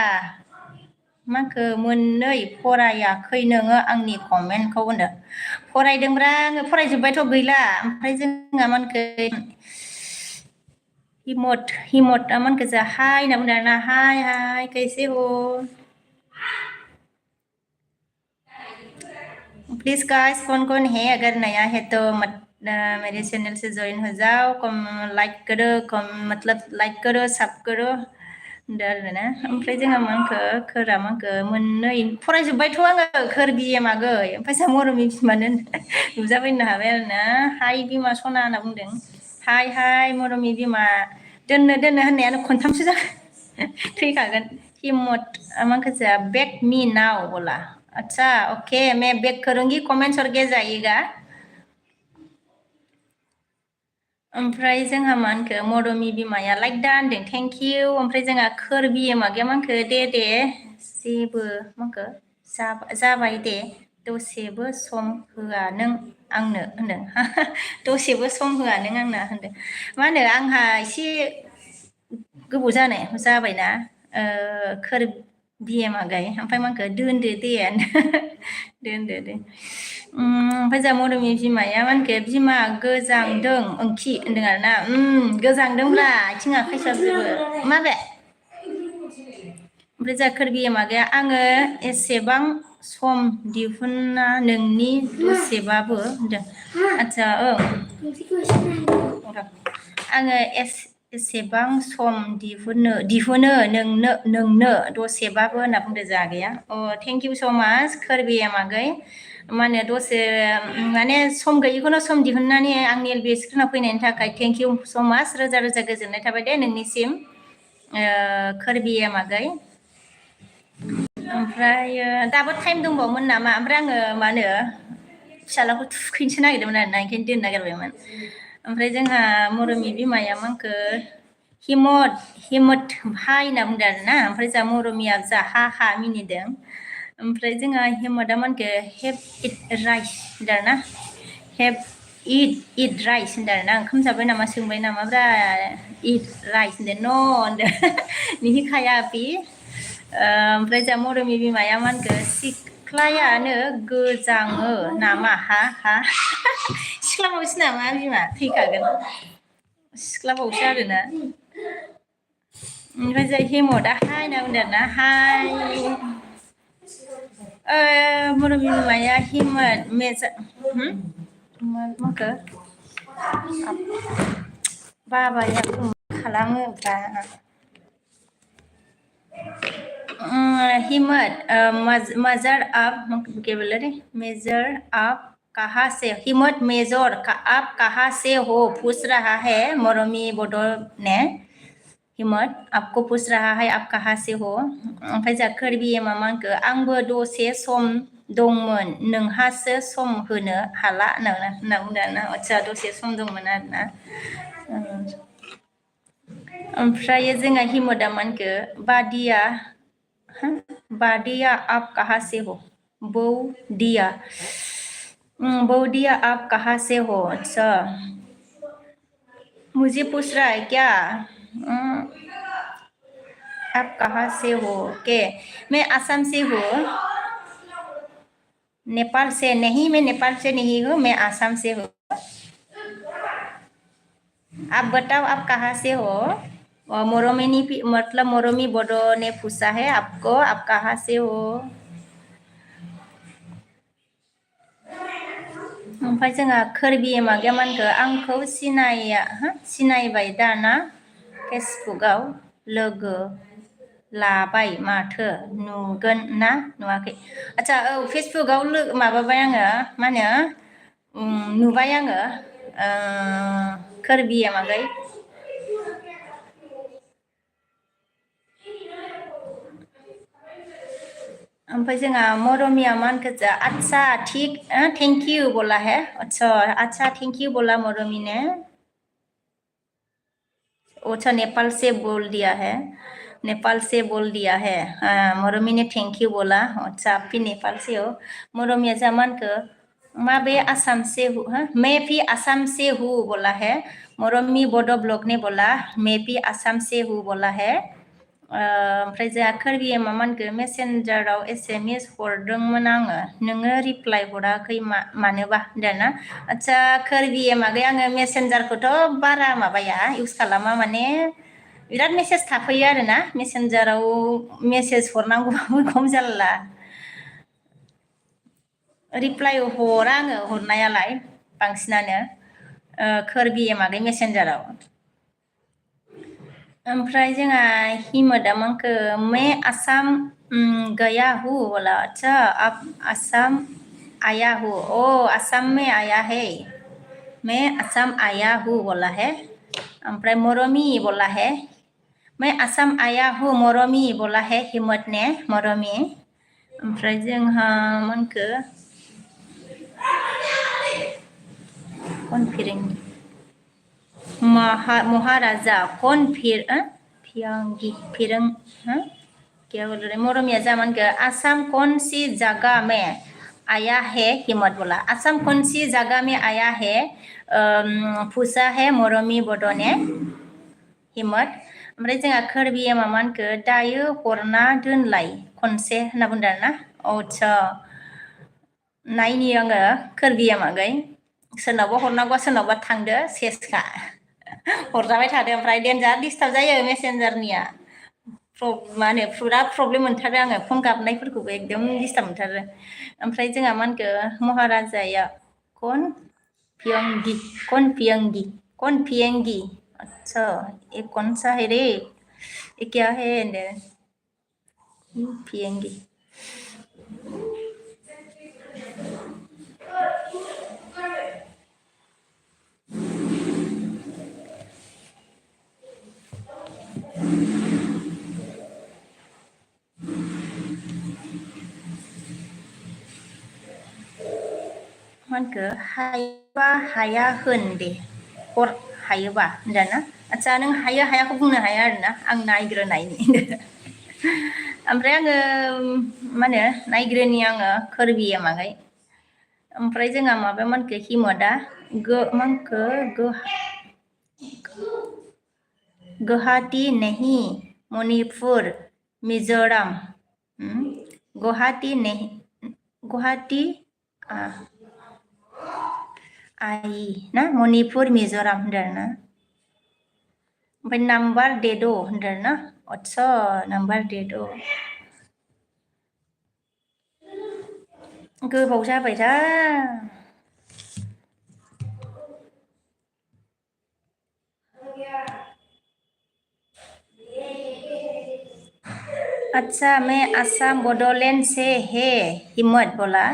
माखो मोननै फरायाखै नोङो आंनि कमेन्टखौ होनदों फरायदोंब्रा आङो फरायजोब्बायथ' गैला ओमफ्राय जोंहा मानखो हिमत अमन के हाय ना बुंदों ना हाय कैसे हो प्लीज गाइस कौन है अगर नया है तो मेरे चैनल से ज्वाइन हो जाओ लाइक करो मतलब लाइक करो सब करो ना ओमफ्राय जोंहा मानखो खोरा मानखो मोननै फरायजोब्बायथ' आङो खोर बिए मागै ओमफ्राय जों मरमि बिमानो नुजाफैनो हाबाय आरो ना हाय बिमा सना होनना बुंदों हाय मरमि बिमा दोननो होननायानो खनथामसो जाबाय थैखागोन हिम्मत मानखो बेक मी नाउ बोला अच्छा ओके मैं बैक करूंगी कमेंट्स और के जाइएगा ओमफ्राय जोंहा मा होनखो मरमि बिमाया लाइक दा होनदों थेंक इउ ओमफ्राय जोंहा खोर बिए मागे मानखो दे जेबो मानखो जाबाय दे दसेबो सम होआ नों आंनो होनदों दसेबो सम होआ नों आंनो होनदों मा होनो आंहा एसे गोबाव जाबायना खोर बिए मागाय ओमफ्राय मानखो दोनदो दे दोनदो दे ओमफ्राय जोंहा मरमि बिमाया मानखो बिमा गोजांदों ओंखि होनदों आरो ना गोजांदोंब्रा आथिं आखाइ साजोबो माबे ओमफ्राय जोंहा खोर बिए मागाया आङो एसेबां सम दिहुना नोंनि दसेबाबो होनदों आदसा आङो एसेबां सम दिहुनो नोंनो दसेबाबो होनना बुंदो जागाया थेंक इउ स' माच खोर बिए मागै माने दसे माने सम गैयिखौनो सम दिहुननानै आंनि एल बि स्क्रिनाव फैनायनि थाखाय थेंक इउ स' माच रोजा रोजा गोजोननाय थाबाय दे नोंनिसिम खोर बिए मागै ओमफ्राय दाबो टाइम दंबावोमोन नामा ओमफ्राय आङो मा होनो फिसालाखौ थुखैनोसो नागिरदोंमोन आरोना ओंखायनो दोननो नागिरबायमोन ओमफ्राय जोंहा मरमि बिमाया मानखो हिमत हाय होनना बुंदों आरोना ओमफ्राय जोंहा मरमिया हा मिनिदों ओमफ्राय जोंहा हिमतआ मानखो हेभ इट राइस होनदों आरोना हेभ इट राइस होनदों आरोना ओंखाम जाबाय नामा सोंबाय नामाब्रा इट राइस होनदों न' होनदों निहिखाया आपि ओमफ्राय जोंहा मरमि बिमाया मा होनखो सिख्लायानो गोजाङो नामा हा सिख्लाबावसो नामा बिमा थैखागोन सिख्लाबावसो आरोना ओमफ्राय जों हिमतआ हाय होनना बुंदों आरोना हाय मरमि बिमाया हिमत माखो बाबाया खालामोब्रा हिम्मत मजर आप क्या बोल रहे मेजर आप कहाँ से हिम्मत मेजर आप कहाँ से हो पूछ रहा है मरमी बोडो ने हिम्मत आपको पूछ रहा है आप कहाँ से हो ओमफ्राय जा खोरबिए मामांखो आंबो दसे सम दंमोन नोंहासो सम होनो हाला होनना बुंदों आरोना आदसा दसे सम दंमोन आरोना ओमफ्राय जोंहा हिम्मतआ मानखो बादिया आप कहाँ से हो बौदिया आप कहाँ से हो अच्छा मुझे पूछ रहा है क्या आप कहाँ से हो के मैं असम से हूँ नेपाल से नहीं मैं नेपाल से नहीं हूँ मैं असम से हूँ आप बताओ आप कहाँ से हो मोरोमी मतलब मरमि बोडो ने पूछा है आपको आप कहाँ से हो ओमफ्राय जोंहा खोरबिए मागे मानखो आंखौ सिनायबाय दाना फेसबुकआव लोगो लाबाय माथो नुगोन ना नुवाखै आदसा फेसबुकआव माबाबाय आङो मा होनो नुबाय आङो खोरबिए मागै ओमफ्राय जोंहा मरमिया मानखो अच्छा ठीक थैंक यू बोला है अच्छा थैंक यू बोला मरमी ने अच्छा नेपाल से बोल दिया है, नेपाल से बोल दिया है। मरमी ने थैंक यू बोला। अच्छा आप भी नेपाल से हो। मरमिया जमान के मैं भी आसाम से हूँ, मैं भी आसाम से हूँ बोला है। मरमी बोडो ब्लॉग ने बोला मैं भी आसाम से हूँ बोला है। ओमफ्राय जोंहा कार्बि मामानखो मेसेन्जाराव SMS हरदोंमोन आङो, नोङो रिप्लाइ हराखै मानोबा होनदोंना। आदसा कार्बि मागै आङो मेसेन्जारखौथ' बारा माबाया इउज खालामा, माने बिराद मेसेज थाफैयो आरोना, मेसेन्जाराव मेसेज हरनांगौबाबो खम जारला। रिप्लाइ हरा आङो हरनायालाय बांसिनानो कार्बि मागै मेसेन्जाराव। ओमफ्राय जोंहा हिमोदा मांखो मैं आसाम गया हूँ बोला। अच्छा आप आसाम आया हूँ, ओ आसाम में आया है, मैं आसाम आया हूँ बोला है। ओमफ्राय मरमी बोला है मैं आसाम आया हूँ मरमी बोला है हिम्मत ने, मरमी। ओमफ्राय जोंहा मानखो कौन फिरेंगी महाराजा कौन फिरंगी फिरंग क्या बोल रहे मोरमिया जामान के आसाम कौन सी जगह में आया है हिम्मत बोला। आसाम कौन सी जगह में आया है पूछा है मरमी बडो ने हिम्मत। ओमफ्राय जोंहा कार्बि मामानखो दायो हरना दोनलाय खनसे होनना बुंदों आरोना। अच्छा नायनि आङो कार्बि मागै सोरनावबा हरनांगौआ सोरनावबा थांदो सेसखा हरजाबाय थादो। ओमफ्राय देनजार डिस्टार्ब जायो मेसेन्जारनिया, मा होनो फुरा प्रब्लेम मोनथारो आङो, फन गाबनायफोरखौबो एकदम डिस्टार्ब मोनथारो। ओमफ्राय जोंहा मा होनखो महाराजाया कौन फियंगी कौन फियंगी कौन फियंगी। अच्छा ये कौन सा है रे, ये क्या है फियंगी। मानखो हायोबा हाया होन दे, हर हायोबा होनदाना। आदसा नों हायो हायाखौ बुंनो हाया आरोना, आं नायग्रोनायनि ओमफ्राय आङो मा होनो नायग्रोनि आङो कार्बि मागै। ओमफ्राय जोंहा माबा मानखो हिमदा मानखो गुवाहाटी नहीं मणिपुर मिजोराम, गुवाहाटी नहीं गुवाहाटी आई ना मणिपुर मिजोराम होनदों ना। ओमफ्राय नाम्बार देद' होनदों ना। अच्छा नाम्बार देद' गोबाव जाबाय दा। अच्छा मैं आसाम बोडोलैंड से है हिम्मत बोला।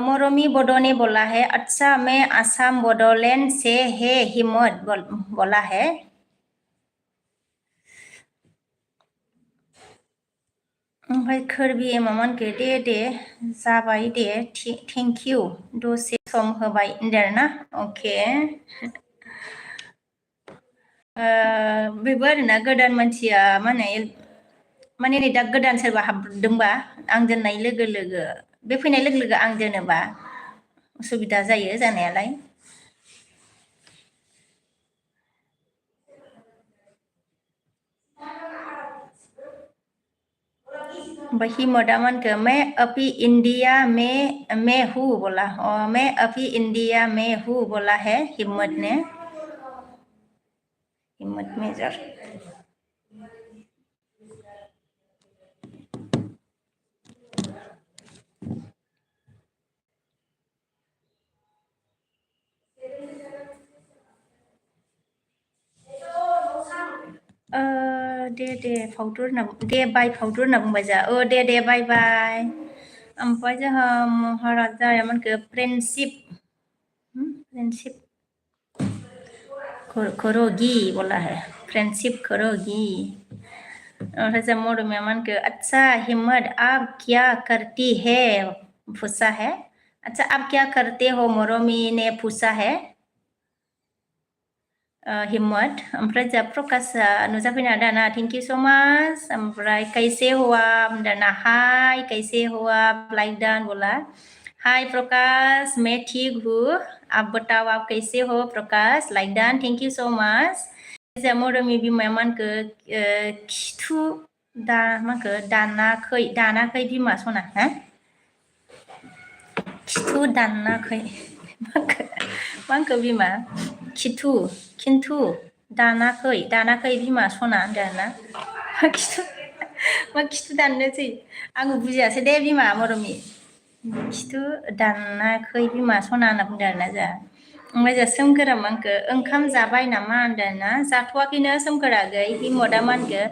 मरमी बोडो ने बोला है अच्छा मैं आसाम बोडोलैंड से है हिम्मत बोला है। ओमफ्राय कार्बि मामानखो दे जाबाय दे थेंक इउ दसे सम होबाय होनदों ना। अके बेबो आरोना गोदान मानसिया माने नै दा गोदान सोरबा हाबदोंबा आं दोननाय लोगो लोगो बे फैनाय लोगो लोगो आं दोनोबा उसुबिदा जायो जानायालाय। ओमफ्राय हिम्मदा मानखो मैं अभी इंडिया में हूँ बोला। मैं अभी इंडिया में हूँ बोला है हिम्मत ने, हिम्मत मेजर। दे फावथुर होनना दे बाय फावथुर होनना बुंबाय जा। दे बाय बाय। ओमफ्राय जोंहा महाराजाया मानखो फ्रेन्डशिप करोगी बोला है, फ्रेंडशिप करोगी। ओमफ्राय जों मरमिया मानखो अच्छा हिम्मत आप क्या करती है पूछा है। अच्छा आप क्या करते हो मरमी ने पूछा है। हिम्मत ओमफ्राय जा प्रकाशआ नुजाफैना दाना थेंक इउ सो माच ओमफ्राय कैसे हुआ दाना हाय कैसे हुआ लाइक डान बोला हाय प्रकाश मैं ठीक हूँ आप बताओ आप कैसे हो प्रकाश लाइक डान थेंक यू सो माच जा मरमि बिमाया मानखो खिथु दा मानखो दानाखै बिमा सना हा खिथु दानाखै मानखो बिमा खिन्थु दानाखै बिमा सना होनदोंना मा खिथु दाननोसै आङो बुजियासै दे बिमा मरमि खिथु दानाखै बिमा सना होनना बुंदों आरोना जोंहा ओमफ्राय जोंहा सोमखोरा मानखो ओंखाम जाबाय नामा होनदोंना जाथ'वाखैनो सोमखोरा आगै हिमदा मानखो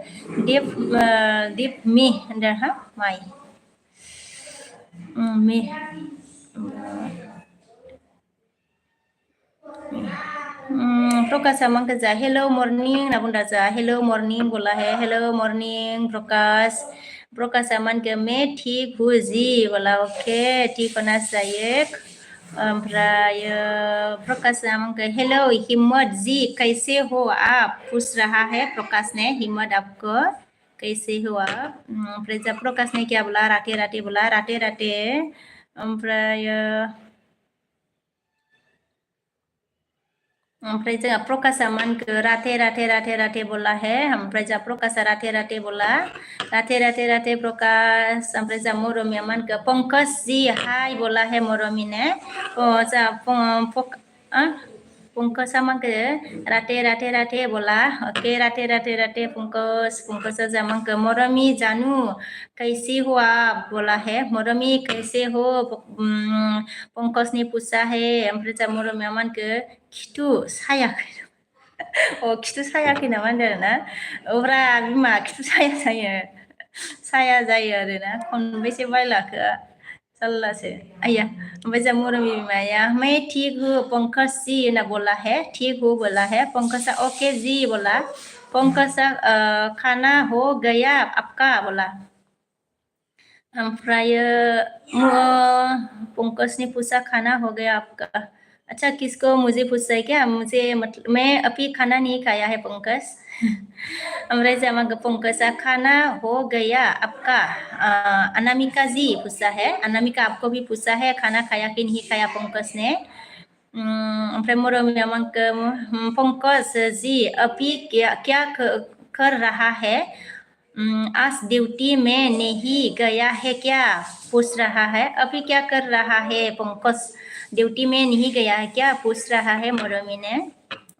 दिप मे होनदों हा माइ मे प्रकाशा मांका जा हेलो मॉर्निंग ना बुंदा जा हेलो मॉर्निंग बोला है हेलो मॉर्निंग प्रकाशा मान के मैं ठीक हूँ जी बोला ओके ठीक होना चाहिए ओमफ्राय प्रकाशा मांका हेलो हिम्मत जी कैसे हो आप पूछ रहा है प्रकाश ने हिम्मत आपको कैसे हो आप ओमफ्राय जा प्रकाश ने क्या बोला राते राते बोला राते राते ओमफ्राय ओमफ्राय जोंहा प्रकाशा मानखो राते राते राते राते बोला है ओमफ्राय जा प्रकाशा राते राते बोला राते राते राते प्रकाश ओमफ्राय जा मरमिया मानखो पंकज जी हाय बोला है मरमि ने जा पंकजा मानखो राते राते राते बोला ओके राते राते राते पंकजा जा मानखो मरमि जानू कैसी हो आप बोला है मरमि कैसे हो पंकज ने पूछा है ओमफ्राय जा मरमिया मानखो खिथु सायाखै खिथु सायाखै नामा होनदों आरोना अब्रा बिमा खिथु साया जायो आरोना खनबेसे बायलाखो जाल्लासो आया ओमफ्राय जा मरमि बिमाया मैं ठीक हूँ पंकज जी होनना बोला है ठीक हूँ बोला है पंकजा ओके जी बोला पंकजा खाना हो गया आपका बोला ओमफ्राय पंकज ने पूछा खाना हो गया आपका अच्छा किसको मुझे पूछा है क्या मुझे मतलब मैं अभी खाना नहीं खाया है पंकज ओमफ्राय जा मांखो पंकजा खाना हो गया आपका अनामिका जी पूछा है अनामिका आपको भी पूछा है खाना खाया कि नहीं खाया पंकज ने ओमफ्राय मरमिया मांखो पंकज जी अभी क्या कर रहा है आज ड्यूटी में नहीं गया है क्या पूछ रहा है अभी क्या कर रहा है पंकज ड्यूटी में नहीं गया है क्या पूछ रहा है मरमी ने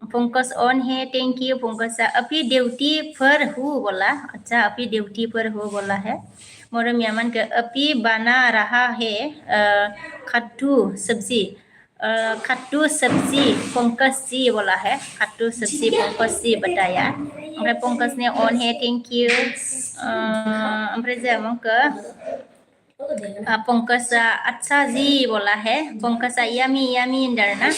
पंकज ऑन है थैंक यू पंकज अभी ड्यूटी पर हूँ बोला अच्छा अभी ड्यूटी पर हूँ बोला है मरमिया मन के अभी बना रहा है कद्दू सब्जी पंकज जी बोला है कद्दू सब्जी पंकज जी बताया ओमफ्राय पंकज ने ऑन है थैंक यू ओमफ्राय जोंहा मानखो पंकजा अच्छा जी बोला है पंकजा यामी यामी होनदों आरोना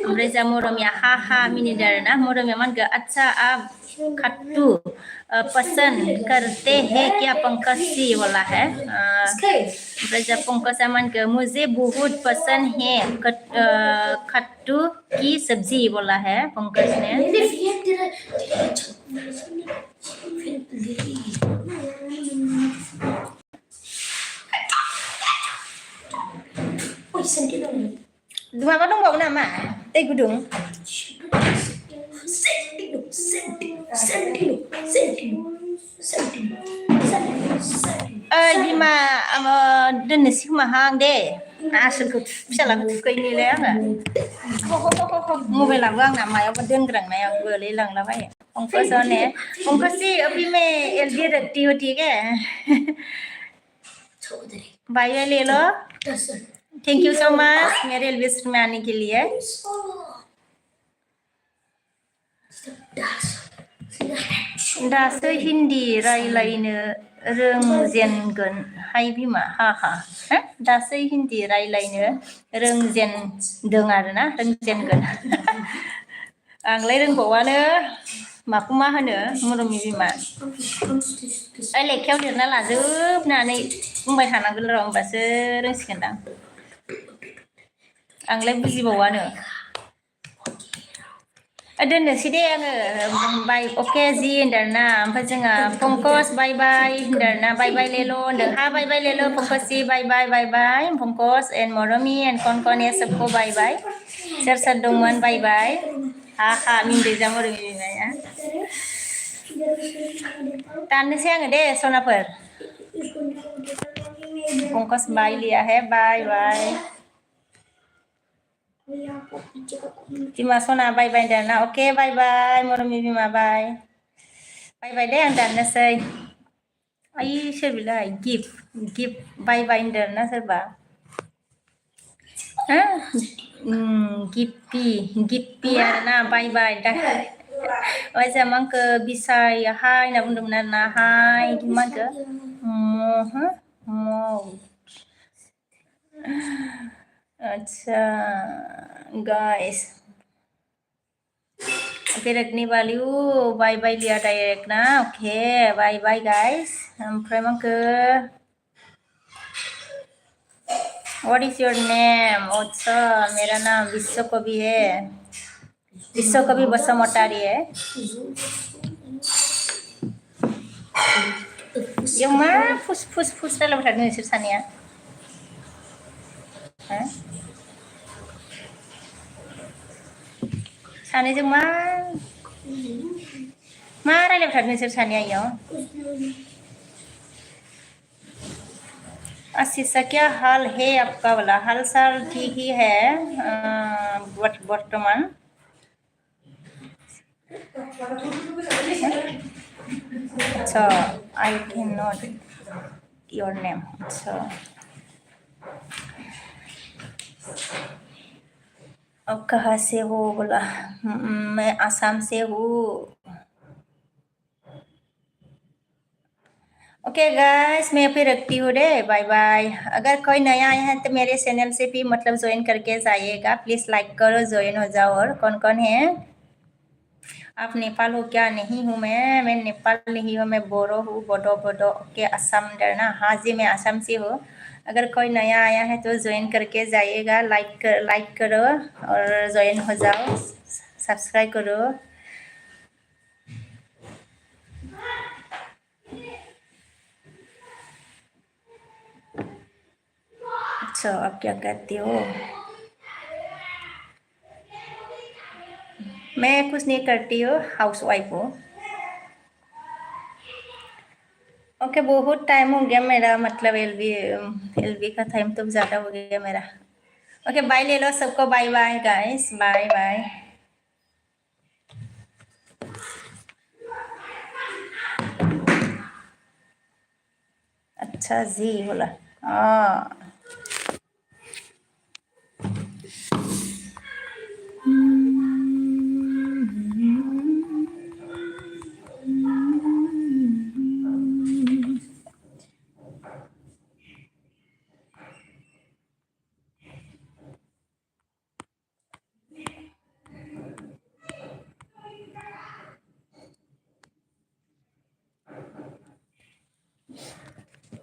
ओमफ्राय जा मरमिया हा हा मिनिदों आरोना मरमिया मानखो अच्छा आप कद्दू पसंद करते हैं क्या पंकज जी बोला है ओमफ्राय जा पंकजा मानखो मुझे बहुत पसंद है कद्दू की सब्जी बोला है पंकज ने माबा दंबावो नामा दै गुदुं ओइ बिमा दोननोसै खोमाहां दे आसोलखौ फिसालाखौ थुखैनोलाय आङो मबाइलाबो आंना मायावबा दोनग्रांनायाव गोलैलांलाबायो पंकज ने पंकज जी अभी मैं एलबी रखती हूँ ठीक है बाय ले लो थैंक यू सो मच मेरे एलबीएस में आने के लिए दासो हिन्दी रायलायनो रोंजेनगोन हाय बिमा हा हा दासो हिन्दी रायलायनो रोंजेनदों आरोना रोंजेनगोन आंलाय रोंबावानो माखौ मा होनो मरमि बिमा लेखायाव लिरना लाजोबनानै बुंबाय थानांगोन र' होमबासो रोंसिगोनदां आंलाय बुजिबावानो दोननोसै दे आङो बाय अके जि होनदोंना ओमफ्राय जोंहा पंकज बाय बाय होनदोंना बाय बाय लेल' होनदों हा बाय बाय लेल' पंकज जी बाय बाय बाय बाय पंकज एन्ड मरमि एन्ड कनकन ये सबको बाय बाय सोर सोर दंमोन बाय बाय हा हा मिंदैजा मरमि बिमाया दाननोसै आङो दे सनाफोर पंकज बाय लिया है बाय बाय बिमा सना बाय बाय होनदोंना अके बाय बाय मरमि बिमा बाय बाय बाय दे आं दाननोसै आइ सोर बिलाय गिफ्ट बाय बाय होनदोंना सोरबा गिप्पि आरोना बाय बाय दा ओजा मांखो बिसाय हाय होनना बुंदोंमोन आरोना हाय मांखो अच्छा गाइस बेलेगनि बालिउ बाय बाय लिया डाइरेक्ट ना अके बाय बाय गाइस ओमफ्राय मांखो व्हाट इज योर नेम अच्छा मेरा नाम विश्व कवि है विश्व कवि बसुमतारी है yang मा फुस फुस फुस रायलायबाय थादों नोंसोर सानैया सानैजों मा रायलायबाय थादों नोंसोर सानैया इयाव आशीषा क्या हाल है आपका वाला हाल साल ठीक ही है वर्तमान अच्छा आई कैन नॉट योर नेम अच्छा अब कहाँ से हो बोला मैं आसाम से हूँ ओके गाइस मैं फिर रखती हूँ रे बाय बाय अगर कोई नया आया है तो मेरे चैनल से भी मतलब ज्वाइन करके जाइएगा प्लीज लाइक करो ज्वाइन हो जाओ और कौन कौन है आप नेपाल हो क्या नहीं हूँ मैं नेपाल नहीं हूँ मैं बोरो हूँ बोडो बोडो ओके असम डरना हाँ जी मैं असम से हूँ अगर कोई नया आया है तो ज्वाइन करके जाइएगा लाइक करो और ज्वाइन हो जाओ सब्सक्राइब करो अच्छा अब क्या कहती हो मैं कुछ नहीं करती हूँ हाउस वाइफ हूँ ओके बहुत टाइम हो गया मेरा मतलब एलबी का टाइम तो ज़्यादा हो गया मेरा ओके बाय ले लो सबको बाय बाय गाइस बाय बाय अच्छा जी बोला हाँ